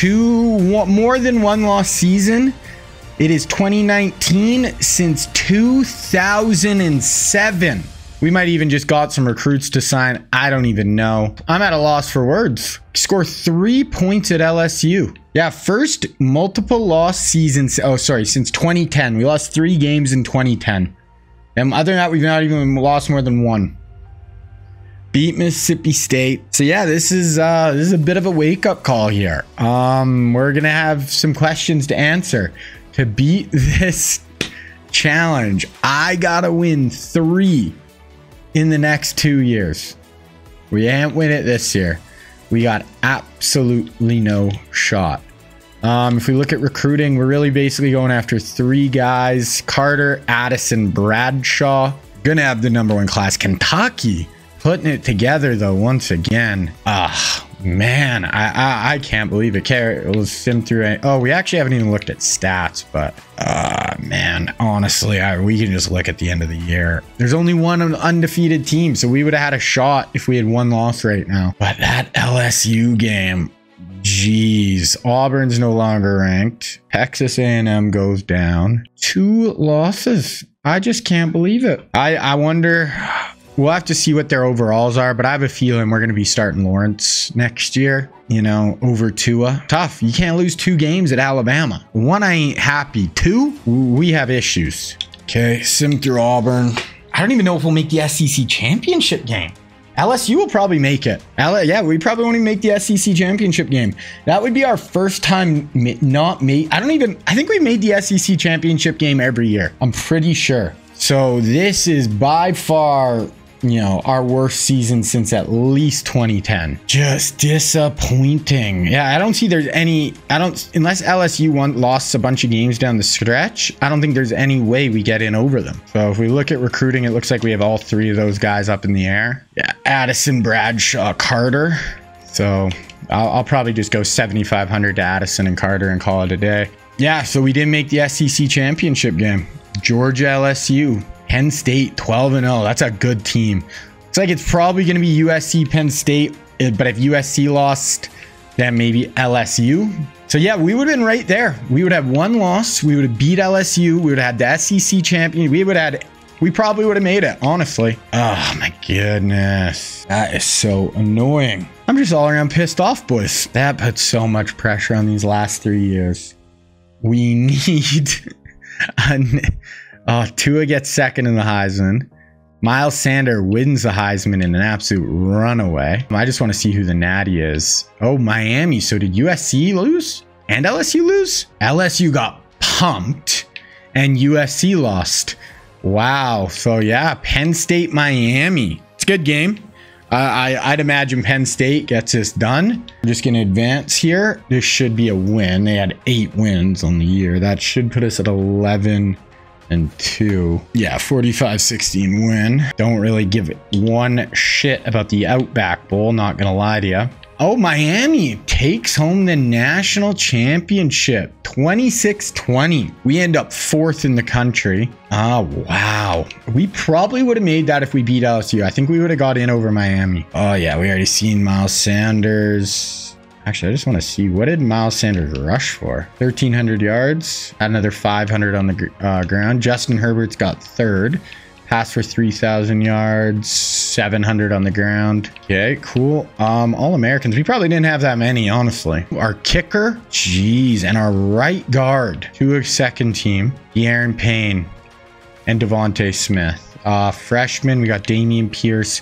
more than 1 loss season. It is 2019 since 2007. We might even just got some recruits to sign. I don't even know. I'm at a loss for words. Score 3 points at LSU. Yeah, first multiple loss seasons. Oh, sorry, since 2010. We lost 3 games in 2010. And other than that, we've not even lost more than 1. Beat Mississippi State. So yeah, this is a bit of a wake-up call here. We're gonna have some questions to answer. To beat this challenge, I gotta win 3 in the next 2 years. We ain't win it this year. We got absolutely no shot. If we look at recruiting, we're really basically going after 3 guys: Carter, Addison, Bradshaw. Gonna have the #1 class. Kentucky putting it together though once again. Man, I can't believe it. Okay, let's sim through it. Oh, we actually haven't even looked at stats, but man, honestly, we can just look at the end of the year. There's only one undefeated team, so we would have had a shot if we had one loss right now. But that LSU game, jeez, Auburn's no longer ranked. Texas A&M goes down. 2 losses. I just can't believe it. I wonder. We'll have to see what their overalls are, but I have a feeling we're going to be starting Lawrence next year, you know, over Tua. Tough. You can't lose 2 games at Alabama. 1, I ain't happy. 2, we have issues. Okay, sim through Auburn. I don't even know if we'll make the SEC championship game. LSU will probably make it. Yeah, we probably won't even make the SEC championship game. That would be our first time not made. I think we made the SEC championship game every year. I'm pretty sure. So this is by far, you know, our worst season since at least 2010. Just disappointing. Yeah, I don't see there's any, unless LSU lost a bunch of games down the stretch, I don't think there's any way we get in over them. So if we look at recruiting, it looks like we have all 3 of those guys up in the air. Yeah, Addison, Bradshaw, Carter. So I'll probably just go 7,500 to Addison and Carter and call it a day. Yeah, so we didn't make the SEC championship game. Georgia, LSU. Penn State 12-0. That's a good team. Looks like it's probably going to be USC, Penn State. But if USC lost, then maybe LSU. So yeah, we would have been right there. We would have 1 loss. We would have beat LSU. We would have had the SEC champion. We probably would have made it, honestly. Oh my goodness. That is so annoying. I'm just all around pissed off, boys. That puts so much pressure on these last 3 years. We need Tua gets second in the Heisman. Miles Sanders wins the Heisman in an absolute runaway. I just want to see who the natty is. Oh, Miami. So did USC lose? And LSU lose? LSU got pumped and USC lost. Wow. So yeah, Penn State, Miami. It's a good game. I'd imagine Penn State gets this done. I'm just going to advance here. This should be a win. They had 8 wins on the year. That should put us at 11-2. Yeah, 45-16 win. Don't really give it one shit about the Outback Bowl. Not going to lie to you. Oh, Miami takes home the national championship, 26-20. We end up 4th in the country. Oh, wow. We probably would have made that if we beat LSU. I think we would have got in over Miami. Oh, yeah, we already seen Miles Sanders. Actually, I just want to see, what did Miles Sanders rush for? 1,300 yards, had another 500 on the ground. Justin Herbert's got 3rd. Passed for 3,000 yards, 700 on the ground. Okay, cool. All-Americans. We probably didn't have that many, honestly. Our kicker, jeez, and our right guard to a second team, De'Aaron Payne and Devontae Smith. Freshman, we got Dameon Pierce,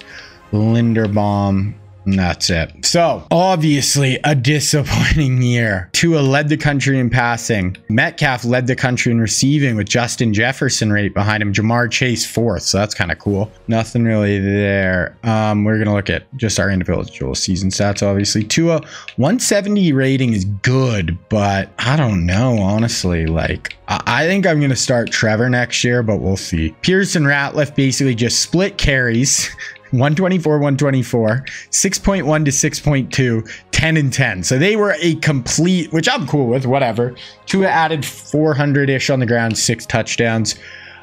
Linderbaum, and that's it. So obviously a disappointing year. Tua led the country in passing. Metcalf led the country in receiving with Justin Jefferson right behind him. Jamar Chase 4th. So that's kind of cool. Nothing really there. We're going to look at just our individual season stats, obviously. Tua 170 rating is good, but I don't know, honestly. Like, I think I'm going to start Trevor next year, but we'll see. Pierce and Ratliff basically just split carries. 124, 124, 6.1 to 6.2, 10 and 10. So they were a complete, which I'm cool with, whatever. Tua added 400-ish on the ground, 6 touchdowns.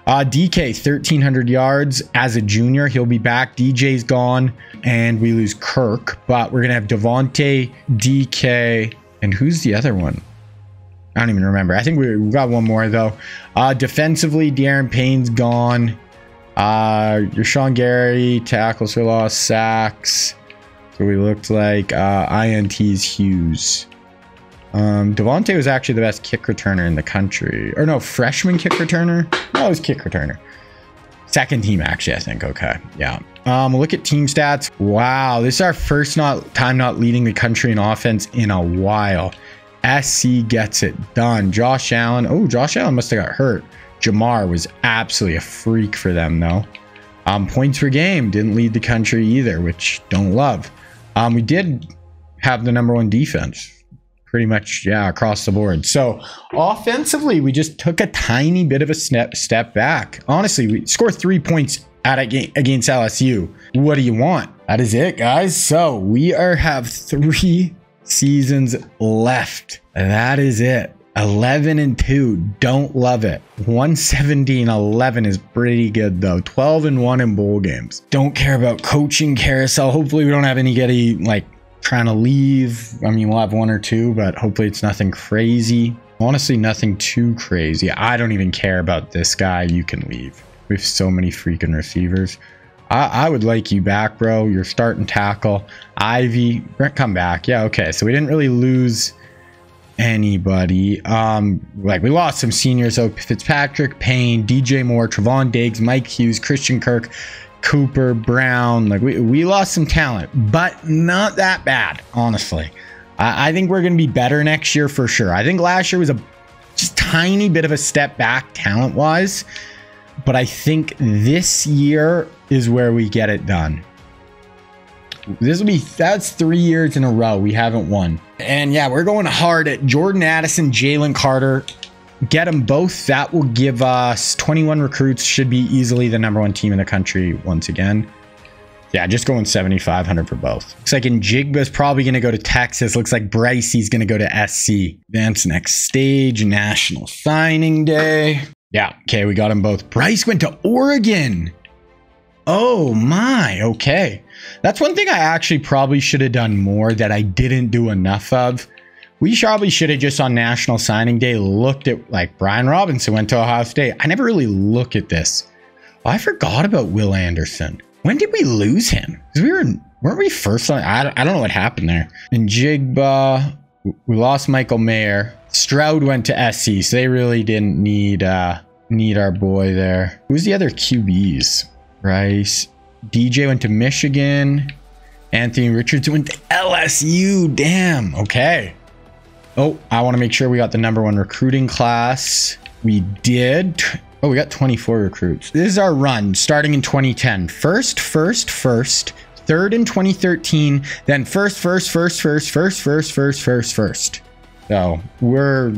DK, 1,300 yards as a junior. He'll be back. DJ's gone, and we lose Kirk. But we're going to have Devontae, DK, and who's the other one? I don't even remember. I think we got one more, though. Defensively, De'Aaron Payne's gone. Your Sean Gary, tackles for loss, sacks. So we looked like INTs Hughes. Devontae was actually the best kick returner in the country. Or no, freshman kick returner? No, it was kick returner. Second team, actually, I think. Okay, yeah. We'll look at team stats. Wow, this is our first time not leading the country in offense in a while. SC gets it done. Josh Allen. Oh, Josh Allen must have got hurt. Jamar was absolutely a freak for them, though. Points per game didn't lead the country either, which don't love. We did have the #1 defense, pretty much, yeah, across the board. So offensively, we just took a tiny bit of a step back. Honestly, we scored 3 points against LSU. What do you want? That is it, guys. So we have 3 seasons left. That is it. 11-2. Don't love it. 117-11 is pretty good though. 12-1 in bowl games. Don't care about coaching carousel. Hopefully we don't have anybody like trying to leave. I mean, we'll have 1 or 2, but hopefully it's nothing crazy. Honestly, nothing too crazy. I don't even care about this guy. You can leave. We have so many freaking receivers. I would like you back, bro. You're starting tackle. Ivy, Brent, come back. Yeah, okay. So we didn't really lose anybody. Like we lost some seniors. So Fitzpatrick, Payne, DJ Moore, Trevon Diggs, Mike Hughes, Christian Kirk, Cooper, Brown. Like we lost some talent, but not that bad, honestly. I think we're going to be better next year for sure. I think last year was a just tiny bit of a step back talent-wise, but I think this year is where we get it done. That's 3 years in a row we haven't won. And yeah, we're going hard at Jordan Addison, Jalen Carter. Get them both. That will give us 21 recruits. Should be easily the #1 team in the country once again. Yeah, just going 7,500 for both. Looks like Njigba's probably going to go to Texas. Looks like Brycey's going to go to SC. Advance next stage, National Signing Day. Yeah, okay, we got them both. Bryce went to Oregon. Oh my, okay. That's one thing I actually probably should have done more that I didn't do enough of. We probably should have just on National Signing Day looked at, like, Brian Robinson went to Ohio State. I never really look at this. Oh, I forgot about Will Anderson. When did we lose him? Because weren't we first on? I don't know what happened there. And Njigba, we lost Michael Mayer. Stroud went to SC, so they really didn't need our boy there. Who's the other QBs? Rice. DJ went to Michigan. Anthony Richardson went to LSU. Damn. Okay. Oh, I want to make sure we got the #1 recruiting class. We did. Oh, we got 24 recruits. This is our run starting in 2010. First, third in 2013, then first. So we're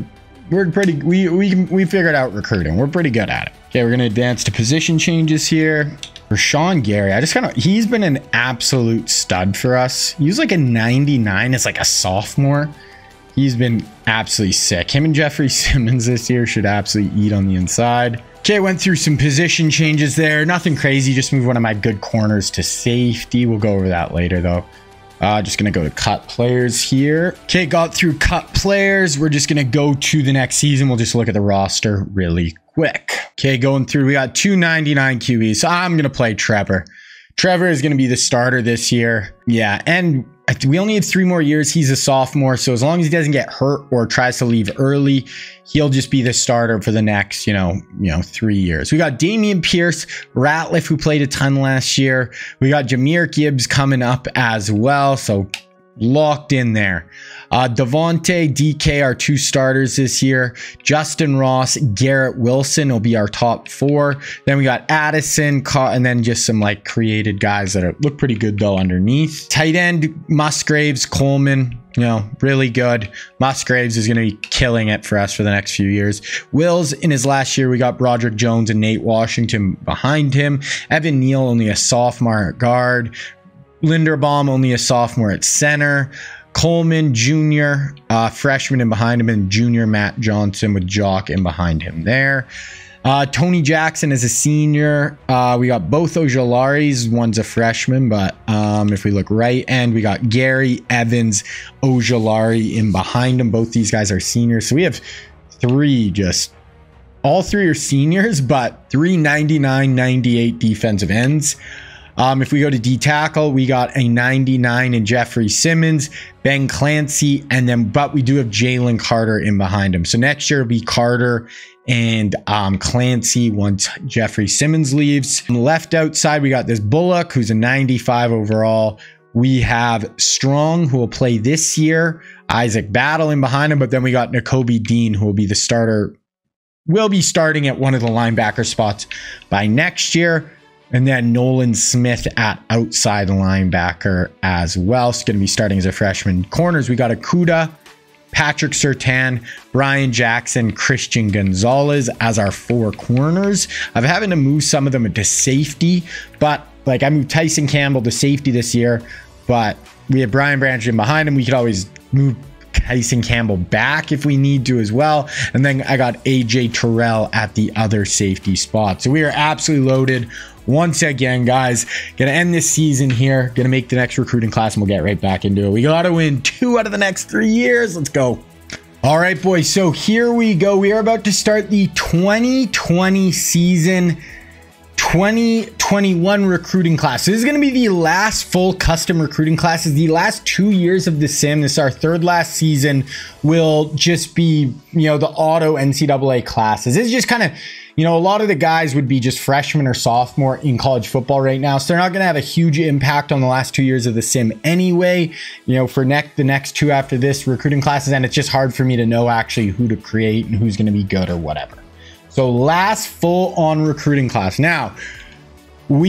pretty, we figured out recruiting. We're pretty good at it. Okay, we're going to advance to position changes here. Rashawn Gary, he's been an absolute stud for us. He was like a 99 as like a sophomore. He's been absolutely sick. Him and Jeffrey Simmons this year should absolutely eat on the inside. Okay, went through some position changes there. Nothing crazy. Just moved one of my good corners to safety. We'll go over that later, though. Just going to go to cut players here. Okay, got through cut players. We're just going to go to the next season. We'll just look at the roster really quick. Okay, going through. We got 299 QBs. So I'm going to play Trevor. Trevor is going to be the starter this year. Yeah, and we only have 3 more years. He's a sophomore, so as long as he doesn't get hurt or tries to leave early, he'll just be the starter for the next, 3 years. We got Damian Pierce, Ratliff, who played a ton last year. We got Jahmyr Gibbs coming up as well, so locked in there. Devontae, DK, our 2 starters this year. Justin Ross, Garrett Wilson will be our top 4. Then we got Addison, and then just some like created guys that look pretty good though underneath. Tight end, Musgraves, Coleman, really good. Musgraves is going to be killing it for us for the next few years. Wills, in his last year, we got Broderick Jones and Nate Washington behind him. Evan Neal, only a sophomore at guard. Linderbaum, only a sophomore at center. Coleman Jr., freshman in behind him, and junior Matt Johnson with Jock in behind him there. Tony Jackson is a senior. We got both Ojolaris. One's a freshman, but if we look right, and we got Gary, Evans, Ojolari in behind him. Both these guys are seniors. So we have 3 all 3 are seniors, but 3 99-98 defensive ends. If we go to D tackle, we got a 99 in Jeffrey Simmons, Ben Clancy, but we do have Jalen Carter in behind him. So next year will be Carter and Clancy once Jeffrey Simmons leaves. On the left outside, we got this Bullock, who's a 95 overall. We have Strong, who will play this year. Isaac Battle in behind him, but then we got Nakobe Dean, who will be the starter. Will be starting at one of the linebacker spots by next year. And then Nolan Smith at outside linebacker as well. It's going to be starting as a freshman. Corners, we got Akuda, Patrick Surtain, Brian Jackson, Christian Gonzalez as our 4 corners. I've having to move some of them into safety, but like I moved Tyson Campbell to safety this year, but we have Brian Branch in behind him. We could always move Tyson Campbell back if we need to as well. And then I got AJ Terrell at the other safety spot. So we are absolutely loaded once again, guys. Gonna end this season here. Gonna make the next recruiting class and we'll get right back into it. We gotta win 2 out of the next 3 years. Let's go. All right, boys. So here we go. We are about to start the 2020 season. 2021 recruiting class. So this is going to be the last full custom recruiting class. This is the last 2 years of the sim. This is our third last season. Will just be, you know, the auto NCAA classes. This is just kind of, you know, a lot of the guys would be just freshmen or sophomore in college football right now. So they're not going to have a huge impact on the last 2 years of the sim anyway, you know, for the next 2 after this recruiting classes. And it's just hard for me to know actually who to create and who's going to be good or whatever. So last full on recruiting class. Now, I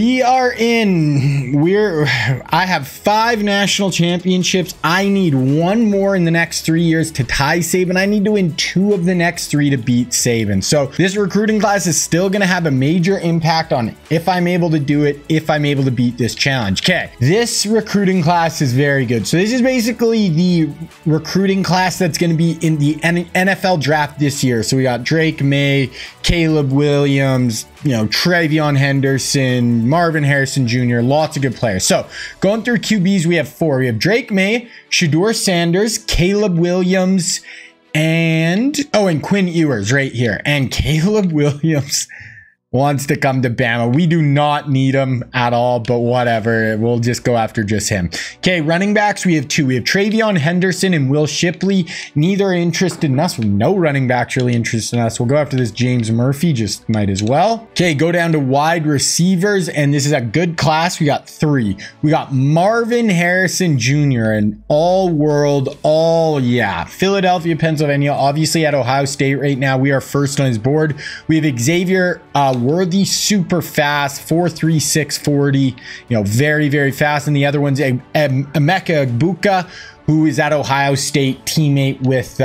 have 5 national championships. I need 1 more in the next 3 years to tie Saban. I need to win 2 of the next 3 to beat Saban. So this recruiting class is still going to have a major impact on if I'm able to do it, if I'm able to beat this challenge. Okay, this recruiting class is very good. So this is basically the recruiting class that's going to be in the NFL draft this year. So we got Drake May, Caleb Williams, you know, Travion Henderson, Marvin Harrison Jr., lots of good players. So going through QBs, we have 4. We have Drake May, Shedeur Sanders, Caleb Williams, and Quinn Ewers right here. And Caleb Williams wants to come to Bama. We do not need him at all, but whatever. We'll just go after just him. Okay, running backs, we have 2. We have Travion Henderson and Will Shipley. Neither are interested in us. No running backs really interested in us. We'll go after this James Murphy, just might as well. Okay, go down to wide receivers, and this is a good class. We got 3. We got Marvin Harrison Jr., an all-world, Philadelphia, Pennsylvania, obviously at Ohio State right now. We are first on his board. We have Xavier Worthy, super fast, 4.36 40, you know, very, very fast. And the other one's Emeka Egbuka, who is at Ohio State, teammate with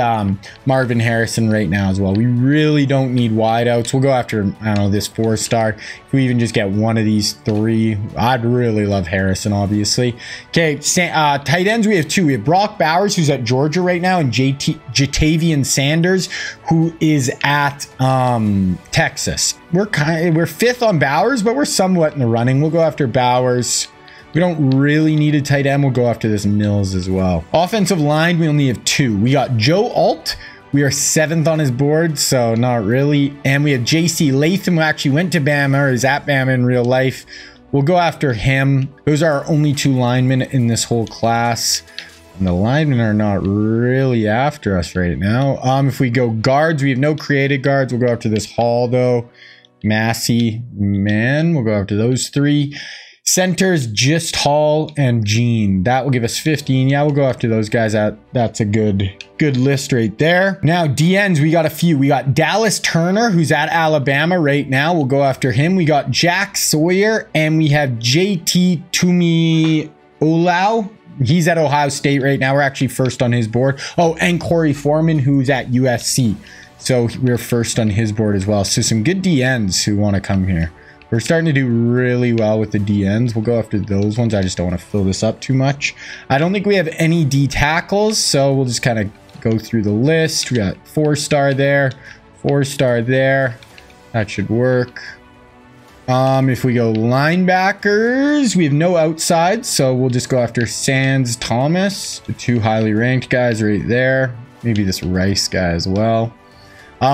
Marvin Harrison right now as well. We really don't need wideouts. We'll go after, I don't know, this 4-star. If we even just get one of these 3, I'd really love Harrison, obviously. Okay, tight ends, we have 2. We have Brock Bowers, who's at Georgia right now, and Jatavian Sanders, who is at Texas. We're 5th on Bowers, but we're somewhat in the running. We'll go after Bowers. We don't really need a tight end. We'll go after this Mills as well. Offensive line, we only have 2. We got Joe Alt. We are 7th on his board, so not really. And we have JC Latham, who actually went to Bama, or is at Bama in real life. We'll go after him. Those are our only 2 linemen in this whole class. And the linemen are not really after us right now. If we go guards, we have no created guards. We'll go after this Hall, though. Massey, man. We'll go after those 3. Centers, just Hall and Gene. That will give us 15. Yeah, we'll go after those guys. That's a good list right there. Now, DNs, we got a few. We got Dallas Turner, who's at Alabama right now. We'll go after him. We got Jack Sawyer, and we have JT Tuimoloau. He's at Ohio State right now. We're actually first on his board. Oh, and Corey Foreman, who's at USC. So we're first on his board as well. So some good DNs who want to come here. We're starting to do really well with the DNs. We'll go after those ones. I just don't want to fill this up too much. I don't think we have any D tackles, so we'll just kind of go through the list. We got 4-star there, 4-star there. That should work. If we go linebackers, we have no outsides, so we'll just go after Sands, Thomas, the 2 highly ranked guys right there. Maybe this Rice guy as well.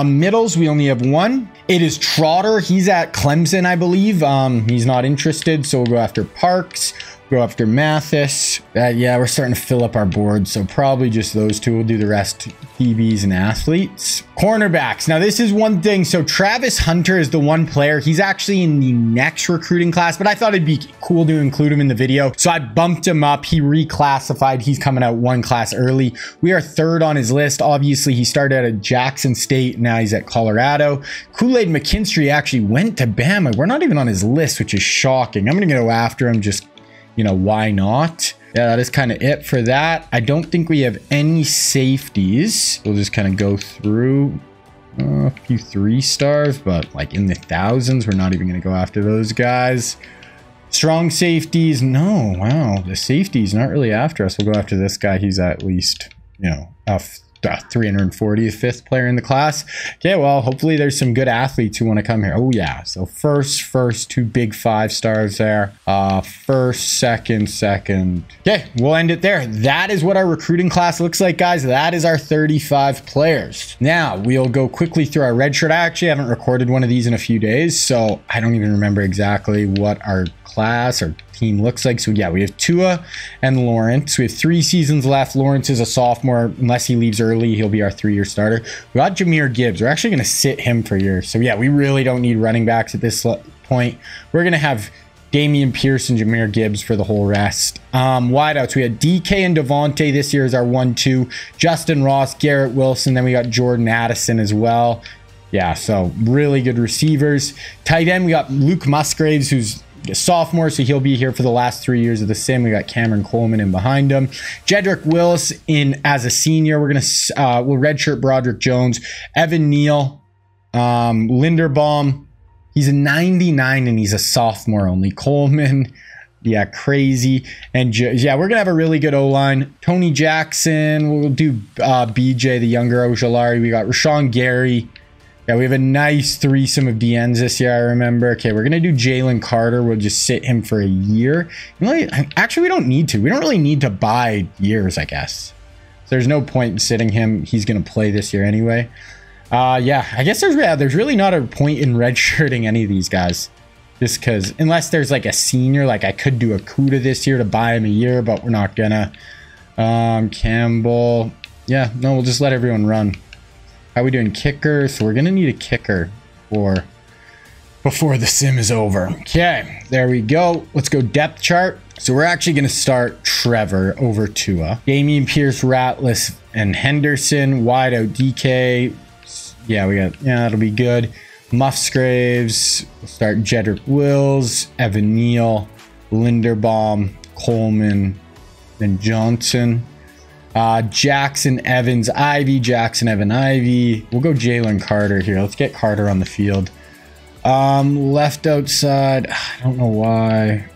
Middles, we only have 1. It is Trotter. He's at Clemson, I believe. He's not interested, so we'll go after Parks. Go after Mathis. Yeah, we're starting to fill up our board, so probably just those 2. We'll do the rest DBs and athletes. Cornerbacks. Now, this is one thing. So Travis Hunter is the one player. He's actually in the next recruiting class, but I thought it'd be cool to include him in the video. So I bumped him up. He reclassified. He's coming out 1 class early. We are 3rd on his list. Obviously, he started at Jackson State. Now he's at Colorado. Kool-Aid McKinstry actually went to Bama. We're not even on his list, which is shocking. I'm going to go after him just, you know, why not? Yeah, that is kind of it for that. I don't think we have any safeties. We'll just kind of go through a few 3-stars, but like in the thousands. We're not even going to go after those guys. Strong safeties. No, wow. The safety's not really after us. We'll go after this guy. He's at least, you know, 345th player in the class. Okay, well, hopefully there's some good athletes who want to come here. Oh yeah, so first 2 big 5 stars there. First, second. Okay, we'll end it there. That is what our recruiting class looks like, guys. That is our 35 players. Now we'll go quickly through our red shirt. I actually haven't recorded one of these in a few days, so I don't even remember exactly what our class or team looks like. So yeah, we have Tua and Lawrence. We have 3 seasons left. Lawrence is a sophomore. Unless he leaves early, he'll be our 3-year starter. We got Jahmyr Gibbs. We're actually going to sit him for years. So yeah, we really don't need running backs at this point. We're going to have Dameon Pierce and Jahmyr Gibbs for the whole rest. Wideouts, we had DK and Devontae this year as our 1-2. Justin Ross, Garrett Wilson. Then we got Jordan Addison as well. Yeah, so really good receivers. Tight end, we got Luke Musgraves, who's a sophomore, so he'll be here for the last 3 years of the sim. We got Cameron Coleman in behind him. Jedrick Wills in as a senior. We're gonna we'll redshirt Broderick Jones. Evan Neal, Linderbaum. He's a 99 and he's a sophomore only. Coleman, yeah, crazy. And yeah, we're gonna have a really good O-line. Tony Jackson. We'll do BJ, the younger Ojolari. We got Rashawn Gary. Yeah, we have a nice threesome of DNs this year, I remember. Okay, we're going to do Jalen Carter. We'll just sit him for a year. Actually, we don't need to. We don't really need to buy years, I guess. So there's no point in sitting him. He's going to play this year anyway. Yeah, I guess there's really not a point in redshirting any of these guys. Just because, unless there's like a senior, like I could do a Kuda this year to buy him a year, but we're not going to. Campbell. Yeah, no, we'll just let everyone run. How are we doing kicker? So we're gonna need a kicker before the sim is over. Okay, there we go. Let's go depth chart. So we're actually gonna start Trevor over Tua. Dameon Pierce, Ratliff, and Henderson. Wide out DK. Yeah, that'll be good. Musgraves. We'll start Jedrick Wills, Evan Neal, Linderbaum, Coleman, then Johnson. Jackson, Evans, Ivy, Jackson, Evan, Ivy. We'll go Jalen Carter here. Let's get Carter on the field. Left outside. I don't know why.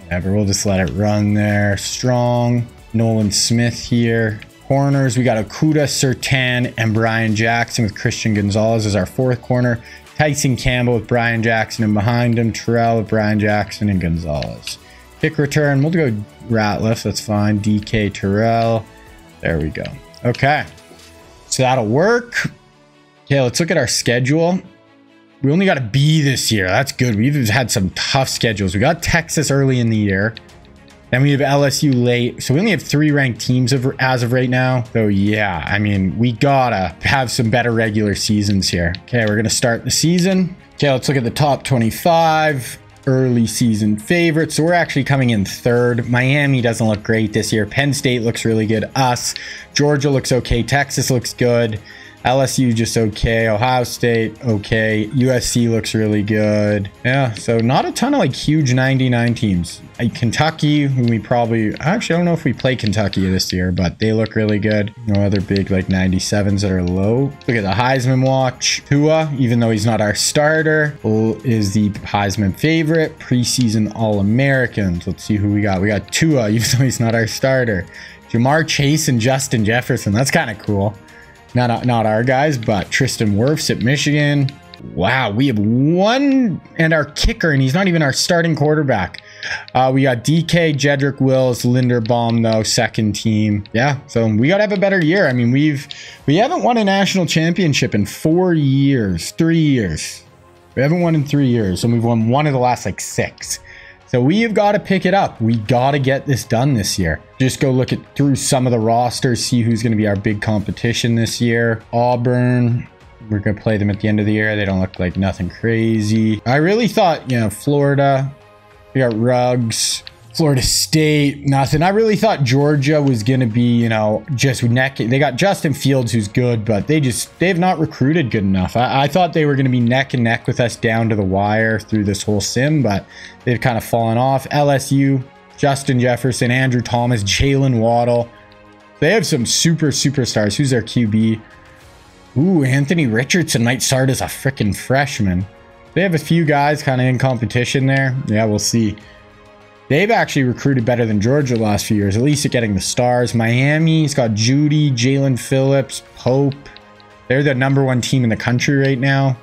Whatever. We'll just let it run there. Strong. Nolan Smith here. Corners. We got Okuda, Surtain, and Brian Jackson with Christian Gonzalez as our 4th corner. Tyson Campbell with Brian Jackson and behind him. Terrell with Brian Jackson and Gonzalez. Kick return. We'll go Ratliff. That's fine. DK, Terrell. There we go. Okay. So that'll work. Okay, let's look at our schedule. We only got a B this year. That's good. We've had some tough schedules. We got Texas early in the year. Then we have LSU late. So we only have 3 ranked teams as of right now. So yeah, I mean, we gotta have some better regular seasons here. Okay, we're gonna start the season. Okay, let's look at the top 25. Early season favorites. So we're actually coming in 3rd. Miami doesn't look great this year. Penn State looks really good. Georgia looks okay. Texas looks good. LSU just okay. Ohio State okay. USC looks really good. Yeah, so not a ton of like huge 99 teams. Kentucky, who we probably actually I don't know if we play Kentucky this year, but they look really good. No other big like 97s that are low. Look at the Heisman watch. Tua, even though he's not our starter, is the Heisman favorite. Preseason All-Americans. Let's see who we got. We got Tua, even though he's not our starter. Jamar Chase and Justin Jefferson. That's kind of cool. Not our guys, but Tristan Wirfs at Michigan. Wow, we have 1 and our kicker, and he's not even our starting quarterback. We got DK, Jedrick Wills, Linderbaum, though, 2nd team. Yeah, so we got to have a better year. I mean, we haven't won a national championship in 3 years. We haven't won in 3 years, and we've won 1 of the last, like, 6. So we have got to pick it up. We got to get this done this year. Just go look through some of the rosters, see who's going to be our big competition this year. Auburn, we're going to play them at the end of the year. They don't look like nothing crazy. I really thought, Florida, we got Ruggs. Florida State, nothing. I really thought Georgia was going to be, just neck. They got Justin Fields, who's good, but they've not recruited good enough. I thought they were going to be neck and neck with us down to the wire through this whole sim, but they've kind of fallen off. LSU, Justin Jefferson, Andrew Thomas, Jalen Waddle. They have some superstars. Who's their QB? Ooh, Anthony Richardson might start as a freaking freshman. They have a few guys kind of in competition there. Yeah, we'll see. They've actually recruited better than Georgia the last few years, at least at getting the stars. Miami's got Judy, Jalen Phillips, Pope. They're the #1 team in the country right now.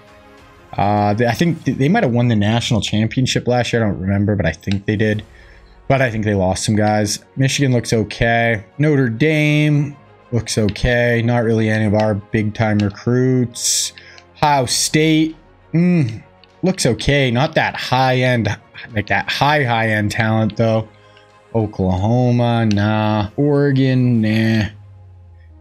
I think they might have won the national championship last year. I don't remember, but I think they did. But I think they lost some guys. Michigan looks okay. Notre Dame looks okay. Not really any of our big-time recruits. Ohio State looks okay. Not that high-end, like that high-end talent, though. Oklahoma, nah. Oregon, nah.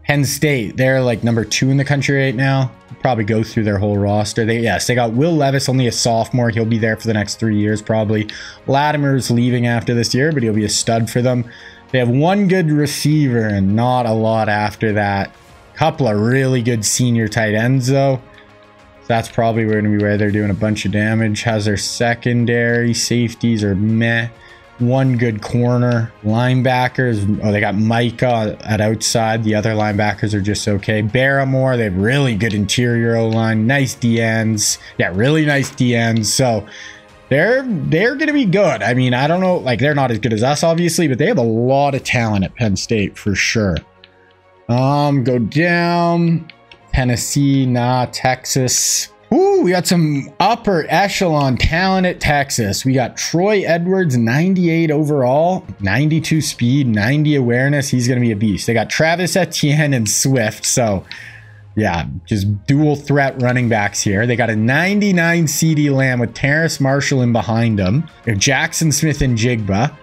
Penn State, they're like #2 in the country right now. Probably go through their whole roster. They got Will Levis, only a sophomore. He'll be there for the next 3 years probably. Latimer's leaving after this year, but he'll be a stud for them. They have one good receiver and not a lot after that. Couple of really good senior tight ends though. So that's probably going to be where they're doing a bunch of damage. How's their secondary? Safeties are meh. One good corner. Linebackers, oh, they got Micah at outside. The other linebackers are just okay. Barrymore, they have really good interior O-line. Nice DNs. Yeah, really nice DNs. So they're going to be good. I mean, I don't know, like they're not as good as us, obviously, but they have a lot of talent at Penn State for sure. Go down. Tennessee, nah. Texas. Ooh, we got some upper echelon talent at Texas. We got Troy Edwards, 98 overall, 92 speed, 90 awareness. He's going to be a beast. They got Travis Etienne and Swift. So, yeah, just dual threat running backs here. They got a 99 CD Lamb with Terrace Marshall in behind him. Jackson Smith and Jigba.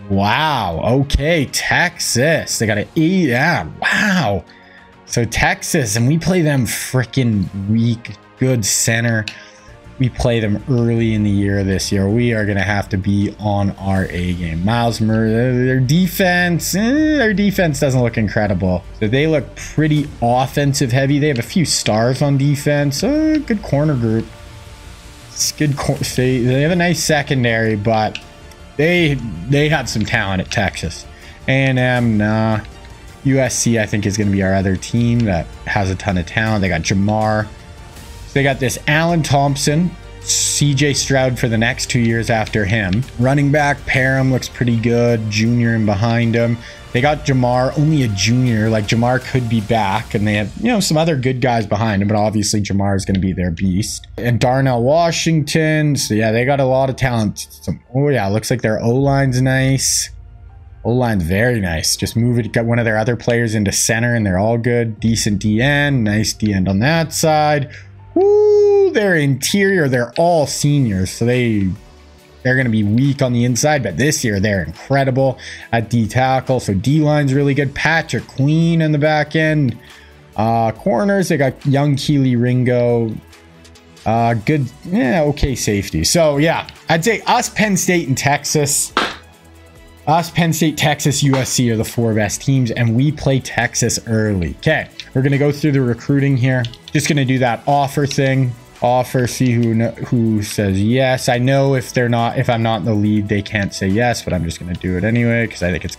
Wow. Okay, Texas. They got an 8. Yeah, wow. So Texas, and we play them freaking weak. Good center. We play them early in the year this year. We are going to have to be on our A game. Miles Murray, their defense doesn't look incredible. So they look pretty offensive heavy. They have a few stars on defense. Good corner group. It's good. They have a nice secondary, but they have some talent at Texas. A&M, nah. USC, I think, is going to be our other team that has a ton of talent. They got Jamar. They got this Allen Thompson, CJ Stroud for the next 2 years after him. Running back, Parham looks pretty good. Junior in behind him. They got Jamar, only a junior. Like, Jamar could be back. And they have, you know, some other good guys behind him. But obviously, Jamar is going to be their beast. And Darnell Washington. So, yeah, they got a lot of talent. Oh, yeah, looks like their O-line's nice. O-line's very nice. Just move it. Got one of their other players into center, and they're all good. Decent D-end. Nice D-end on that side. Woo, their interior, they're all seniors, so they're going to be weak on the inside, but this year they're incredible at D tackle. So D-line's really good. Patrick Queen in the back end. Corners, they got young Keely Ringo. Good, yeah, okay safety. So yeah, I'd say us, Penn State, and Texas. Us, Penn State, Texas, USC are the 4 best teams, and we play Texas early. Okay, we're going to go through the recruiting here. Just going to do that offer thing. Offer, see who says yes. I know if I'm not in the lead, they can't say yes, but I'm just going to do it anyway because I think it's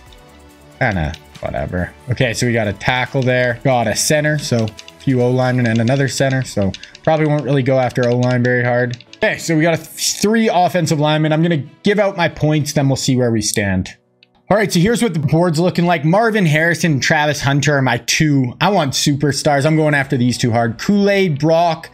kind of whatever. Okay, so we got a tackle there. Got a center, so a few O-linemen and another center, so probably won't really go after O-line very hard. Okay, so we got 3 offensive linemen. I'm going to give out my points, then we'll see where we stand. All right, so here's what the board's looking like. Marvin Harrison and Travis Hunter are my 2. I want superstars. I'm going after these 2 hard. Kool-Aid, Brock,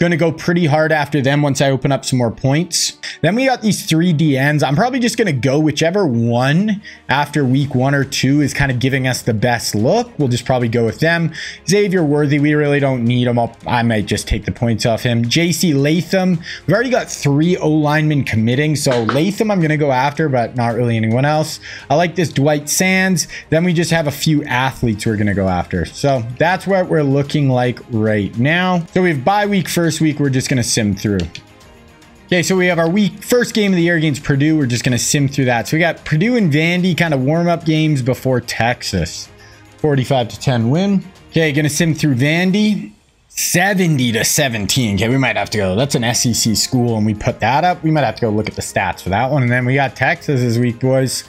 Gonna go pretty hard after them once I open up some more points. Then we got these 3 DNs. I'm probably just gonna go whichever one after week 1 or 2 is kind of giving us the best look. We'll just probably go with them. Xavier Worthy, we really don't need him. I might just take the points off him. JC Latham, we've already got 3 O-linemen committing. So Latham I'm gonna go after, but not really anyone else. I like this Dwight Sands. Then we just have a few athletes we're gonna go after. So that's what we're looking like right now. So we have bye week, first week, we're just gonna sim through. Okay, so we have our first game of the year against Purdue. We're just gonna sim through that. So we got Purdue and Vandy kind of warm-up games before Texas. 45-10 win. Okay, gonna sim through Vandy. 70-17. Okay, we might have to go. That's an SEC school, and we put that up. We might have to go look at the stats for that one. And then we got Texas this week, boys.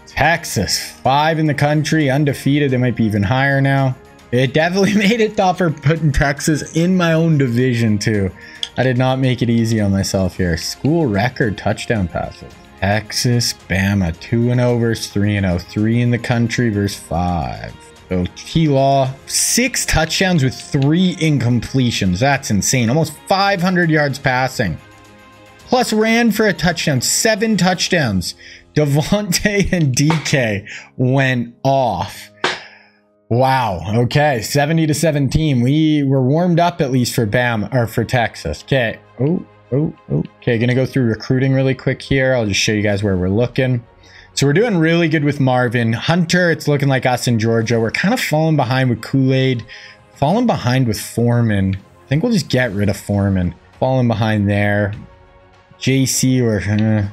Texas, 5 in the country, undefeated. They might be even higher now. It definitely made it tougher putting Texas in my own division, too. I did not make it easy on myself here. School record touchdown passes. Texas, Bama, 2-0 versus 3-0. 3 in the country versus 5. So T-Law, 6 touchdowns with 3 incompletions. That's insane. Almost 500 yards passing. Plus ran for a touchdown. 7 touchdowns. Devontae and DK went off. Wow. Okay. 70-17. We were warmed up at least for Bama or for Texas. Okay. Okay. Gonna go through recruiting really quick here. I'll just show you guys where we're looking. So we're doing really good with Marvin. Hunter, it's looking like us in Georgia. We're kind of falling behind with Kool-Aid. Falling behind with Foreman. I think we'll just get rid of Foreman. Falling behind there. JC or... and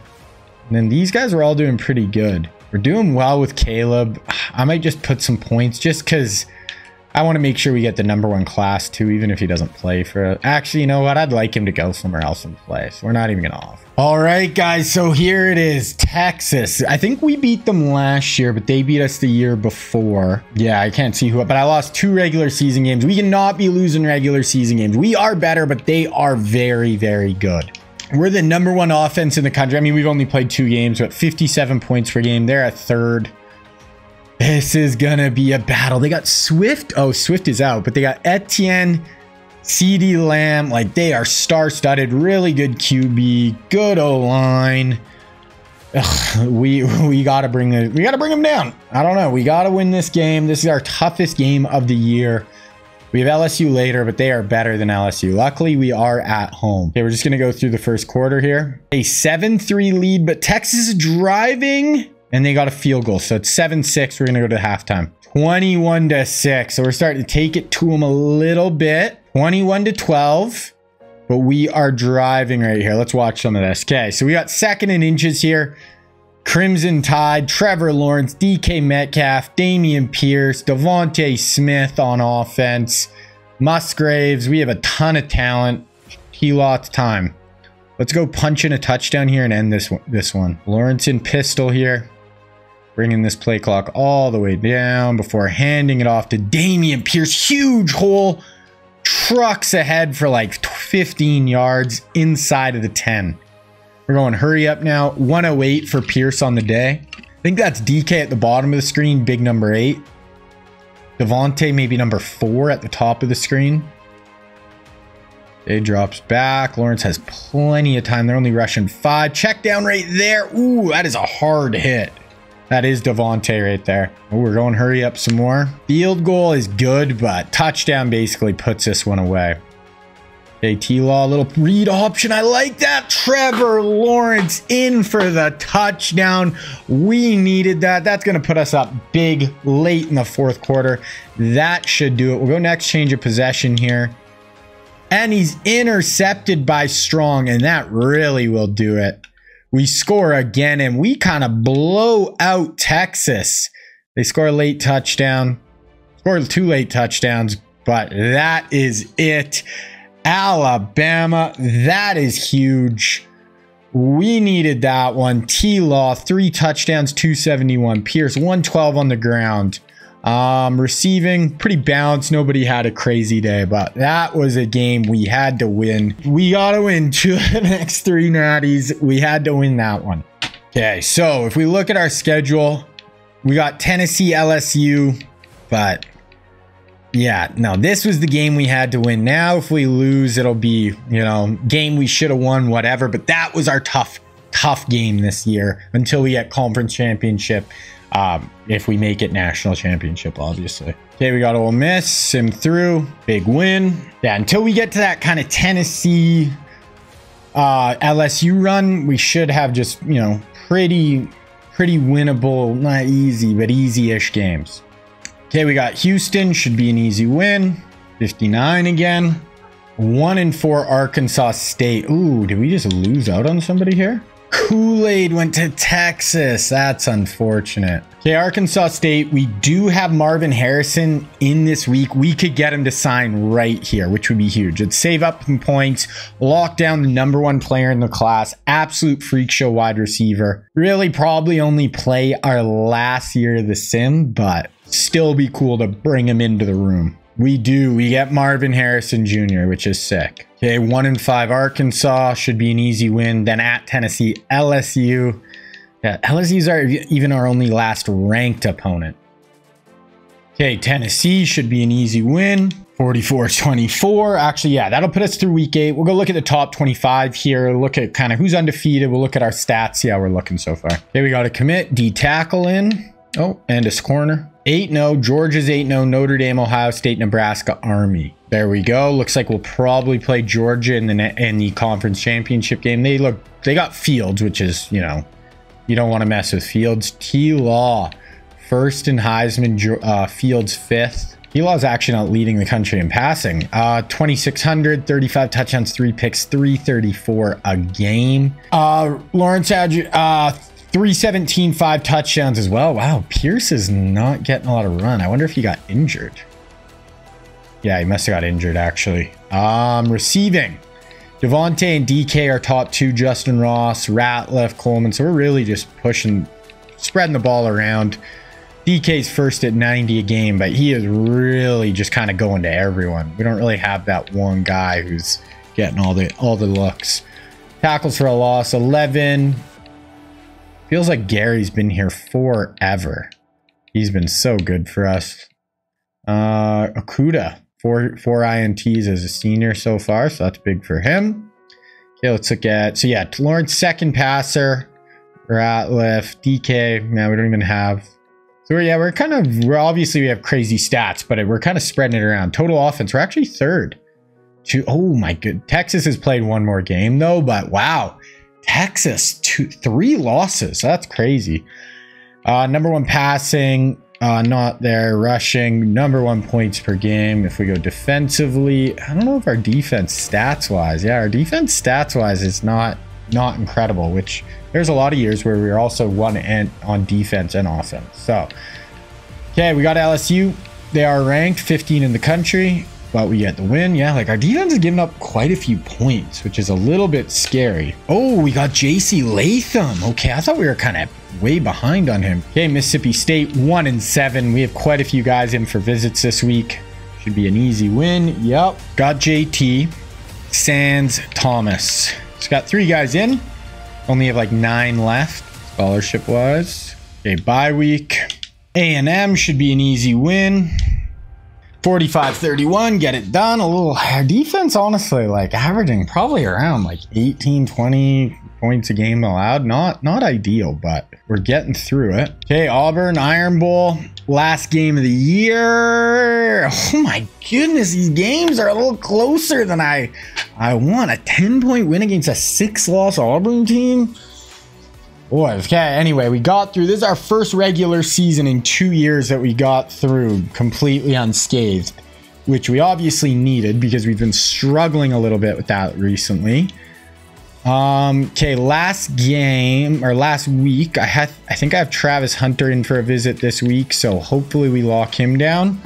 then these guys are all doing pretty good. We're doing well with Caleb. I might just put some points just because I want to make sure we get the #1 class too, even if he doesn't play for it. Actually, you know what? I'd like him to go somewhere else and play. So we're not even going to offer. All right, guys. So here it is. Texas. I think we beat them last year, but they beat us the year before. Yeah, I can't see who, but I lost 2 regular season games. We cannot be losing regular season games. We are better, but they are very, very good. We're the #1 offense in the country. I mean, we've only played 2 games, but 57 points per game. They're at 3rd. This is going to be a battle. They got Swift. Oh, Swift is out, but they got Etienne, CeeDee Lamb. Like, they are star-studded. Really good QB. Good O-line. We got to bring them down. I don't know. We got to win this game. This is our toughest game of the year. We have LSU later, but they are better than LSU. Luckily, we are at home. Okay, we're just going to go through the first quarter here. A 7-3 lead, but Texas is driving, and they got a field goal. So it's 7-6. We're going to go to halftime. 21-6. So we're starting to take it to them a little bit. 21-12, but we are driving right here. Let's watch some of this. Okay, so we got 2nd and inches here. Crimson Tide, Trevor Lawrence, DK Metcalf, Dameon Pierce, Devontae Smith on offense, Musgraves. We have a ton of talent. T-Lot's time. Let's go punch in a touchdown here and end this one. Lawrence in pistol here. Bringing this play clock all the way down before handing it off to Dameon Pierce. Huge hole. Trucks ahead for like 15 yards inside of the 10. We're going hurry up now. 108 for Pierce on the day. I think that's DK at the bottom of the screen. Big number 8. Devontae maybe number 4 at the top of the screen. It drops back. Lawrence has plenty of time. They're only rushing 5. Check down right there. Ooh, that is a hard hit. That is Devontae right there. Oh, we're going hurry up some more. Field goal is good, but touchdown basically puts this one away. Okay, T-Law, a little read option. I like that. Trevor Lawrence in for the touchdown. We needed that. That's going to put us up big late in the 4th quarter. That should do it. We'll go next change of possession here. And he's intercepted by Strong, and that really will do it. We score again, and we kind of blow out Texas. They score a late touchdown. Scored 2 late touchdowns, but that is it. Alabama, that is huge. We needed that one. T-Law, 3 touchdowns, 271. Pierce, 112 on the ground. Receiving, pretty balanced. Nobody had a crazy day, but that was a game we had to win. We got to win 2 of the next 3 natties. We had to win that one. Okay, so if we look at our schedule, we got Tennessee, LSU, but yeah, no, this was the game we had to win. Now, if we lose, it'll be, you know, game we should have won, whatever. But that was our tough game this year until we get conference championship. If we make it national championship, obviously. Okay, we got Ole Miss, sim through, big win. Yeah, until we get to that kind of Tennessee, LSU run, we should have just, you know, pretty winnable, not easy, but easy-ish games. Okay, we got Houston, should be an easy win. 59 again. 1-4 Arkansas State. Ooh, did we just lose out on somebody here? Kool-Aid went to Texas. That's unfortunate. Okay, Arkansas State, we do have Marvin Harrison in this week. We could get him to sign right here, which would be huge. It'd save up some points, lock down the #1 player in the class, absolute freak show wide receiver. Really probably only play our last year of the sim, but still be cool to bring him into the room. We do. We get Marvin Harrison Jr., which is sick. Okay, 1-5 Arkansas should be an easy win. Then at Tennessee, LSU. Yeah, LSU's are even our only last ranked opponent. Okay, Tennessee should be an easy win. 44-24. Actually, yeah, that'll put us through week 8. We'll go look at the top 25 here. Look at kind of who's undefeated. We'll look at our stats, see how we're looking so far. Okay, we got a commit, D tackle in. Oh, and a corner. 8-0. Georgia's 8-0. Notre Dame, Ohio State, Nebraska, Army. There we go. Looks like we'll probably play Georgia in the conference championship game. They got Fields, which is, you know, you don't want to mess with Fields. T-Law, first in Heisman, Fields 5th. T-Law's actually not leading the country in passing. 2,600, 35 touchdowns, 3 picks, 334 a game. Lawrence had 317, 5 touchdowns as well. Wow, Pierce is not getting a lot of run. I wonder if he got injured. Yeah, he must have got injured, actually. Receiving. Devontae and DK are top 2. Justin Ross, Ratliff, Coleman. So we're really just pushing, spreading the ball around. DK's first at 90 a game, but he is really just kind of going to everyone. We don't really have that one guy who's getting all the looks. Tackles for a loss, 11. Feels like Gary's been here forever. He's been so good for us. Okuda, four INTs as a senior so far, so that's big for him. Okay, let's look at, so yeah, Lawrence, second passer. Ratliff, DK, now we don't even have. So yeah, we're obviously we have crazy stats, but we're kind of spreading it around. Total offense, we're actually third. Oh my good. Texas has played one more game though, but wow. Texas, 3 losses. That's crazy. Number 1 passing, not there. Rushing, number 1 points per game. If we go defensively, I don't know if our defense stats wise. Yeah, our defense stats wise is not incredible, which there's a lot of years where we were also 1 on defense and offense. So, okay, we got LSU. They are ranked 15 in the country, but we get the win. Yeah, like our defense has given up quite a few points, which is a little bit scary. Oh, we got JC Latham. Okay, I thought we were kind of way behind on him. Okay, Mississippi State 1-7. We have quite a few guys in for visits this week. Should be an easy win. Yep. Got JT, Sands, Thomas. It's got 3 guys in. Only have like 9 left, scholarship wise. Okay, bye week. A&M should be an easy win. 45-31, get it done. A little defense, honestly, like averaging probably around like 18, 20 points a game allowed. Not ideal, but we're getting through it. Okay, Auburn, Iron Bowl, last game of the year. Oh my goodness, these games are a little closer than I want. A 10-point win against a 6-loss Auburn team. Boy, okay, anyway, we got through. This is our first regular season in 2 years that we got through completely unscathed, which we obviously needed because we've been struggling a little bit with that recently. Okay, last game or last week, I think I have Travis Hunter in for a visit this week, so hopefully we lock him down.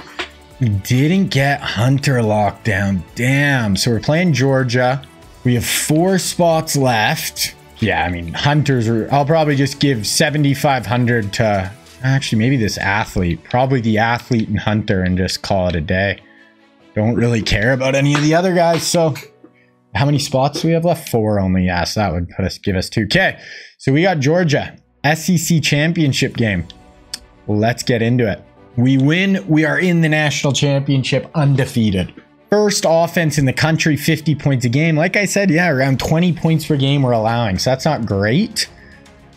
We didn't get Hunter locked down. Damn. So we're playing Georgia. We have 4 spots left. Yeah, I mean, I'll probably just give 7,500 to actually maybe this athlete, probably the athlete and Hunter, and just call it a day. Don't really care about any of the other guys. So how many spots do we have left? 4 only. Yeah, so that would give us 2. Okay, so we got Georgia, SEC championship game. Let's get into it. We win. We are in the national championship undefeated. First offense in the country, 50 points a game. Like I said, yeah, around 20 points per game we're allowing. So that's not great.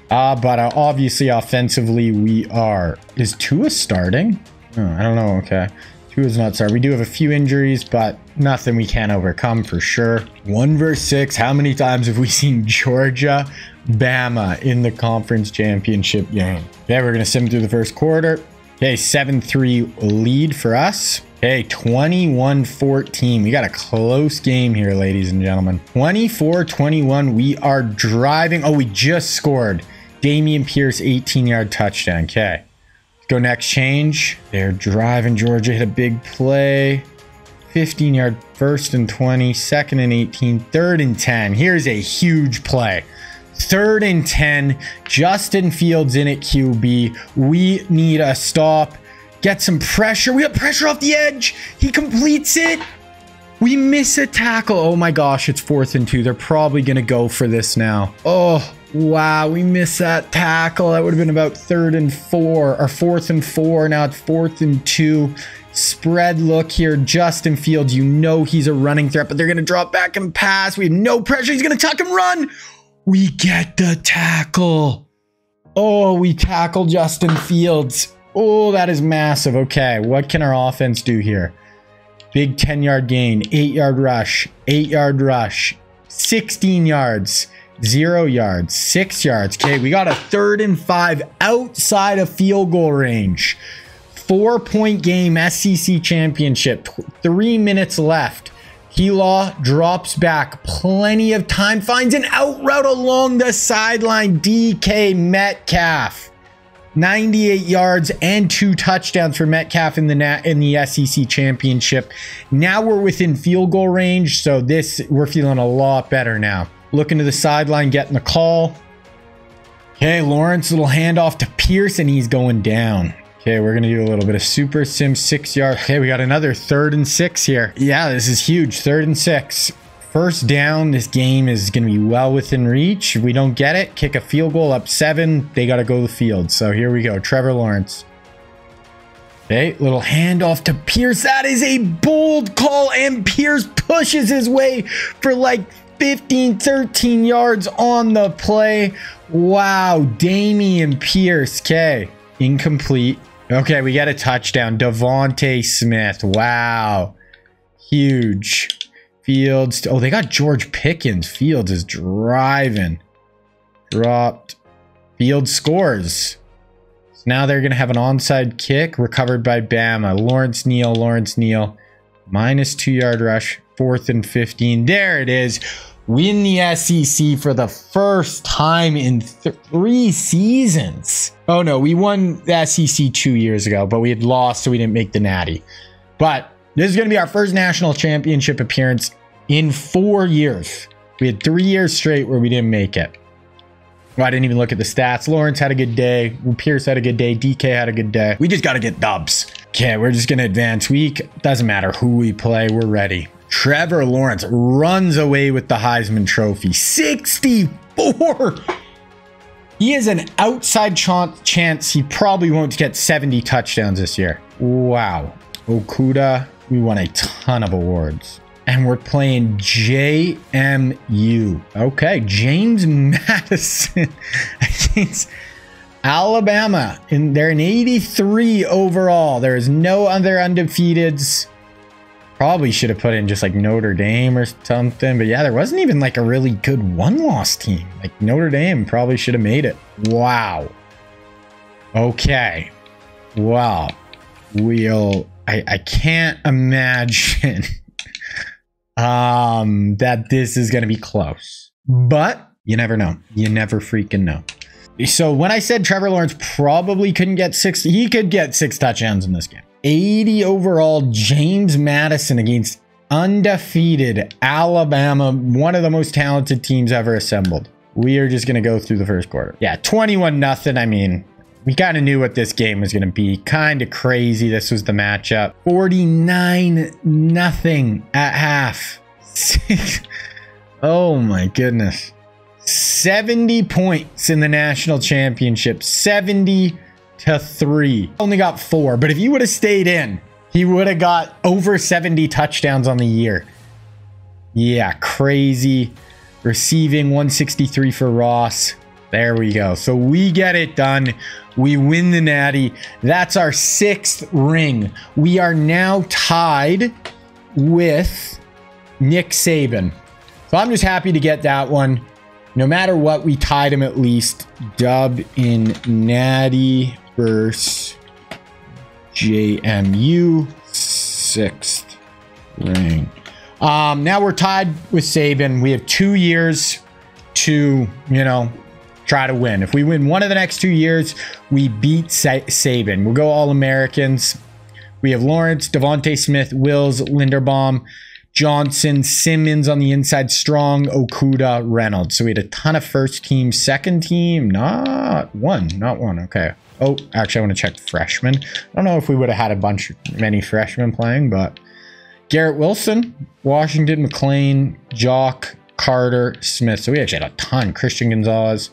But obviously offensively we are. Is Tua starting? Oh, I don't know. Okay. Tua's not starting. We do have a few injuries, but nothing we can't overcome for sure. 1 versus 6. How many times have we seen Georgia, Bama in the conference championship game? Okay, we're going to sim through the first quarter. Okay, 7-3 lead for us. Okay, 21-14. We got a close game here, ladies and gentlemen. 24-21. We are driving. Oh, we just scored. Dameon Pierce, 18-yard touchdown. Okay. Let's go next change. They're driving. Georgia hit a big play. 15-yard first and 20. Second and 18. Third and 10. Here's a huge play. 3rd and 10. Justin Fields in at QB. We need a stop. Get some pressure. We have pressure off the edge. He completes it. We miss a tackle. Oh my gosh, it's 4th and 2. They're probably going to go for this now. Oh, Wow, we missed that tackle. That would have been about 3rd and 4 or 4th and 4. Now it's 4th and 2. Spread look here. Justin Fields, you know he's a running threat, but they're going to drop back and pass. We have no pressure. He's going to tuck and run. We get the tackle. Oh, we tackle Justin Fields. Oh, that is massive. Okay, what can our offense do here? Big 10-yard gain, 8-yard rush, 8-yard rush, 16 yards, 0 yards, 6 yards. Okay, we got a 3rd and 5 outside of field goal range. 4-point game, SEC championship, 3 minutes left. Helaw drops back, plenty of time, finds an out route along the sideline. DK Metcalf, 98 yards and 2 touchdowns for Metcalf in the SEC championship. Now we're within field goal range, so we're feeling a lot better now. Looking to the sideline, getting the call. Okay, Lawrence, little handoff to Pierce, and he's going down. Okay, we're going to do a little bit of super sim, 6 yard. Okay, we got another 3rd and 6 here. Yeah, this is huge. 3rd and 6. First down, this game is going to be well within reach. If we don't get it, kick a field goal up 7. They got to go to the field. So here we go. Trevor Lawrence. Okay, little handoff to Pierce. That is a bold call, and Pierce pushes his way for like 15, 13 yards on the play. Wow, Damian Pierce. Okay, incomplete. Okay, we got a touchdown. Devontae Smith. Wow, huge. Fields. Oh, they got George Pickens. Fields is driving. Dropped. Fields scores. So now they're going to have an onside kick recovered by Bama. Lawrence Neal. Minus 2-yard rush. 4th and 15. There it is. Win the SEC for the first time in 3 seasons. Oh no, we won the SEC 2 years ago, but we had lost, so we didn't make the Natty. But this is going to be our first national championship appearance in 4 years. We had 3 years straight where we didn't make it. Well, I didn't even look at the stats. Lawrence had a good day. Pierce had a good day. DK had a good day. We just got to get dubs. Okay, we're just going to advance week. Doesn't matter who we play. We're ready. Trevor Lawrence runs away with the Heisman Trophy. 64. He has an outside chance he probably won't get 70 touchdowns this year. Wow. Okuda, we won a ton of awards. And we're playing JMU. Okay, James Madison against Alabama. And they're an 83 overall. There is no other undefeateds. Probably should have put in just like Notre Dame or something. But yeah, there wasn't even like a really good one-loss team. Like Notre Dame probably should have made it. Wow. Okay. Wow. I can't imagine that this is going to be close. But you never know. You never freaking know. So when I said Trevor Lawrence probably couldn't get 6, he could get 6 touchdowns in this game. 80 overall, James Madison against undefeated Alabama, one of the most talented teams ever assembled. We are just going to go through the first quarter. Yeah, 21-0. I mean, we kind of knew what this game was going to be. Kind of crazy. This was the matchup. 49-0 at half. Oh my goodness. 70 points in the national championship. 70-3. Only got 4, but if he would have stayed in, he would have got over 70 touchdowns on the year. Yeah, crazy. Receiving 163 for Ross. There we go. So we get it done. We win the Natty. That's our 6th ring. We are now tied with Nick Saban. So I'm just happy to get that one. No matter what, we tied him at least. Dub in Natty versus JMU. 6th ring. Now we're tied with Saban. We have 2 years to, try to win. If we win one of the next 2 years, we beat Saban. We'll go All-Americans. We have Lawrence, Devontae Smith, Wills, Linderbaum, Johnson, Simmons on the inside, Strong, Okuda, Reynolds. So we had a ton of first team, second team, not one. Okay. Oh, actually, I want to check freshmen. I don't know if we would have had many freshmen playing, but Garrett Wilson, Washington, McLean, Jock, Carter, Smith. So we actually had a ton. Christian Gonzalez.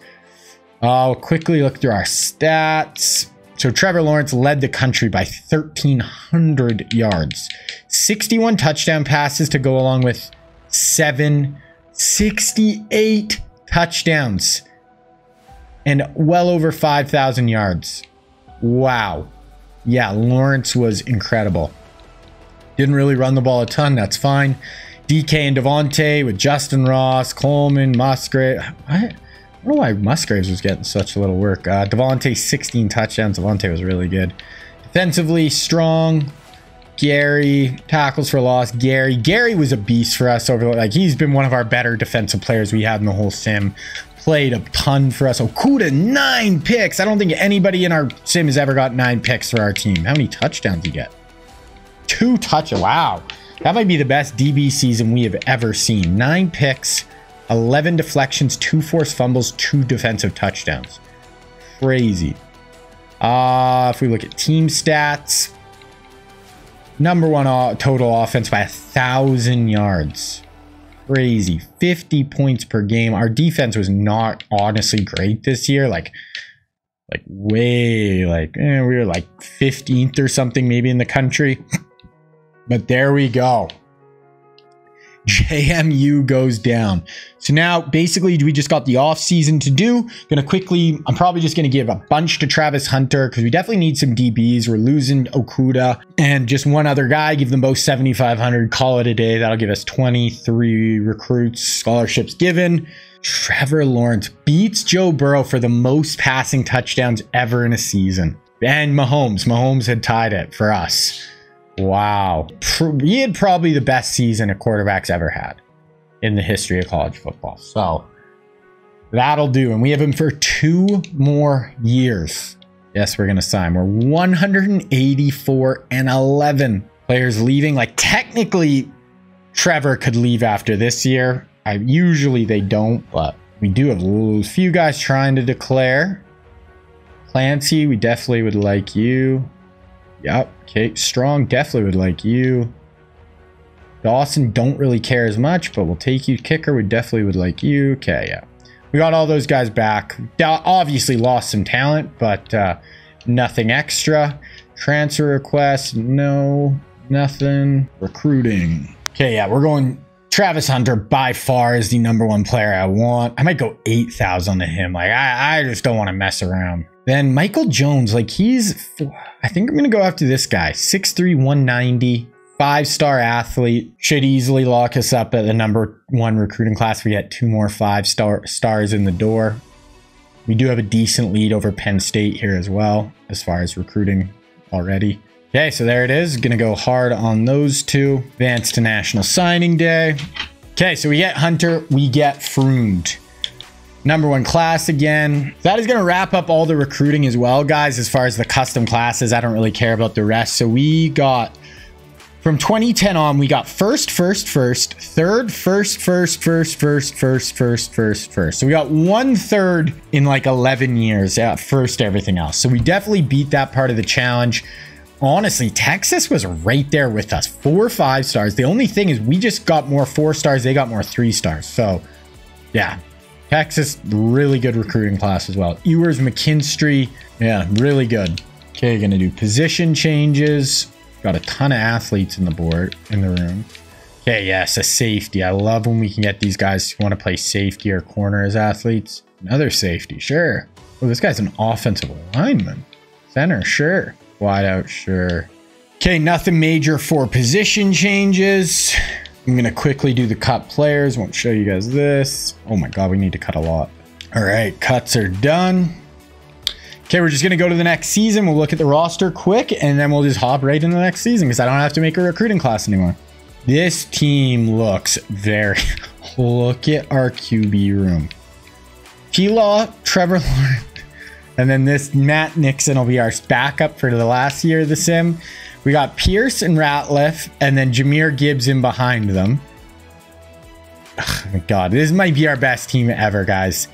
I'll quickly look through our stats. So Trevor Lawrence led the country by 1,300 yards. 61 touchdown passes to go along with 68 touchdowns. And well over 5,000 yards. Wow. Yeah, Lawrence was incredible. Didn't really run the ball a ton. That's fine. DK and Devontae with Justin Ross, Coleman, Musgrave. I don't know why Musgraves was getting such little work. Devontae, 16 touchdowns. Devontae was really good. Defensively strong. Gary, tackles for loss. Gary was a beast for us over. Like, he's been one of our better defensive players we had in the whole sim. Played a ton for us. Okudah, 9 picks. I don't think anybody in our sim has ever got 9 picks for our team. How many touchdowns did he get? 2 touchdowns. Wow. That might be the best DB season we have ever seen. 9 picks. 11 deflections, 2 forced fumbles, 2 defensive touchdowns. Crazy. If we look at team stats, #1 total offense by 1,000 yards. Crazy. 50 points per game. Our defense was not honestly great this year. We were like 15th or something maybe in the country. But there we go. JMU goes down. So now basically we just got the off season to do. I'm probably just going to give a bunch to Travis Hunter because we definitely need some DBs. We're losing Okudah and just one other guy. Give them both 7,500. Call it a day. That'll give us 23 recruits, scholarships given. Trevor Lawrence beats Joe Burrow for the most passing touchdowns ever in a season. And Mahomes had tied it for us. Wow. He had probably the best season a quarterback's ever had in the history of college football. So that'll do. And we have him for 2 more years. Yes, we're going to sign. We're 184-11 players leaving. Like, technically, Trevor could leave after this year. Usually they don't, but we do have a few guys trying to declare. Clancy, we definitely would like you. Yep. Okay. Strong, definitely would like you. Dawson, don't really care as much, but we'll take you. Kicker, we definitely would like you. Okay, yeah. We got all those guys back. Obviously lost some talent, but nothing extra. Transfer request, no, nothing. Recruiting. Okay, yeah, we're going. Travis Hunter by far is the '1 player I want. I might go 8,000 to him. Like, I just don't want to mess around. Then Michael Jones, like, I think I'm going to go after this guy. 6'3", 190, 5-star athlete. Should easily lock us up at the #1 recruiting class. We get 2 more 5-stars in the door. We do have a decent lead over Penn State here as well, as far as recruiting already. Okay, so there it is. Going to go hard on those 2. Advance to National Signing Day. Okay, so we get Hunter. We get Froomed. #1 class again. That is going to wrap up all the recruiting as well, guys, as far as the custom classes. I don't really care about the rest. So we got, from 2010 on, we got first, third, first. So we got 1/3 in like 11 years at first, everything else. So we definitely beat that part of the challenge. Honestly, Texas was right there with us. 4 5-stars. The only thing is we just got more 4-stars. They got more 3-stars. So yeah. Texas, really good recruiting class as well. Ewers, McKinstry, yeah, really good. Okay, gonna do position changes. Got a ton of athletes in the room. Okay, yes, a safety. I love when we can get these guys who want to play safety or corner as athletes. Another safety, sure. Oh, this guy's an offensive lineman. Center, sure. Wide out, sure. Okay, nothing major for position changes. I'm going to quickly do the cut players. Won't show you guys this. Oh my God, we need to cut a lot. All right, cuts are done. Okay, we're just going to go to the next season. We'll look at the roster quick, and then we'll just hop right into the next season because I don't have to make a recruiting class anymore. This team looks very... Look at our QB room. T-Law, Trevor Lawrence, and then this Matt Nixon will be our backup for the last year of the sim. We got Pierce and Ratliff, and then Jahmyr Gibbs in behind them. Oh my God, this might be our best team ever, guys.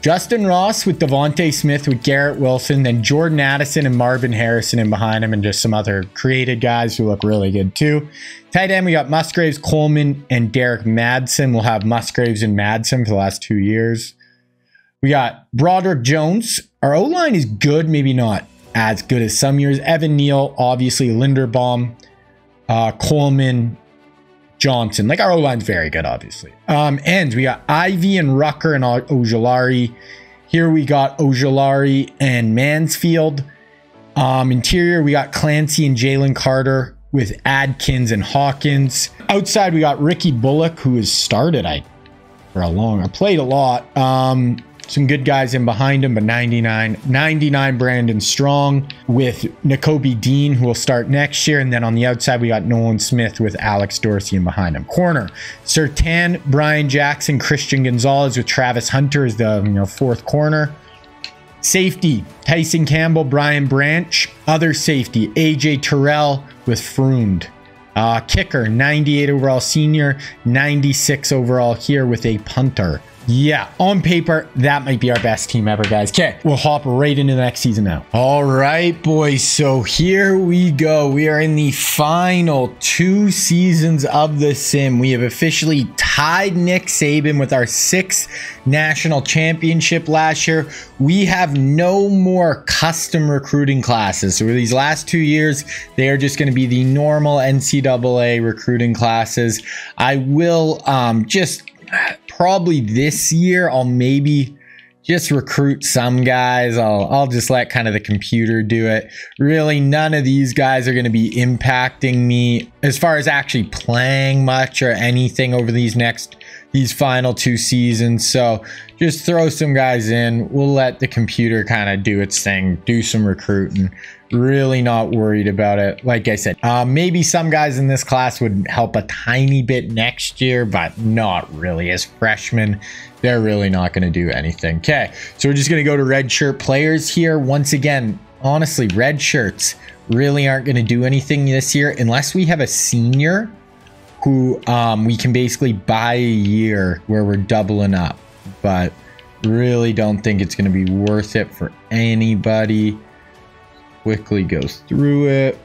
Justin Ross with Devontae Smith with Garrett Wilson, then Jordan Addison and Marvin Harrison in behind him, and just some other created guys who look really good too. Tight end, we got Musgraves, Coleman, and Derek Madsen. We'll have Musgraves and Madsen for the last 2 years. We got Broderick Jones. Our O-line is good, maybe not as good as some years. Evan Neal, obviously Linderbaum, Coleman, Johnson. Like, our O-line's very good, obviously. Ends, we got Ivy and Rucker and Ojulari. Here we got Ojulari and Mansfield. Interior, we got Clancy and Jalen Carter with Adkins and Hawkins. Outside, we got Ricky Bullock, who has started I played a lot. Some good guys in behind him, but 99 Brandon Strong with Nakobe Dean, who will start next year. And then on the outside, we got Nolan Smith with Alex Dorsey in behind him. Corner, Surtain, Brian Jackson, Christian Gonzalez with Travis Hunter as the fourth corner. Safety, Tyson Campbell, Brian Branch. Other safety, AJ Terrell with Froomed. Kicker, 98 overall senior, 96 overall here with a punter. Yeah, on paper, that might be our best team ever, guys. Okay, we'll hop right into the next season now. All right, boys. So here we go. We are in the final 2 seasons of the sim. We have officially tied Nick Saban with our 6th national championship last year. We have no more custom recruiting classes. So for these last 2 years, they are just going to be the normal NCAA recruiting classes. I will probably this year I'll maybe just recruit some guys. I'll just let kind of the computer do it. Really, none of these guys are going to be impacting me as far as actually playing much or anything over these final 2 seasons. So just throw some guys in. We'll let the computer kind of do its thing, do some recruiting. Really not worried about it. Like I said, maybe some guys in this class would help a tiny bit next year, but not really. As freshmen, they're really not going to do anything. Okay, so we're just going to go to red shirt players here. Once again, honestly, red shirts really aren't going to do anything this year unless we have a senior who we can basically buy a year where we're doubling up. But really don't think it's going to be worth it for anybody. Quickly go through it.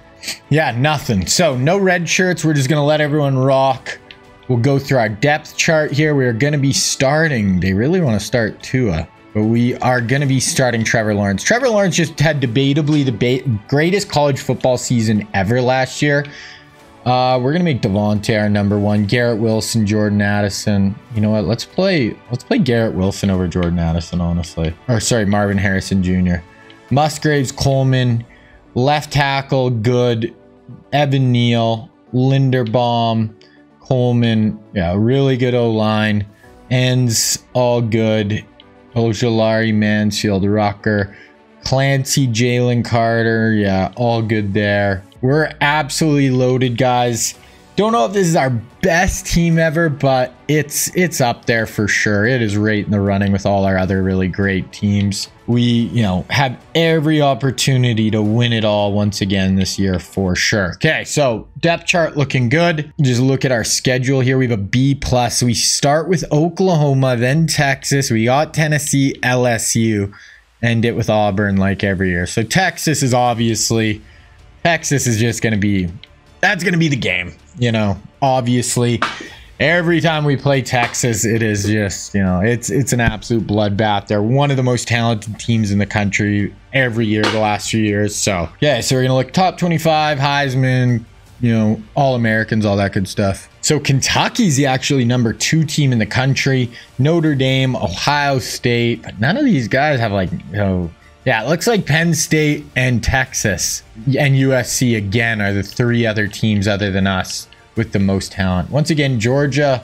Yeah, nothing. So no red shirts. We're just going to let everyone rock. We'll go through our depth chart here. We're going to be starting. They really want to start Tua, but we are going to be starting Trevor Lawrence. Trevor Lawrence just had debatably the greatest college football season ever last year. We're going to make Devontae our number 1. Garrett Wilson, Jordan Addison. You know what? Let's play Garrett Wilson over Jordan Addison, honestly. Or sorry, Marvin Harrison Jr. Musgraves, Coleman, left tackle, good. Evan Neal, Linderbaum, Coleman. Yeah, really good O-line. Ends, all good. Ojulari, Mansfield, Rucker, Clancy, Jalen Carter. Yeah, all good there. We're absolutely loaded, guys. Don't know if this is our best team ever, but it's up there for sure. It is right in the running with all our other really great teams. We, have every opportunity to win it all once again this year for sure. Okay, so depth chart looking good. Just look at our schedule here. We have a B+. We start with Oklahoma, then Texas. We got Tennessee, LSU, end it with Auburn like every year. So Texas is just going to be, that's going to be the game. Obviously every time we play Texas, it is just, it's an absolute bloodbath. They're one of the most talented teams in the country every year, the last few years. So yeah, so we're going to look top 25, Heisman, all Americans, all that good stuff. So Kentucky's the actually number 2 team in the country. Notre Dame, Ohio State, but none of these guys have yeah, it looks like Penn State and Texas and USC again are the 3 other teams other than us with the most talent. Once again, Georgia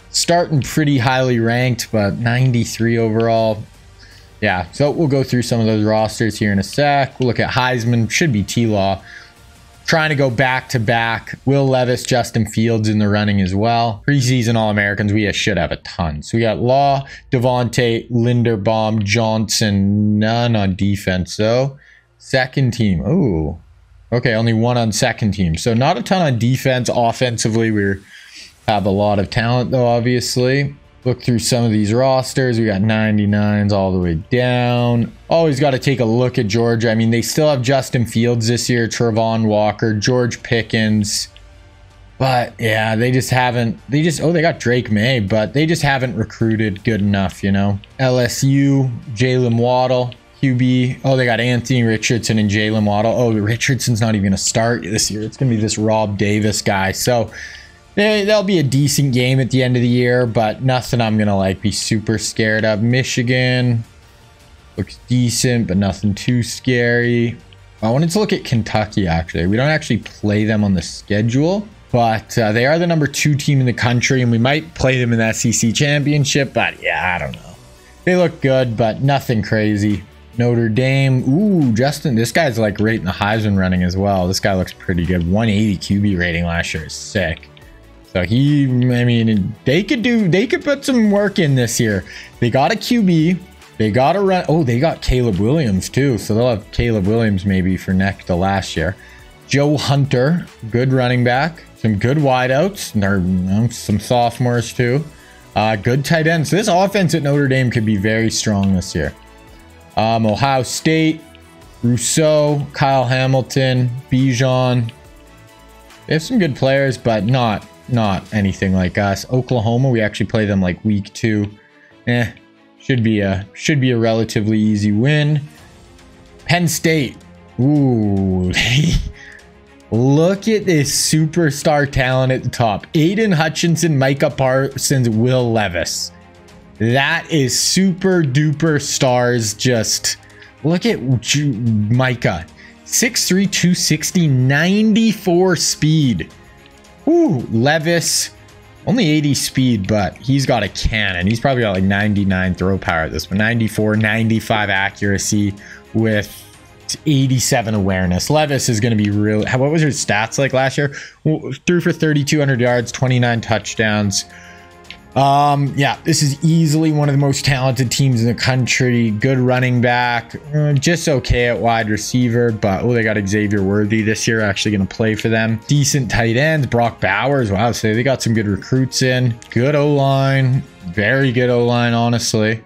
starting pretty highly ranked, but 93 overall. Yeah, so we'll go through some of those rosters here in a sec. We'll look at Heisman, should be T-Law. Trying to go back-to-back. Will Levis, Justin Fields in the running as well. Preseason All-Americans, we should have a ton. So we got Law, Devontae, Linderbaum, Johnson, none on defense, though. Second team, ooh. Okay, only 1 on second team. So not a ton on defense. Offensively, we have a lot of talent, though, obviously. Look through some of these rosters. We got 99s all the way down. Always got to take a look at Georgia. I mean, they still have Justin Fields this year, Trevon Walker, George Pickens. But yeah, they just haven't, oh, they got Drake May, but they just haven't recruited good enough, you know. LSU, Jalen Waddle, QB. Oh, they got Anthony Richardson and Jalen Waddle. Oh, Richardson's not even going to start this year. It's going to be this Rob Davis guy. So there'll be a decent game at the end of the year, but nothing I'm going to like be super scared of. Michigan looks decent, but nothing too scary. I wanted to look at Kentucky, actually. We don't actually play them on the schedule, but they are the #2 team in the country, and we might play them in the SEC championship, but yeah, I don't know. They look good, but nothing crazy. Notre Dame. Ooh, Justin, this guy's like right in the Heisman running as well. This guy looks pretty good. 180 QB rating last year is sick. So I mean, they could put some work in this year. They got a QB. They got a run. Oh, they got Caleb Williams too. So they'll have Caleb Williams maybe for next to last year. Joe Hunter, good running back. Some good wideouts. And some sophomores too. Good tight ends. So this offense at Notre Dame could be very strong this year. Ohio State, Rousseau, Kyle Hamilton, Bijan. They have some good players, but not anything like us. Oklahoma, we actually play them like week 2. Should be a relatively easy win. Penn State. Ooh, look at this superstar talent at the top. Aiden Hutchinson, Micah Parsons, Will Levis. That is super duper stars. Just look at Micah. 6'3", 260, 94 speed. Ooh, Levis, only 80 speed, but he's got a cannon. He's probably got like 99 throw power at this one. 94, 95 accuracy with 87 awareness. Levis is going to be really... What was his stats like last year? Threw for 3,200 yards, 29 touchdowns. Yeah, this is easily one of the most talented teams in the country. Good running back, just okay at wide receiver, but oh, they got Xavier Worthy this year, actually going to play for them. Decent tight ends, Brock Bowers. Wow, so they got some good recruits in. Good O-line, very good O-line, honestly.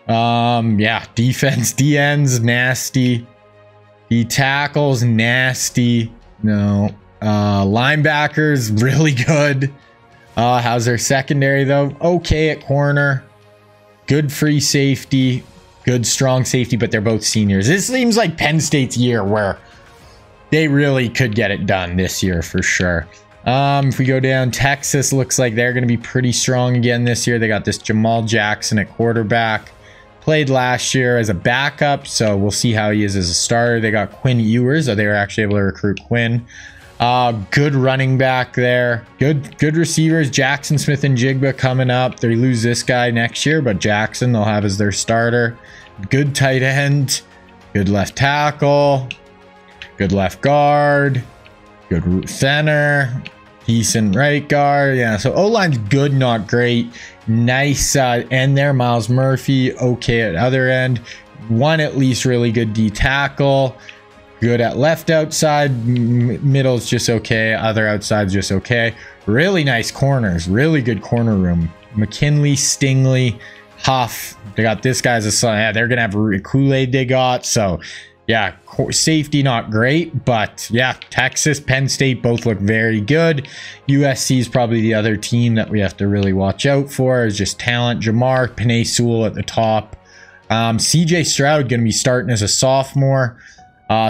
Yeah, defense, D-ends, nasty. D-tackles, nasty. No. Linebackers, really good. How's their secondary though? Okay at corner. Good free safety. Good strong safety, but they're both seniors. This seems like Penn State's year where they really could get it done this year for sure. If we go down, Texas looks like they're going to be pretty strong again this year. They got this Jamal Jackson at quarterback. Played last year as a backup, so we'll see how he is as a starter. They got Quinn Ewers, so they were actually able to recruit Quinn. Good running back there. Good receivers. Jackson Smith and Jigba coming up. They lose this guy next year, but Jackson they'll have as their starter. Good tight end. Good left tackle. Good left guard. Good center. Decent right guard. Yeah, so O-line's good, not great. Nice end there. Miles Murphy, okay at other end. One at least really good D tackle. Good at left outside. Middle's just okay. Other outside's just okay. Really nice corners. Really good corner room. McKinley, Stingley, Huff. They got this guy as a son. Yeah, they're going to have Kool-Aid they got. So, yeah, safety not great. But, yeah, Texas, Penn State both look very good. USC is probably the other team that we have to really watch out for. Is just talent. Jamar, Penei Sewell at the top. CJ Stroud going to be starting as a sophomore.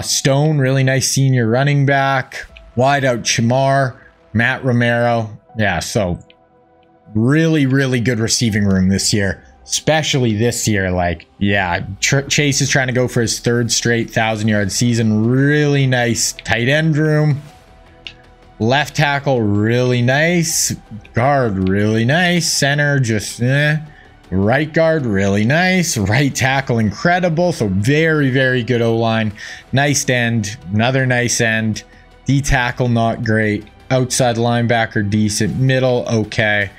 Stone, really nice senior running back. Wide out Chamar, Matt Romero. Yeah, so really, really good receiving room this year. Especially this year. Like, yeah, Chase is trying to go for his 3rd straight 1,000-yard season. Really nice tight end room. Left tackle, really nice. Guard, really nice. Center, just Right guard, really nice. Right tackle, incredible. So very, very good O-line. Nice end, another nice end. D tackle, not great. Outside linebacker, decent. Middle, okay.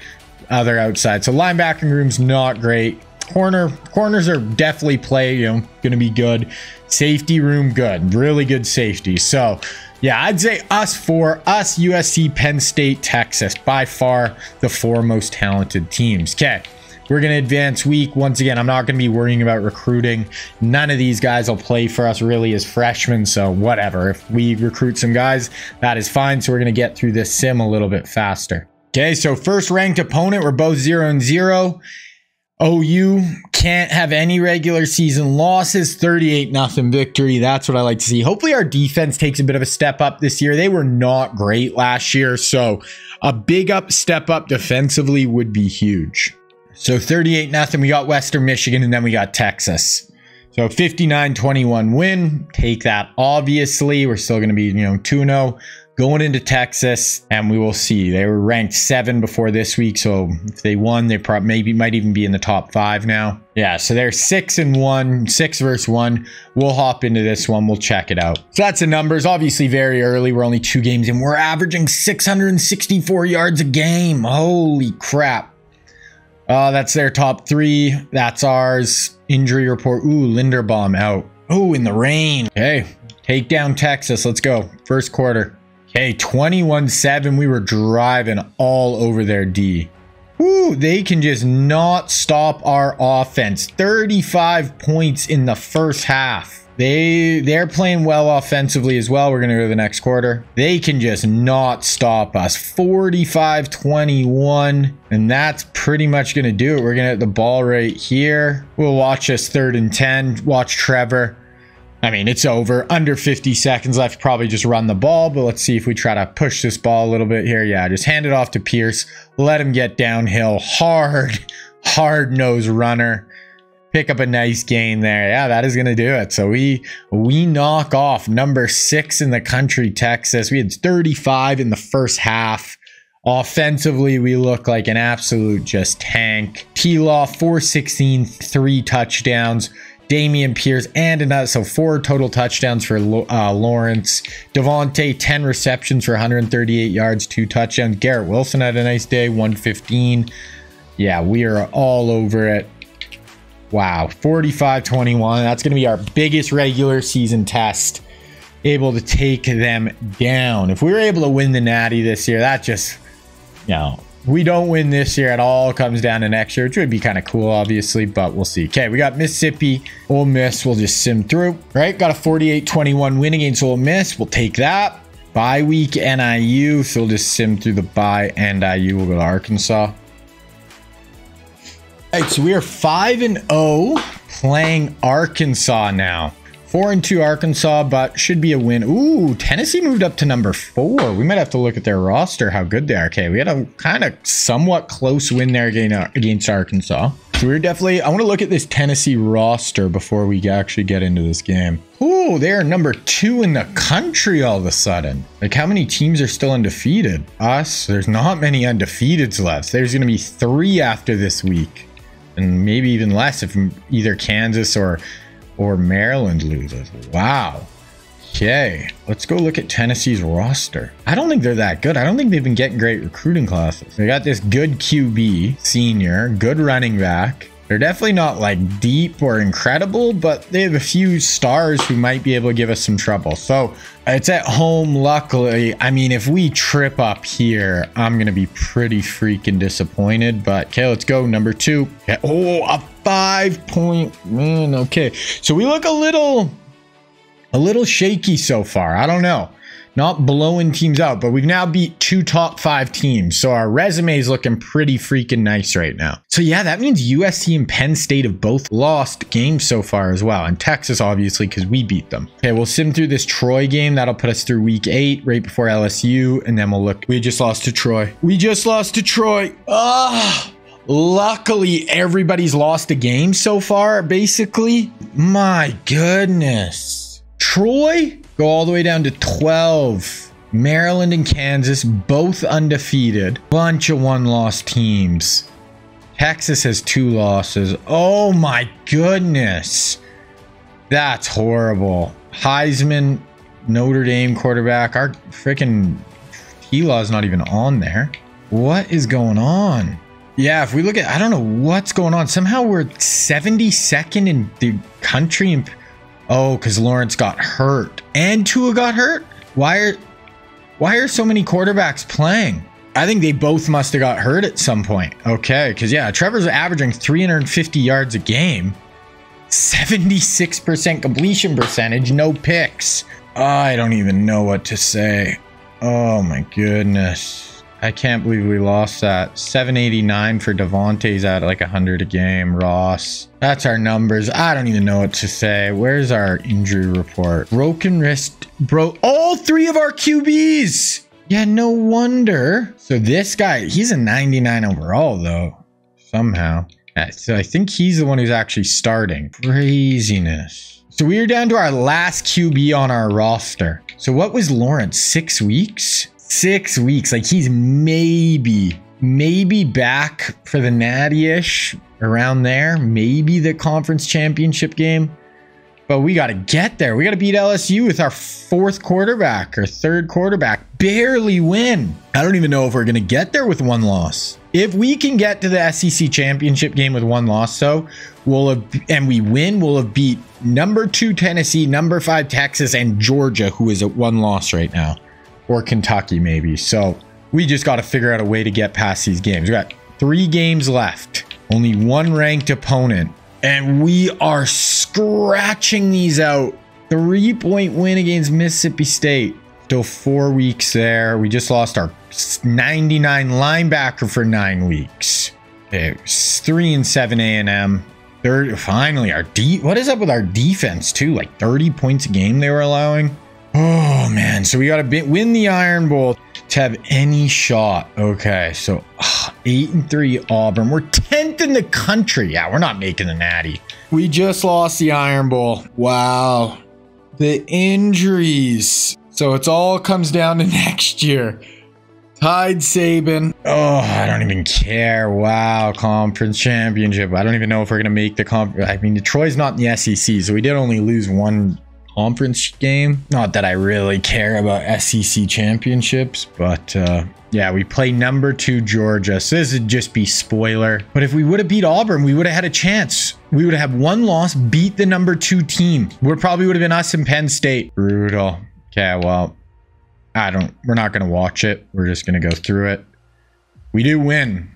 Other outside. So linebacking room's not great. Corners are definitely going to be good. Safety room, good. Really good safety. So yeah, I'd say us, USC, Penn State, Texas, by far the 4 most talented teams. Okay. We're going to advance week. Once again, I'm not going to be worrying about recruiting. None of these guys will play for us really as freshmen, so whatever. If we recruit some guys, that is fine. So we're going to get through this sim a little bit faster. Okay, so first ranked opponent, we're both 0-0. OU can't have any regular season losses. 38-0 victory. That's what I like to see. Hopefully our defense takes a bit of a step up this year. They were not great last year, so a big step up defensively would be huge. So 38-0. We got Western Michigan, and then we got Texas. So 59-21 win. Take that, obviously. We're still going to be, 2-0. Going into Texas, and we will see. They were ranked 7 before this week, so if they won, they probably might even be in the top 5 now. Yeah, so they're 6-1, 6 versus 1. We'll hop into this one. We'll check it out. So that's the numbers. Obviously, very early. We're only 2 games in. We're averaging 664 yards a game. Holy crap. That's their top 3. That's ours. Injury report. Ooh, Linderbaum out. Oh, in the rain. Okay, take down Texas. Let's go. First quarter. Okay, 21-7. We were driving all over their D. Ooh, they can just not stop our offense. 35 points in the first half. They're playing well offensively as well. We're going to go to the next quarter. They can just not stop us. 45-21. And that's pretty much going to do it. We're going to hit the ball right here. We'll watch this 3rd and 10. Watch Trevor. I mean, it's over. Under 50 seconds left. Probably just run the ball, but let's see if we try to push this ball a little bit here. Yeah, just hand it off to Pierce. Let him get downhill. Hard nose runner. Pick up a nice gain there. Yeah, that is going to do it. So we knock off number 6 in the country, Texas. We had 35 in the first half. Offensively, we look like an absolute just tank. T-Law, 416, 3 touchdowns. Damian Pierce and another, so 4 total touchdowns for Lawrence. Devontae, 10 receptions for 138 yards, 2 touchdowns. Garrett Wilson had a nice day, 115. Yeah, we are all over it. Wow, 45-21. That's going to be our biggest regular season test. Able to take them down. If we were able to win the Natty this year, that just, we don't win this year at all. Comes down to next year, which would be kind of cool, obviously, but we'll see. Okay, we got Mississippi. Ole Miss, we'll just sim through. Right, got a 48-21 win against Ole Miss. We'll take that. Bye week NIU, so we'll just sim through the bye and IU. We'll go to Arkansas. All right, so we are 5-0 playing Arkansas now. 4-2 Arkansas, but should be a win. Ooh, Tennessee moved up to number 4. We might have to look at their roster, how good they are. Okay, we had a kind of somewhat close win there against Arkansas. So we're definitely, I want to look at this Tennessee roster before we actually get into this game. Ooh, they're number 2 in the country all of a sudden. Like, how many teams are still undefeated? Us, there's not many undefeateds left. There's going to be 3 after this week. And maybe even less if either Kansas or Maryland loses. Wow. Okay, let's go look at Tennessee's roster. I don't think they're that good. I don't think they've been getting great recruiting classes. They got this good QB, senior, good running back. They're definitely not like deep or incredible, but they have a few stars who might be able to give us some trouble. So it's at home, luckily. I mean, if we trip up here, I'm going to be pretty freaking disappointed. But okay, let's go. Number 2. Okay. Oh, a 5-point win. Okay, so we look a little shaky so far. I don't know. Not blowing teams out, but we've now beat 2 top 5 teams. So our resume is looking pretty freaking nice right now. So yeah, that means USC and Penn State have both lost games so far as well. And Texas, obviously, because we beat them. Okay, we'll sim through this Troy game. That'll put us through week 8, right before LSU. And then we'll look. We just lost to Troy. Luckily, everybody's lost a game so far, basically. My goodness. Troy? Go all the way down to 12. Maryland and Kansas, both undefeated. Bunch of 1-loss teams. Texas has 2 losses. Oh my goodness. That's horrible. Heisman, Notre Dame quarterback. Our freaking T-Law's not even on there. What is going on? Yeah, if we look at, I don't know what's going on. Somehow we're 72nd in the country in... Oh, because Lawrence got hurt and Tua got hurt. Why are so many quarterbacks playing? I think they both must have got hurt at some point. Okay, because yeah, Trevor's averaging 350 yards a game. 76% completion percentage, no picks. I don't even know what to say. Oh my goodness. I can't believe we lost that. 789 for Devontae's at like 100 a game. Ross. That's our numbers. I don't even know what to say. Where's our injury report? Broken wrist. All 3 of our QBs. Yeah, no wonder. So this guy, he's a 99 overall though. Somehow. Yeah, so I think he's the one who's actually starting. Craziness. So we are down to our last QB on our roster. So what was Lawrence? 6 weeks? 6 weeks. Like he's maybe back for the natty-ish, around there. Maybe the conference championship game. But we got to get there. We got to beat LSU with our 4th quarterback or 3rd quarterback. Barely win. I don't even know if we're going to get there with 1 loss. If we can get to the SEC championship game with 1 loss, though, and we win, we'll have beat number 2 Tennessee, number 5 Texas, and Georgia, who is at 1 loss right now. Or Kentucky, maybe. So we just got to figure out a way to get past these games. We got 3 games left. Only 1 ranked opponent. And we are scratching these out. 3-point win against Mississippi State. Still 4 weeks there. We just lost our 99 linebacker for 9 weeks. Okay, 3-7 A&M. Finally, what is up with our defense too? Like 30 points a game they were allowing. Oh man, so we got to win the Iron Bowl to have any shot. Okay, so 8-3 Auburn. We're 10th in the country. Yeah, we're not making the natty. We just lost the Iron Bowl. Wow. The injuries. So it's all comes down to next year. Tide Saban. Oh, I don't even care. Wow, conference championship. I don't even know if we're going to make the conference. I mean, Detroit's not in the SEC, so we did only lose 1 conference game. Not that I really care about SEC championships, but yeah, we play number 2 Georgia. So this would just be spoiler. But if we would have beat Auburn, we would have had a chance. We would have had 1 loss, beat the number 2 team. Probably would have been us in Penn State. Brutal. Okay, well, we're not going to watch it. We're just going to go through it. We do win.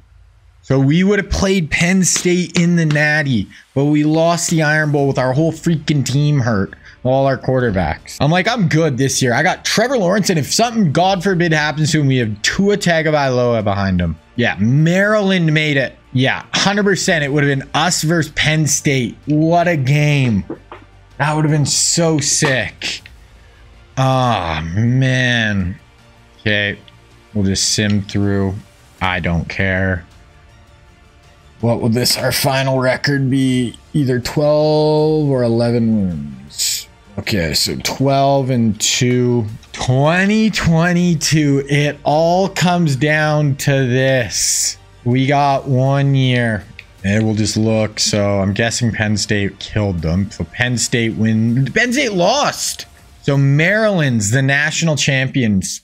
So we would have played Penn State in the natty, but we lost the Iron Bowl with our whole freaking team hurt. All our quarterbacks. I'm good this year. I got Trevor Lawrence, and if something, God forbid, happens to him, we have Tua Tagovailoa behind him. Yeah, Maryland made it. Yeah, 100%. It would have been us versus Penn State. What a game. That would have been so sick. Oh, man. Okay, we'll just sim through. I don't care. What will our final record be? Either 12 or 11 wins. Okay, so 12-2. 2022. It all comes down to this. We got 1 year. And we'll just look. So I'm guessing Penn State killed them. So Penn State Penn State lost. So Maryland's the national champions.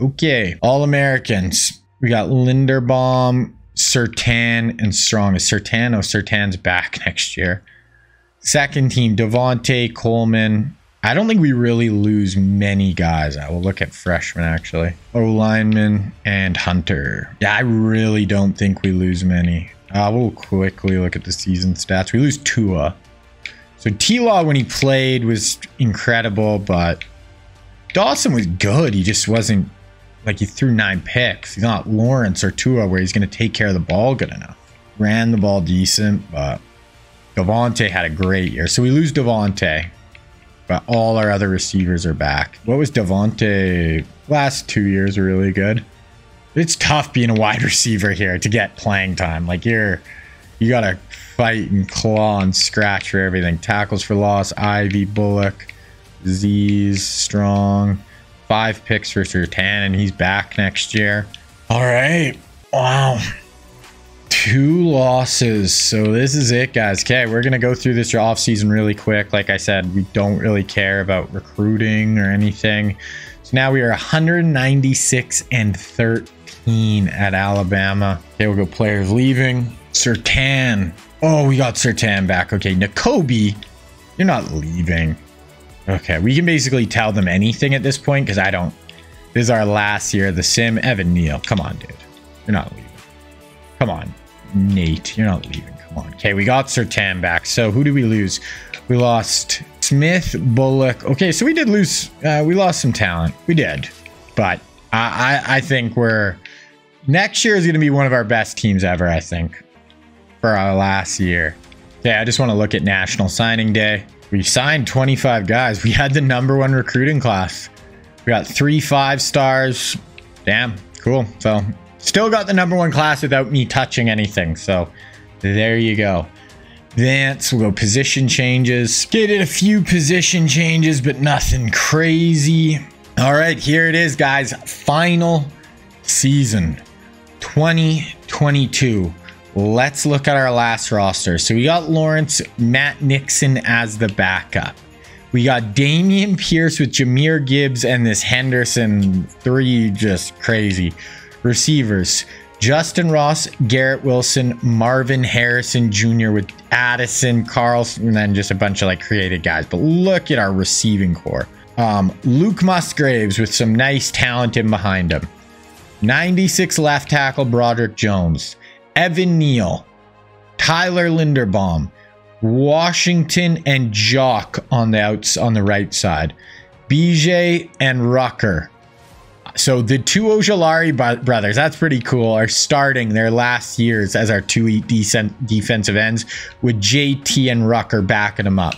Okay. All-Americans. We got Linderbaum, Surtain, and Strong. Is Surtain? Oh, Surtain's back next year. Second team, Devontae, Coleman. I don't think we really lose many guys. I will look at freshmen, actually. O-lineman and Hunter. Yeah, I really don't think we lose many. We'll quickly look at the season stats. We lose Tua. So T-Law, when he played, was incredible, but Dawson was good. He just wasn't, like, he threw 9 picks. He's not Lawrence or Tua, where he's going to take care of the ball good enough. Ran the ball decent, but Devontae had a great year. So we lose Devontae, but all our other receivers are back. What was Devontae? Last 2 years were really good. It's tough being a wide receiver here to get playing time. Like, you got to fight and claw and scratch for everything. Tackles for loss, Ivy, Bullock, Z's, Strong. 5 picks for Surtain, and he's back next year. All right. Wow. 2 losses. So this is it, guys. Okay, we're going to go through this offseason really quick. Like I said, we don't really care about recruiting or anything. So now we are 196-13 at Alabama. Okay, we'll go players leaving. Surtain. Oh, we got Surtain back. Okay, N'Kobe, you're not leaving. Okay, we can basically tell them anything at this point because I don't This is our last year of the sim. Evan Neal, come on, dude. You're not leaving. Come on, Nate. You're not leaving. Come on. Okay, we got Surtan back. So who did we lose? We lost Smith, Bullock. Okay, so we did lose. We lost some talent. We did. But I think next year is going to be one of our best teams ever, I think, for our last year. Yeah, I just want to look at National Signing Day. We signed 25 guys. We had the #1 recruiting class. We got 3 5-stars. Damn, cool. So still got the #1 class without me touching anything. So there you go. Vance, we'll go position changes. Did a few position changes, but nothing crazy. All right, here it is, guys. Final season 2022. Let's look at our last roster. So we got Lawrence, Matt Nixon as the backup. We got Damian Pierce with Jahmyr Gibbs and this Henderson 3, just crazy. Receivers, Justin Ross, Garrett Wilson, Marvin Harrison Jr. with Addison, Carlson, and then just a bunch of like creative guys. But look at our receiving core. Luke Musgraves with some nice talent in behind him. 96 left tackle, Broderick Jones. Evan Neal, Tyler Linderbaum, Washington and Jock on the right side. BJ and Rucker. So the 2 Ojolari brothers, that's pretty cool, are starting their last years as our 2 defensive ends with JT and Rucker backing them up.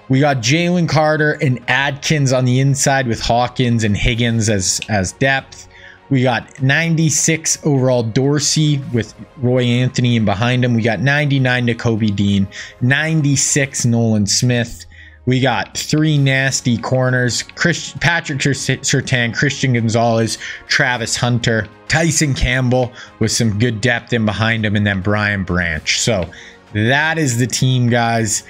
We got Jalen Carter and Adkins on the inside with Hawkins and Higgins as depth. We got 96 overall Dorsey with Roy Anthony in behind him. We got 99 Nakobe Dean, 96 Nolan Smith. We got 3 nasty corners, Patrick Surtain, Christian Gonzalez, Travis Hunter, Tyson Campbell with some good depth in behind him, and then Brian Branch. So that is the team, guys.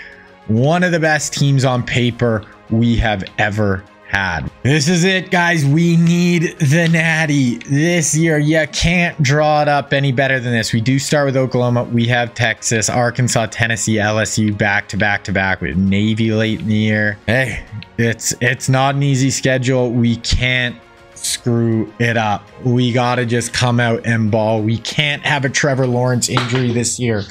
One of the best teams on paper we have ever had. This is it, guys. We need the natty this year. You can't draw it up any better than this. We do start with Oklahoma. We have Texas, Arkansas, Tennessee, LSU back to back with Navy late in the year. Hey, it's not an easy schedule. We can't screw it up. We gotta just come out and ball. We can't have a Trevor Lawrence injury this year.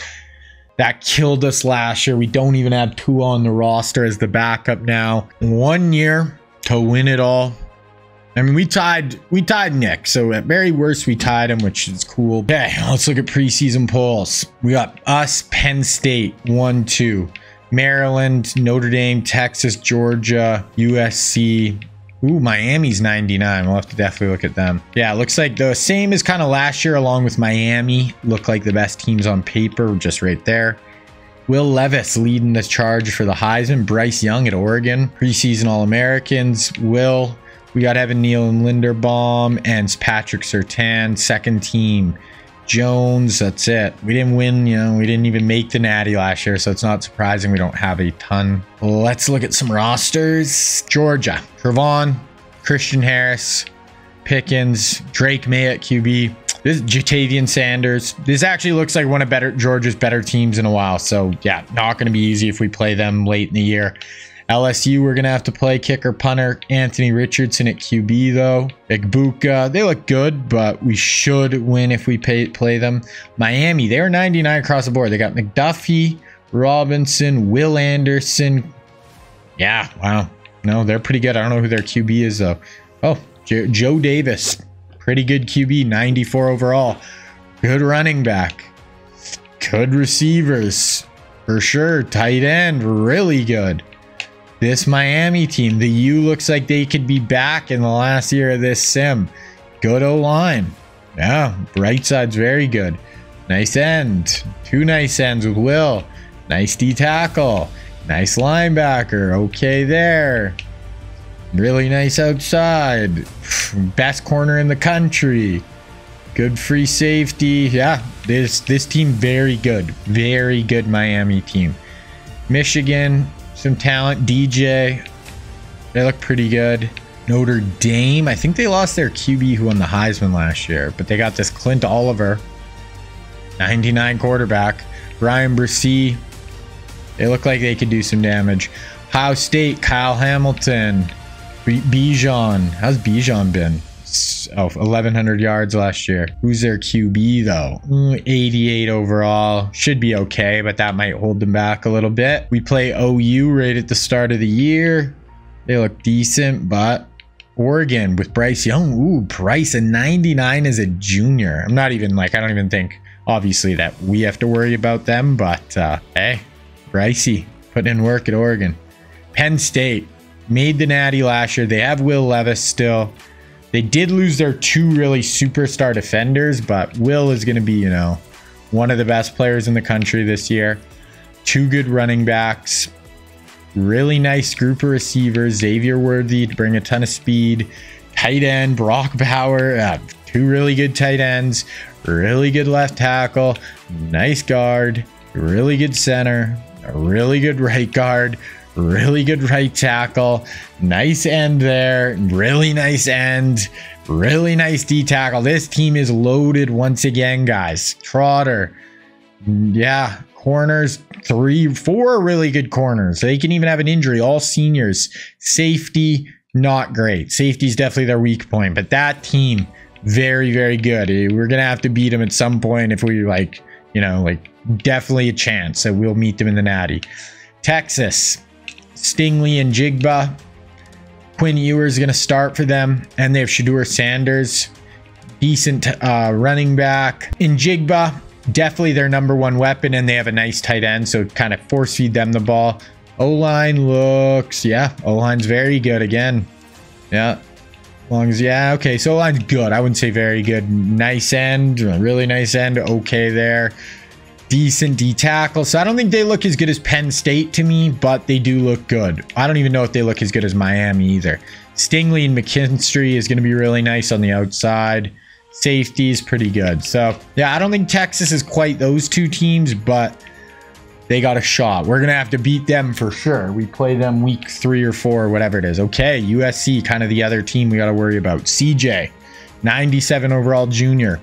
That killed us last year. We don't even have Tua on the roster as the backup now. 1 year to win it all. I mean, we tied Nick, so at very worst we tied him, which is cool. Okay, let's look at preseason polls. We got us, Penn State 1-2, Maryland, Notre Dame, Texas, Georgia, USC. Ooh, Miami's 99. We'll have to definitely look at them. Yeah, it looks like the same as kind of last year, along with Miami. Look like the best teams on paper, just right there. Will Levis leading the charge for the Heisman. Bryce Young at Oregon. Preseason All-Americans. We got Evan Neal and Linderbaum and Patrick Surtain. Second team, Jones. That's it. We didn't win, we didn't even make the natty last year, so it's not surprising we don't have a ton. Let's look at some rosters. Georgia, Trevon, Christian Harris, Pickens, Drake May at QB. This is Jatavian Sanders. This actually looks like one of Georgia's better teams in a while. So yeah, not going to be easy if we play them late in the year. LSU, we're going to have to play kicker, punter, Anthony Richardson at QB though. Igbuka, they look good, but we should win if we play them. Miami, they're 99 across the board. They got McDuffie, Robinson, Will Anderson. Yeah, wow. No, they're pretty good. I don't know who their QB is though. Oh, Joe Davis. Pretty good QB, 94 overall. Good running back. Good receivers. For sure. Tight end, really good. This Miami team, the U looks like they could be back in the last year of this sim. Good O-line. Yeah, right side's very good. Nice end. 2 nice ends with Will. Nice D-tackle. Nice linebacker. Okay there. Really nice outside. Best corner in the country. Good free safety. Yeah, this team very good. Very good Miami team. Michigan, some talent. DJ, they look pretty good. Notre Dame, I think they lost their QB who won the Heisman last year, but they got this Clint Oliver, 99 quarterback. Brian Bresee, they look like they could do some damage. Ohio State, Kyle Hamilton. Bijan, how's Bijan been? Oh, 1,100 yards last year. Who's their QB though? 88 overall. Should be okay, but that might hold them back a little bit. We play OU right at the start of the year. They look decent, but Oregon with Bryce Young. Ooh, Bryce a 99 as a junior. I'm not even like, I don't even think obviously that we have to worry about them, but hey, Brycey putting in work at Oregon. Penn State made the Natty last year. They have Will Levis still. They did lose their two really superstar defenders, but Will is going to be, you know, one of the best players in the country this year. Two good running backs. Really nice group of receivers. Xavier Worthy to bring a ton of speed. Tight end, Brock Bauer. Two really good tight ends. Really good left tackle. Nice guard. Really good center. A really good right guard. Really good right tackle. Nice end there. Really nice end. Really nice D tackle. This team is loaded once again, guys. Trotter. Yeah. Corners. 4 really good corners. They can even have an injury. All seniors. Safety, not great. Safety is definitely their weak point. But that team, very, very good. We're going to have to beat them at some point if we like, you know, like definitely a chance. So we'll meet them in the Natty. Texas. Stingley and Jigba. Quinn Ewers is going to start for them. And they have Shedeur Sanders. Decent running back. In Jigba, definitely their #1 weapon. And they have a nice tight end. So kind of force feed them the ball. O-line looks, yeah. O-line's very good again. Yeah. As long as, yeah, okay. So O-line's good. I wouldn't say very good. Nice end. Really nice end. Okay there. Decent D tackle. So I don't think they look as good as Penn State to me, but they do look good. I don't even know if they look as good as Miami either. Stingley and McKinstry is going to be really nice on the outside. Safety is pretty good. So yeah, I don't think Texas is quite those two teams, but they got a shot. We're going to have to beat them for sure. We play them week 3 or 4 or whatever it is. Okay, USC, kind of the other team we got to worry about. CJ, 97 overall junior.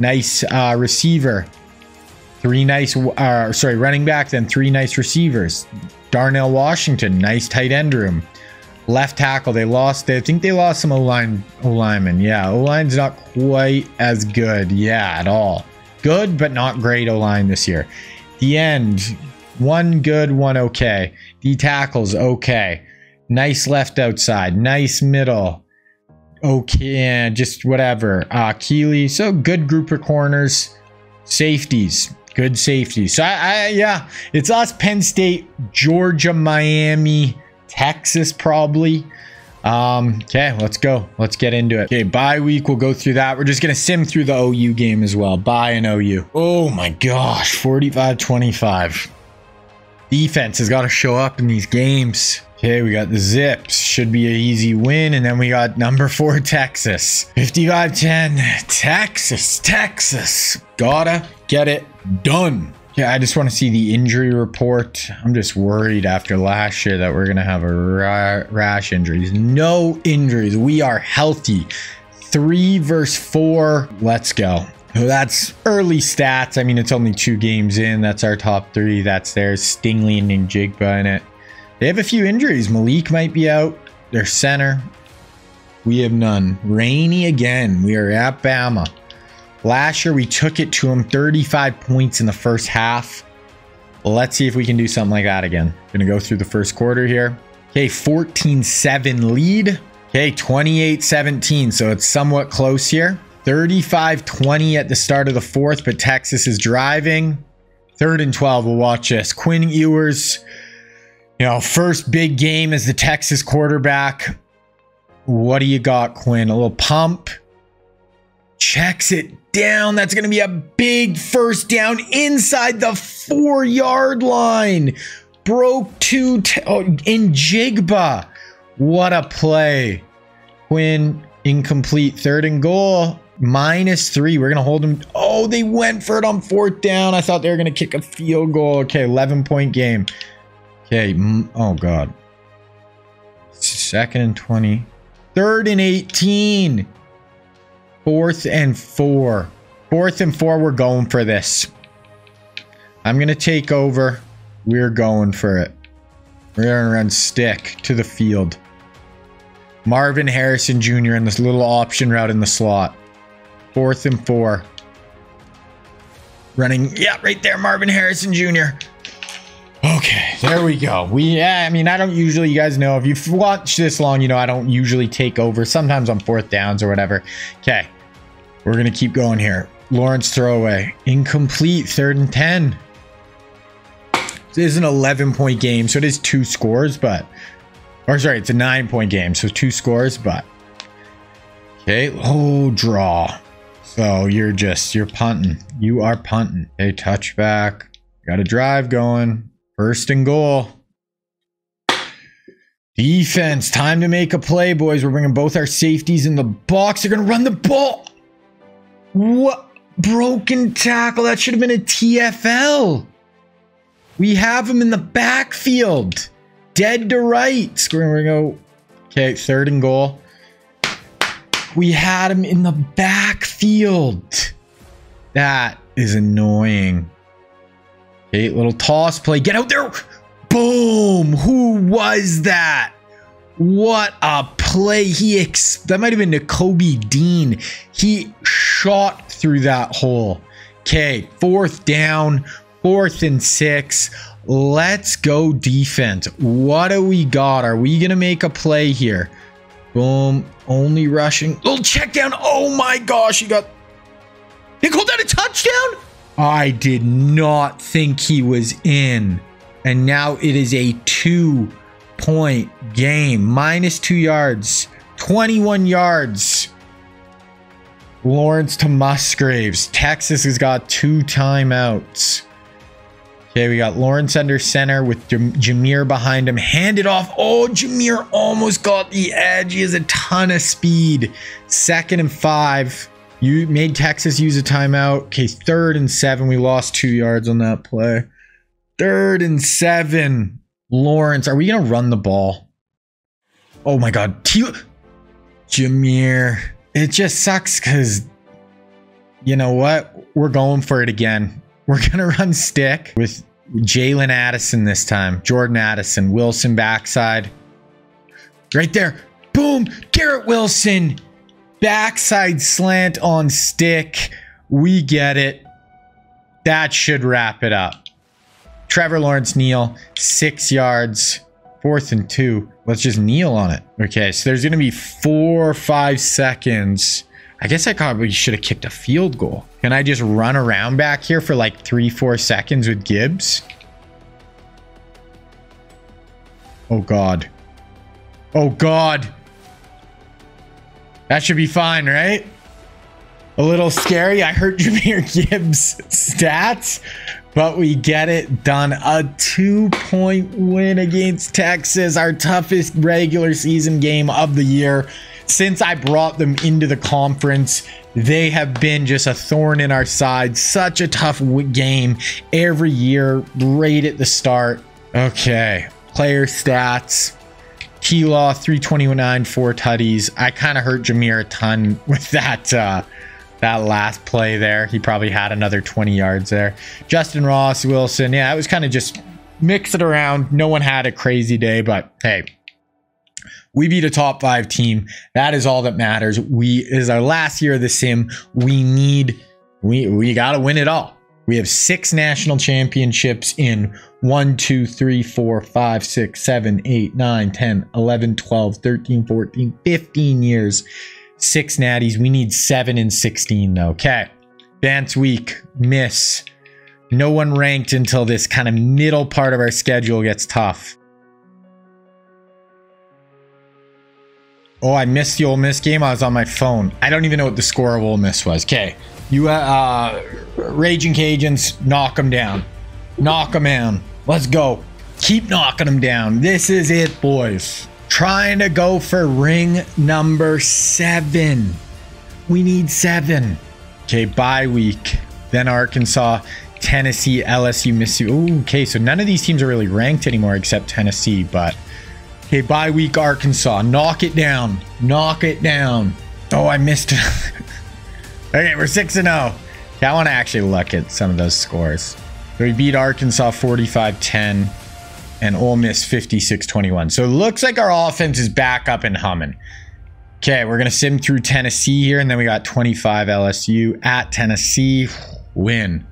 Nice receiver. 3 nice, running back, then 3 nice receivers. Darnell Washington, nice tight end room. Left tackle, I think they lost some O-linemen. Yeah, O-line's not quite as good, yeah, at all. Good, but not great O-line this year. The end, 1 good, 1 okay. D tackles, okay. Nice left outside, nice middle. Okay, yeah, just whatever. Keeley, so good group of corners. Safeties. Good safety. So yeah, it's us, Penn State, Georgia, Miami, Texas, probably. Okay, let's go. Let's get into it. Okay, bye week. We'll go through that. We're just going to sim through the OU game as well. Bye and OU. Oh my gosh, 45-25. Defense has got to show up in these games. Okay, we got the Zips. Should be an easy win. And then we got #4 Texas. 55-10. Texas. Gotta get it done. Yeah, I just want to see the injury report. I'm just worried after last year that we're going to have a rash injuries. No injuries. We are healthy. 3 versus 4. Let's go. So that's early stats. I mean, it's only 2 games in. That's our top 3. That's theirs. Stingley and Jigba in it. They have a few injuries. Malik might be out. Their center. We have none. Rainey again. We are at Bama. Last year, we took it to them 35 points in the first half. Let's see if we can do something like that again. Going to go through the first quarter here. Okay, 14-7 lead. Okay, 28-17. So it's somewhat close here. 35-20 at the start of the 4th, but Texas is driving. 3rd and 12. We'll watch this. Quinn Ewers, you know, first big game as the Texas quarterback. What do you got, Quinn? A little pump. Checks it down. That's going to be a big first down inside the 4-yard line. Broke 2 in Jigba. What a play. Quinn, incomplete. 3rd and goal. -3. We're going to hold them. Oh, they went for it on 4th down. I thought they were going to kick a field goal. Okay, 11-point game. Okay. Oh, God. 2nd and 20. 3rd and 18. 4th and 4. 4th and 4, we're going for this. I'm going to take over. We're going for it. We're going to run stick to the field. Marvin Harrison Jr. in this little option route in the slot. 4th and 4. Running, yeah, right there, Marvin Harrison Jr. Okay, there we go. I mean, I don't usually, you guys know, if you've watched this long, you know, I don't usually take over. Sometimes on 4th downs or whatever. Okay, we're going to keep going here. Lawrence throwaway. Incomplete, 3rd and 10. This is an 11-point game, so it is 2 scores, but... Or sorry, it's a 9-point game, so 2 scores, but... Okay, oh, draw. So you're punting. You are punting. Okay, touchback. Got a drive going. 1st and goal. Defense, time to make a play, boys. We're bringing both our safeties in the box. They're going to run the ball. What? Broken tackle. That should have been a TFL. We have him in the backfield. Dead to right. We're going to go. Okay, 3rd and goal. We had him in the backfield. That is annoying. Okay, little toss play. Get out there. Boom. Who was that? What a play. That might have been Nakobe Dean. He shot through that hole. Okay, 4th down. 4th and 6. Let's go defense. What do we got? Are we going to make a play here? Boom. Only rushing. Little check down. Oh my gosh. He called that a touchdown? I did not think he was in. And now it is a 2-point game. -2 yards. 21 yards. Lawrence to Musgraves. Texas has got 2 timeouts. Okay, we got Lawrence under center with Jameer behind him. Hand it off. Oh, Jameer almost got the edge. He has a ton of speed. 2nd and 5. You made Texas use a timeout. Okay, 3rd and 7. We lost 2 yards on that play. 3rd and 7. Lawrence, are we going to run the ball? Oh my God. Jameer. It just sucks because, you know what? We're going for it again. We're going to run stick with Jalen Addison this time. Jordan Addison. Wilson backside. Right there. Boom. Garrett Wilson. Backside slant on stick. We get it. That should wrap it up. Trevor Lawrence kneel. 6 yards. 4th and 2. Let's just kneel on it. Okay, so there's going to be 4 or 5 seconds. I guess I probably should have kicked a field goal. Can I just run around back here for like 3-4 seconds with Gibbs? Oh God. Oh God. That should be fine, right? A little scary. I hurt Jahmyr Gibbs' stats, but we get it done. A 2-point win against Texas, our toughest regular season game of the year. Since I brought them into the conference, they have been just a thorn in our side. Such a tough game every year, right at the start. Okay, player stats. T-Law, 329, 4 tutties. I kind of hurt Jameer a ton with that last play there. He probably had another 20 yards there. Justin Ross, Wilson. Yeah, it was kind of just mix it around. No one had a crazy day, but hey, we beat a top 5 team. That is all that matters. It is our last year of the sim. We got to win it all. We have 6 national championships in 1, 2, 3, 4, 5, 6, 7, 8, 9, 10, 11, 12, 13, 14, 15 years. 6 natties. We need 7 and 16 though. Okay. Advance week. Miss. No one ranked until this kind of middle part of our schedule gets tough. Oh, I missed the Ole Miss game. I was on my phone. I don't even know what the score of Ole Miss was. Okay. You Raging Cajuns, knock them down. Knock them down. Let's go. Keep knocking them down. This is it, boys. Trying to go for ring number 7. We need 7. Okay, bye week. Then Arkansas, Tennessee, LSU, Mississippi. Ooh, okay, so none of these teams are really ranked anymore except Tennessee, but... Okay, bye week, Arkansas. Knock it down. Knock it down. Oh, I missed it. Okay, we're 6-0. Okay, I want to actually look at some of those scores. So we beat Arkansas 45-10. and Ole Miss 56-21. So it looks like our offense is back up and humming. Okay, we're going to sim through Tennessee here, and then we got 25 LSU at Tennessee. Win.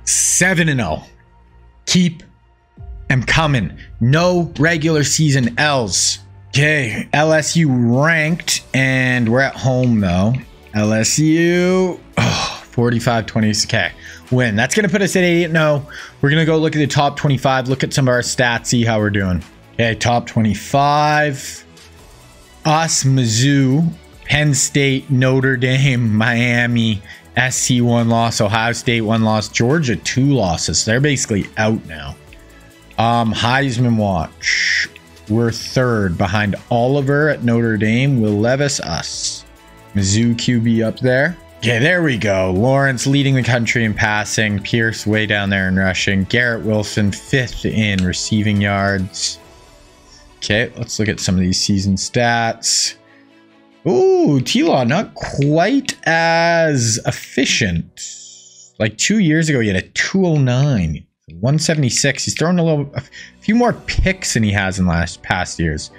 7-0. Keep them coming. No regular season L's. Okay, LSU ranked, and we're at home, though. LSU, 45-20. Okay, win. That's going to put us at 8-0. We're going to go look at the top 25, look at some of our stats, see how we're doing. Okay, top 25. Us, Mizzou, Penn State, Notre Dame, Miami, SC 1 loss, Ohio State 1 loss, Georgia 2 losses. They're basically out now. Heisman watch. We're third behind Oliver at Notre Dame. Will Levis, us. Mizzou QB up there. Okay, there we go. Lawrence leading the country in passing. Pierce way down there in rushing. Garrett Wilson 5th in receiving yards. Okay, let's look at some of these season stats. Ooh, T-Law not quite as efficient. Like 2 years ago, he had a 209, 176. He's thrown a few more picks than he has in past years.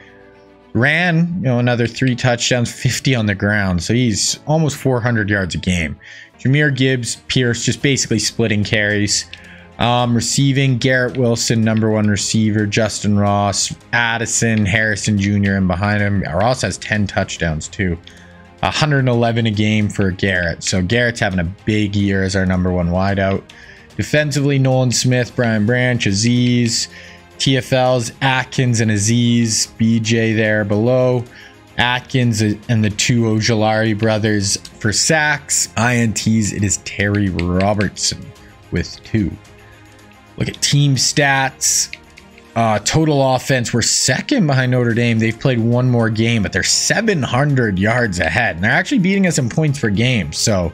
Ran, another 3 touchdowns, 50 on the ground. So he's almost 400 yards a game. Jahmyr Gibbs, Pierce, just basically splitting carries. Receiving, Garrett Wilson, number 1 receiver, Justin Ross, Addison, Harrison Jr., and behind him, Ross has 10 touchdowns too. 111 a game for Garrett. So Garrett's having a big year as our number 1 wideout. Defensively, Nolan Smith, Brian Branch, Aziz, TFLs, Atkins and Aziz, BJ there below. Atkins and the 2 Ojulari brothers for sacks. INTs, it is Terry Robertson with 2. Look at team stats. Total offense, we're second behind Notre Dame. They've played 1 more game, but they're 700 yards ahead. And they're actually beating us in points per game. So,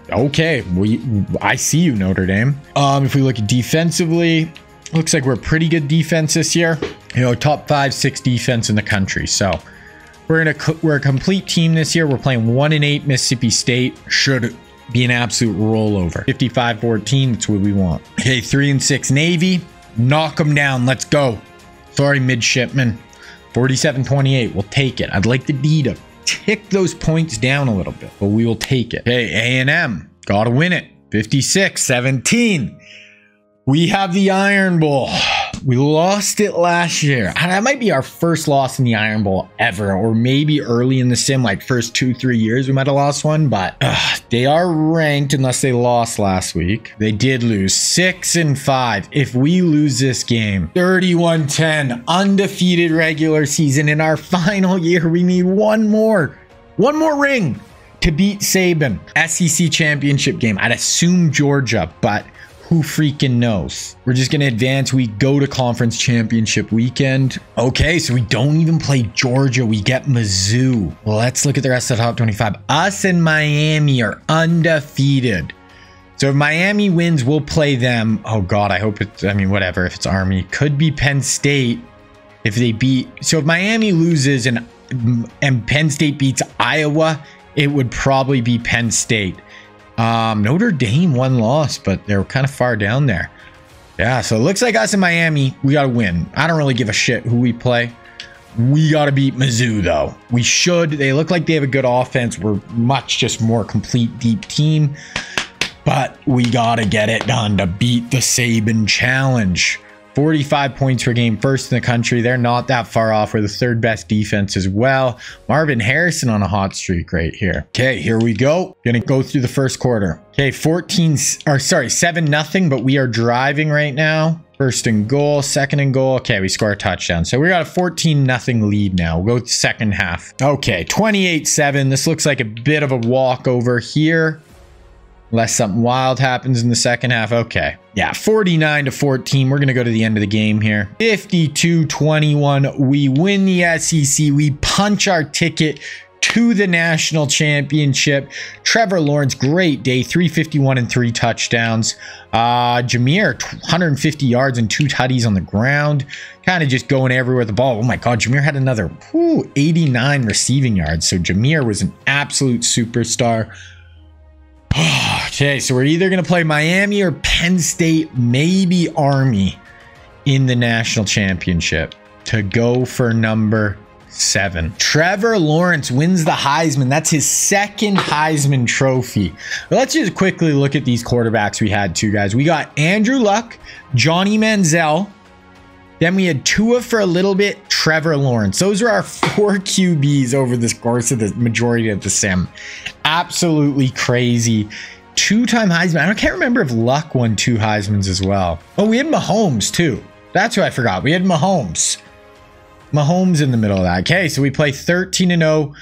okay, I see you, Notre Dame. If we look at defensively, looks like we're a pretty good defense this year. Top 5-6 defense in the country. So, we're a complete team this year. We're playing 1-8 Mississippi State. Should be an absolute rollover. 55-14, that's what we want. Okay, 3-6 Navy. Knock them down. Let's go. Sorry, midshipmen. 47-28. We'll take it. I'd like the D to tick those points down a little bit, but we will take it. Okay, A&M. Gotta win it. 56-17. We have the Iron Bowl. We lost it last year. That might be our first loss in the Iron Bowl ever, or maybe early in the sim, like first 2-3 years we might have lost one, but they are ranked unless they lost last week. They did lose 6-5. If we lose this game, 31-10, undefeated regular season. In our final year, we need one more ring to beat Saban. SEC championship game. I'd assume Georgia, but who freaking knows? We're just going to advance. We go to conference championship weekend. Okay, so we don't even play Georgia. We get Mizzou. Well, let's look at the rest of the top 25. Us and Miami are undefeated. So if Miami wins, we'll play them. Oh, God, I hope it's, whatever. If it's Army. Could be Penn State if they beat. So if Miami loses and Penn State beats Iowa, it would probably be Penn State. Notre Dame 1 loss, but they're kind of far down there. Yeah, so it looks like us in Miami, we got to win. I don't really give a shit who we play. We got to beat Mizzou, though. We should. They look like they have a good offense. We're much just more complete, deep team. But we got to get it done to beat the Saban challenge. 45 points per game, first in the country. They're not that far off. We're the 3rd best defense as well. Marvin Harrison on a hot streak right here. Okay, here we go. Gonna go through the first quarter. Okay, 7-0, but we are driving right now. First and goal, second and goal. Okay, we score a touchdown. So we got a 14-0 lead now. We'll go to the second half. Okay, 28-7. This looks like a bit of a walkover here. Unless something wild happens in the second half. Okay. Yeah, 49-14. We're going to go to the end of the game here. 52-21. We win the SEC. We punch our ticket to the national championship. Trevor Lawrence, great day. 351 and 3 touchdowns. Jahmyr, 150 yards and 2 tutties on the ground. Kind of just going everywhere with the ball. Oh my God, Jahmyr had another 89 receiving yards. So Jahmyr was an absolute superstar. Okay, so we're either going to play Miami or Penn State, maybe Army in the national championship to go for number 7. Trevor Lawrence wins the Heisman. That's his second Heisman trophy. Let's just quickly look at these quarterbacks we had too, guys. We got Andrew Luck, Johnny Manziel. Then we had Tua for a little bit, Trevor Lawrence. Those are our 4 QBs over the course of the majority of the sim. Absolutely crazy. 2-time Heisman. I can't remember if Luck won 2 Heismans as well. Oh, we had Mahomes too. That's who I forgot. We had Mahomes. Mahomes in the middle of that. Okay, so we play 13-0,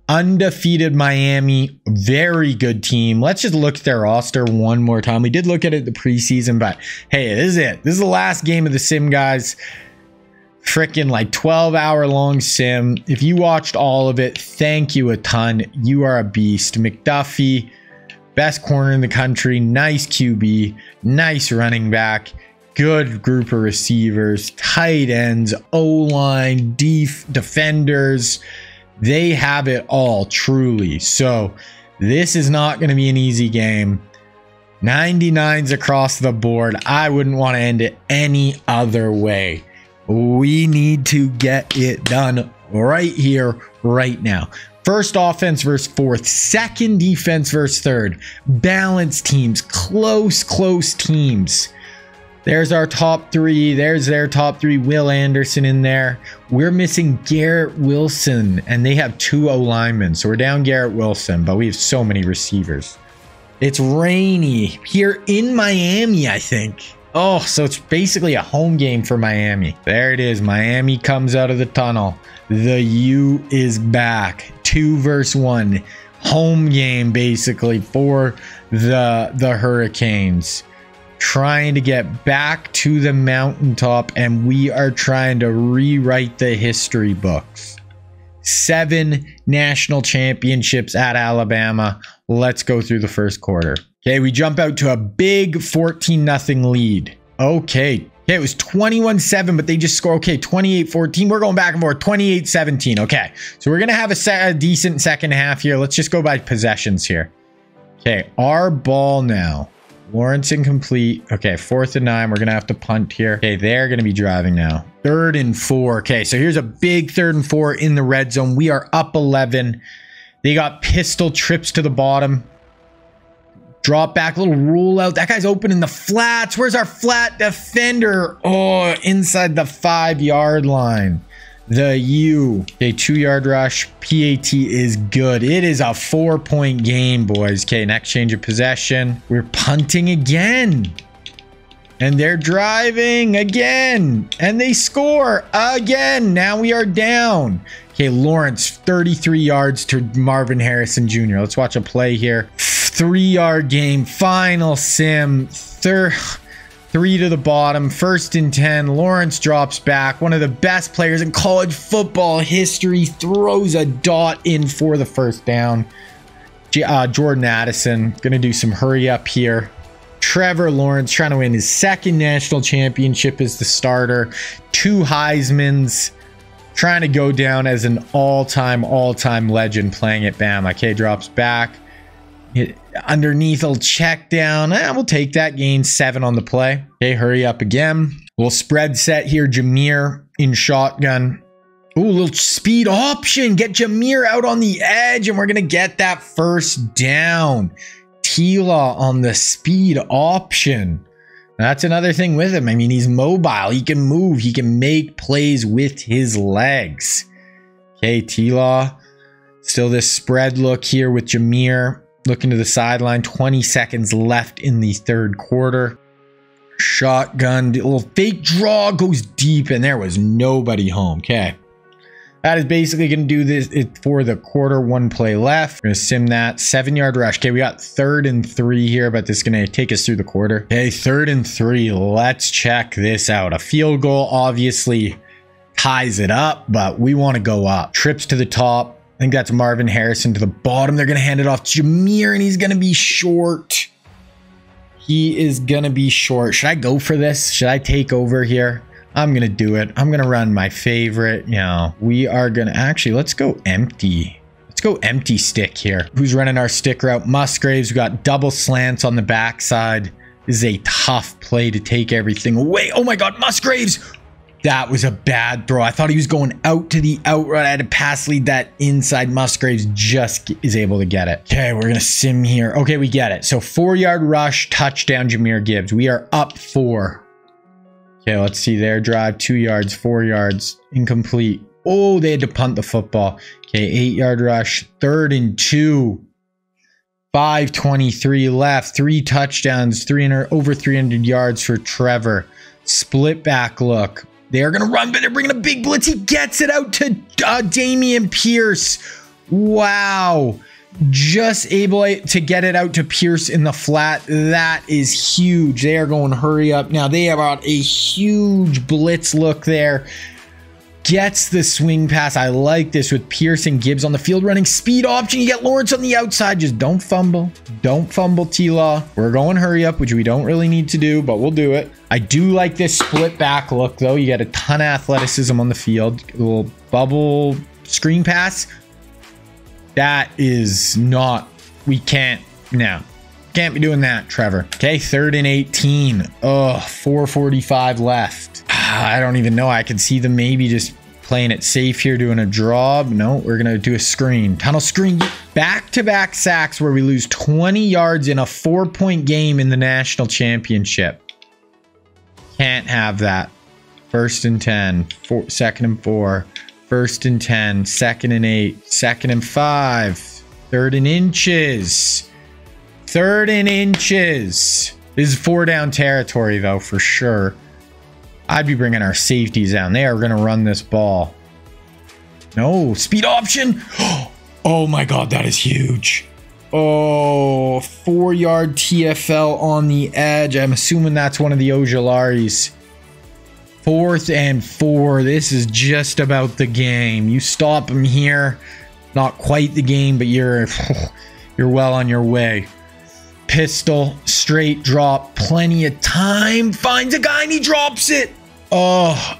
undefeated Miami. Very good team. Let's just look at their roster one more time. We did look at it the preseason, but hey, this is it. This is the last game of the sim, guys. Freaking like 12-hour long sim. If you watched all of it, thank you a ton. You are a beast. McDuffie, best corner in the country. Nice QB. Nice running back. Good group of receivers, tight ends, O-line, defenders. They have it all, truly. So this is not going to be an easy game. 99s across the board. I wouldn't want to end it any other way. We need to get it done right here, right now. First offense versus fourth. Second defense versus third. Balanced teams. Close teams. There's our top 3. There's their top 3. Will Anderson in there. We're missing Garrett Wilson, and they have 2 O-linemen. So we're down Garrett Wilson, but we have so many receivers. It's rainy here in Miami, I think. Oh, so it's basically a home game for Miami. There it is. Miami comes out of the tunnel. The U is back. 2 versus 1. Home game, basically, for the Hurricanes. Trying to get back to the mountaintop, and we are trying to rewrite the history books. 7 national championships at Alabama. Let's go through the first quarter. Okay, we jump out to a big 14-0 lead. Okay, it was 21-7, but they just score. Okay, 28-14. We're going back and forth. 28-17. Okay, so we're going to have a decent second half here. Let's just go by possessions here. Okay, our ball now. Lawrence incomplete. Okay, 4th and 9. We're going to have to punt here. Okay, they're going to be driving now. 3rd and 4. Okay, so here's a big 3rd and 4 in the red zone. We are up 11. They got pistol trips to the bottom. Drop back, little roll out. That guy's open in the flats. Where's our flat defender? Oh, inside the 5-yard line. The U. Okay, 2-yard rush. PAT is good. It is a 4-point game, boys. Okay, next change of possession. We're punting again. And they're driving again. And they score again. Now we are down. Okay, Lawrence, 33 yards to Marvin Harrison Jr. Let's watch a play here. 3-yard game. Final sim. 3 to the bottom. 1st and 10. Lawrence drops back. One of the best players in college football history throws a dot in for the first down. Jordan Addison going to do some hurry up here. Trevor Lawrence trying to win his 2nd national championship as the starter. 2 Heismans. Trying to go down as an all-time legend playing at Bama. Okay, drops back. Underneath, will check down. We'll take that. Gain 7 on the play. Okay, hurry up again. We'll spread set here. Jameer in shotgun. Ooh, a little speed option. Get Jameer out on the edge, and we're going to get that first down. T-Law on the speed option. That's another thing with him. I mean, he's mobile. He can move. He can make plays with his legs. Okay, T-Law. Still this spread look here with Jameer. Looking to the sideline. 20 seconds left in the 3rd quarter. Shotgun. A little fake draw. Goes deep, and there was nobody home. Okay. That is basically going to do this for the quarter. 1 play left. We're going to sim that. 7-yard rush. Okay, we got 3rd and 3 here, but this is going to take us through the quarter. Okay, 3rd and 3. Let's check this out. A field goal obviously ties it up, but we want to go up. Trips to the top. I think that's Marvin Harrison to the bottom. They're going to hand it off to Jameer, and he's going to be short. He is going to be short. Should I go for this? Should I take over here? I'm going to do it. I'm going to run my favorite. You know, we are going to actually, let's go empty. Let's go empty stick here. Who's running our stick route? Musgraves. We got double slants on the backside. This is a tough play to take everything away. Oh my God, Musgraves. That was a bad throw. I thought he was going out to the outright. I had to pass lead that inside. Musgraves just is able to get it. Okay, we're going to sim here. Okay, we get it. So 4-yard rush, touchdown, Jahmyr Gibbs. We are up 4. Okay, let's see their drive. 2 yards, 4 yards, incomplete. Oh, they had to punt the football. Okay, 8-yard rush, 3rd and 2. 5:23 left. 3 touchdowns, over 300 yards for Trevor. Split back look. They are going to run, but they're bringing a big blitz. He gets it out to Dameon Pierce. Wow. Just able to get it out to Pierce in the flat. That is huge. They are going hurry up. Now they have got a huge blitz look there. Gets the swing pass. I like this with Pierce and Gibbs on the field running speed option. You get Lawrence on the outside. Just don't fumble. Don't fumble, T-Law. We're going hurry up, which we don't really need to do, but we'll do it. I do like this split back look, though. You get a ton of athleticism on the field. A little bubble screen pass. That is not... We can't... No. Can't be doing that, Trevor. Okay, 3rd and 18. Oh, 4:45 left. I don't even know. I can see them maybe just playing it safe here, doing a draw. No, we're going to do a screen. Tunnel screen. Back-to-back sacks where we lose 20 yards in a 4-point game in the national championship. Can't have that. 1st and 10. 2nd and 4. 1st and 10. 2nd and 8. 2nd and 5. 3rd and inches. 3rd and inches. This is 4-down territory, though, for sure. I'd be bringing our safeties down. They are going to run this ball. No, speed option. Oh my God, that is huge. Oh, 4-yard TFL on the edge. I'm assuming that's one of the Ojalaris. 4th and 4. This is just about the game. You stop him here. Not quite the game, but you're well on your way. Pistol, straight drop, plenty of time. Finds a guy and he drops it. Oh,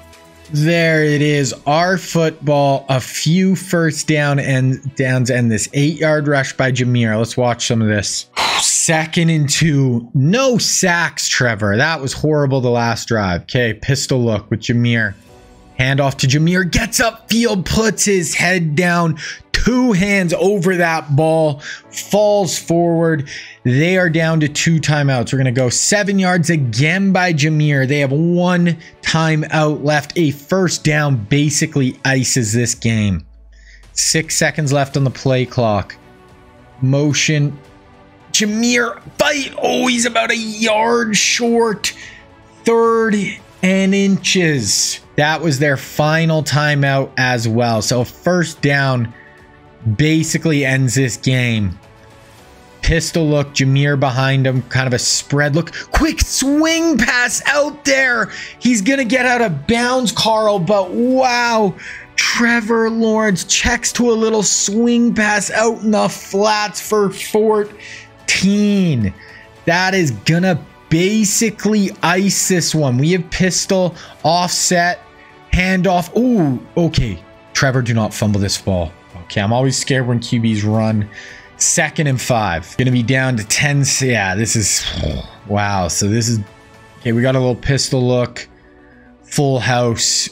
there it is. Our football, a few first downs and this 8-yard rush by Jahmyr. Let's watch some of this. 2nd and 2. No sacks, Trevor. That was horrible the last drive. Okay, pistol look with Jahmyr. Handoff to Jahmyr. Gets upfield, puts his head down. 2 hands over that ball. Falls forward. They are down to 2 timeouts. We're going to go 7 yards again by Jahmyr. They have 1 timeout left. A first down basically ices this game. 6 seconds left on the play clock. Motion. Jahmyr, fight. Oh, he's about a yard short. 3rd and inches. That was their final timeout as well. So first down basically ends this game. Pistol look, Jahmyr behind him, kind of a spread look. Quick swing pass out there. He's going to get out of bounds, Carl, but wow. Trevor Lawrence checks to a little swing pass out in the flats for 14. That is going to basically ice this one. We have pistol, offset, handoff. Ooh, okay. Trevor, do not fumble this ball. Okay, I'm always scared when QBs run. 2nd and 5. Gonna be down to 10. Yeah, this is... Wow, so this is... Okay, we got a little pistol look. Full house.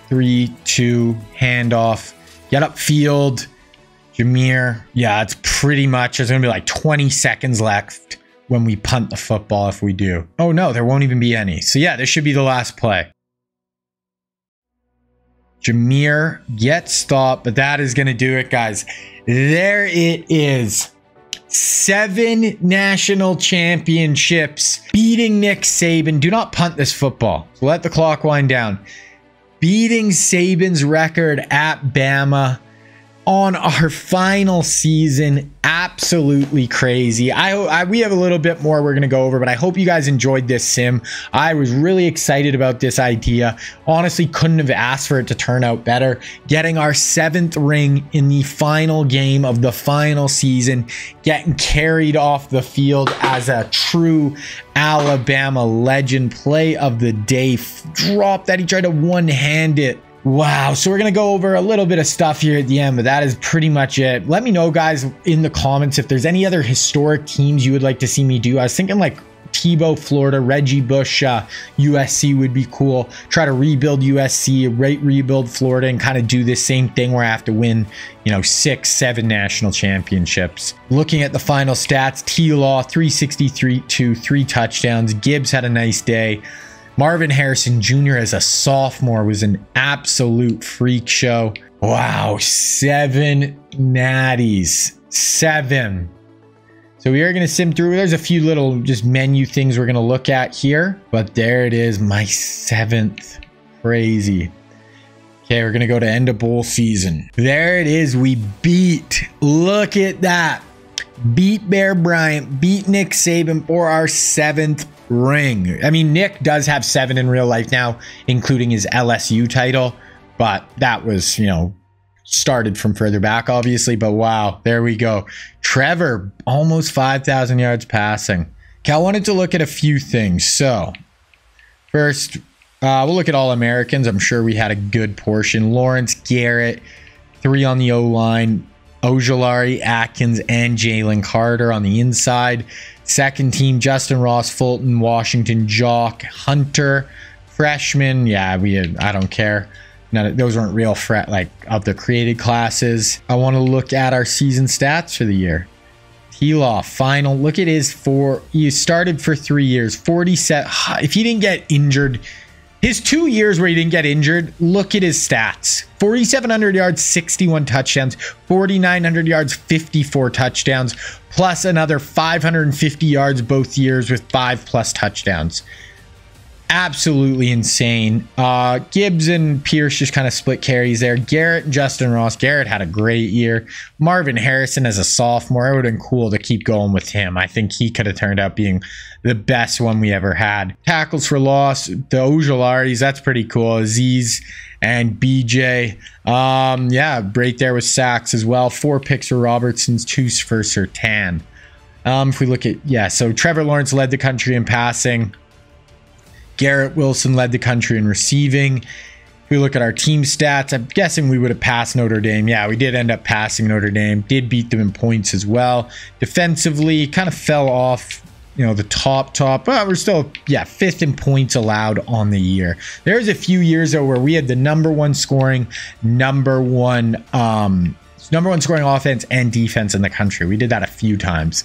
3, 2, handoff. Get upfield. Jahmyr. Yeah, it's pretty much... There's gonna be like 20 seconds left when we punt the football if we do. Oh no, there won't even be any. So yeah, this should be the last play. Jahmyr gets stopped, but that is going to do it, guys. There it is. 7 national championships. Beating Nick Saban. Do not punt this football. So let the clock wind down. Beating Saban's record at Bama on our final season. Absolutely crazy. We have a little bit more we're going to go over, but I hope you guys enjoyed this sim. I was really excited about this idea. Honestly, couldn't have asked for it to turn out better. Getting our 7th ring in the final game of the final season, getting carried off the field as a true Alabama legend. Play of the day. Drop that. He tried to one-hand it. Wow, so we're going to go over a little bit of stuff here at the end, but that is pretty much it. Let me know, guys, in the comments if there's any other historic teams you would like to see me do. I was thinking like Tebow, Florida, Reggie Bush, USC would be cool. Try to rebuild USC, rebuild Florida, and kind of do this same thing where I have to win, 6, 7 national championships. Looking at the final stats, T-Law, 363 to 3 touchdowns. Gibbs had a nice day. Marvin Harrison Jr. as a sophomore was an absolute freak show. Wow, 7 natties. 7. So we are going to sim through. There's a few little just menu things we're going to look at here. But there it is, my 7th. Crazy. Okay, we're going to go to end of bowl season. There it is. We beat. Look at that. Beat Bear Bryant. Beat Nick Saban for our 7th ring. I mean, Nick does have 7 in real life now, including his LSU title. But that was, started from further back, obviously. But wow, there we go. Trevor, almost 5,000 yards passing. Okay, I wanted to look at a few things. So first, we'll look at all Americans. I'm sure we had a good portion. Lawrence, Garrett, 3 on the O-line. Ojulari, Atkins, and Jalen Carter on the inside. Second team, Justin Ross, Fulton, Washington, Jock, Hunter. Freshman, yeah, I don't care. Those weren't real of the created classes. I want to look at our season stats for the year. T-Law, final. Look at his you started for 3 years. 47. If he didn't get injured, his 2 years where he didn't get injured, look at his stats. 4,700 yards, 61 touchdowns. 4,900 yards, 54 touchdowns. Plus another 550 yards both years with 5+ touchdowns. Absolutely insane. Gibbs and Pierce just kind of split carries there. Garrett and Justin Ross. Garrett had a great year. Marvin Harrison as a sophomore. It would have been cool to keep going with him. I think he could have turned out being the best one we ever had. Tackles for loss. The Ojularis. That's pretty cool. Aziz and BJ. Yeah, right there with sacks as well. 4 picks for Robertson's, 2 for Surtan. If we look at, so Trevor Lawrence led the country in passing. Garrett Wilson led the country in receiving. If we look at our team stats, I'm guessing we would have passed Notre Dame. Yeah, we did end up passing Notre Dame. Did beat them in points as well. Defensively, kind of fell off, the top. But we're still, 5th in points allowed on the year. There's a few years, though, where we had the number one scoring offense and defense in the country. We did that a few times.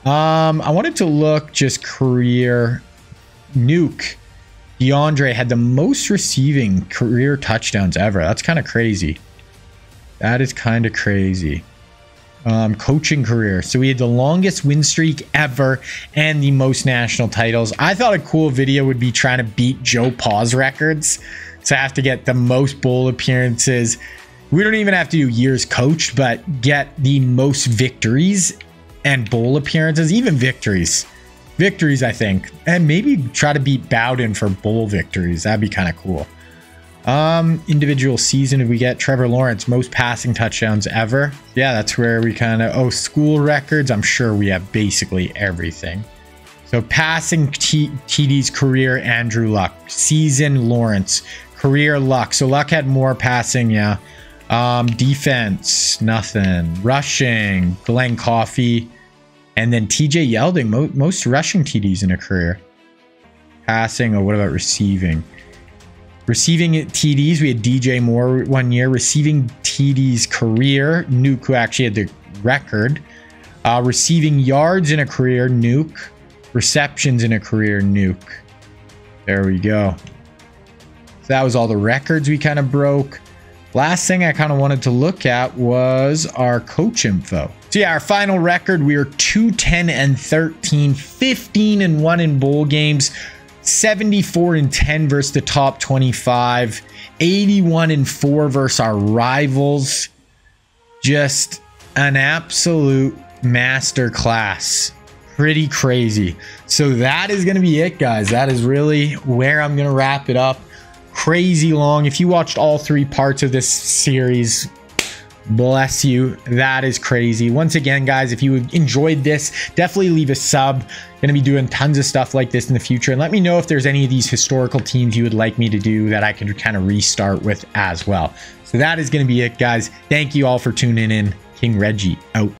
I wanted to look just career. Nuke DeAndre had the most receiving career touchdowns ever. That's kind of crazy. That is kind of crazy. Coaching career. So we had the longest win streak ever and the most national titles. I thought a cool video would be trying to beat Joe Pa's records. So I have to get the most bowl appearances. We don't even have to do years coached, but get the most victories and bowl appearances, even victories. Victories, I think. And maybe try to beat Bowden for bowl victories. That'd be kind of cool. Individual season, did we get Trevor Lawrence, most passing touchdowns ever? Yeah, that's where we kind of, school records. I'm sure we have basically everything. So passing TD's career, Andrew Luck. Season, Lawrence. Career, Luck. So Luck had more passing, yeah. Defense, nothing. Rushing, Glenn Coffey. And then TJ Yeldon, most rushing TDs in a career. Passing, what about receiving? Receiving TDs, we had DJ Moore 1 year. Receiving TDs career, Nuke, who actually had the record. Receiving yards in a career, Nuke. Receptions in a career, Nuke. There we go. So that was all the records we kind of broke. Last thing I kind of wanted to look at was our coach info. So yeah, our final record, we are 2-10-13, 15-1 in bowl games, 74-10 versus the top 25, 81-4 versus our rivals. Just an absolute master class. Pretty crazy. So that is going to be it, guys. That is really where I'm going to wrap it up. Crazy long. If you watched all 3 parts of this series, bless you. That is crazy. Once again, guys, if you enjoyed this, definitely leave a sub. Going to be doing tons of stuff like this in the future. And let me know if there's any of these historical teams you would like me to do that I could kind of restart with as well. So that is going to be it, guys. Thank you all for tuning in. King Reggie out.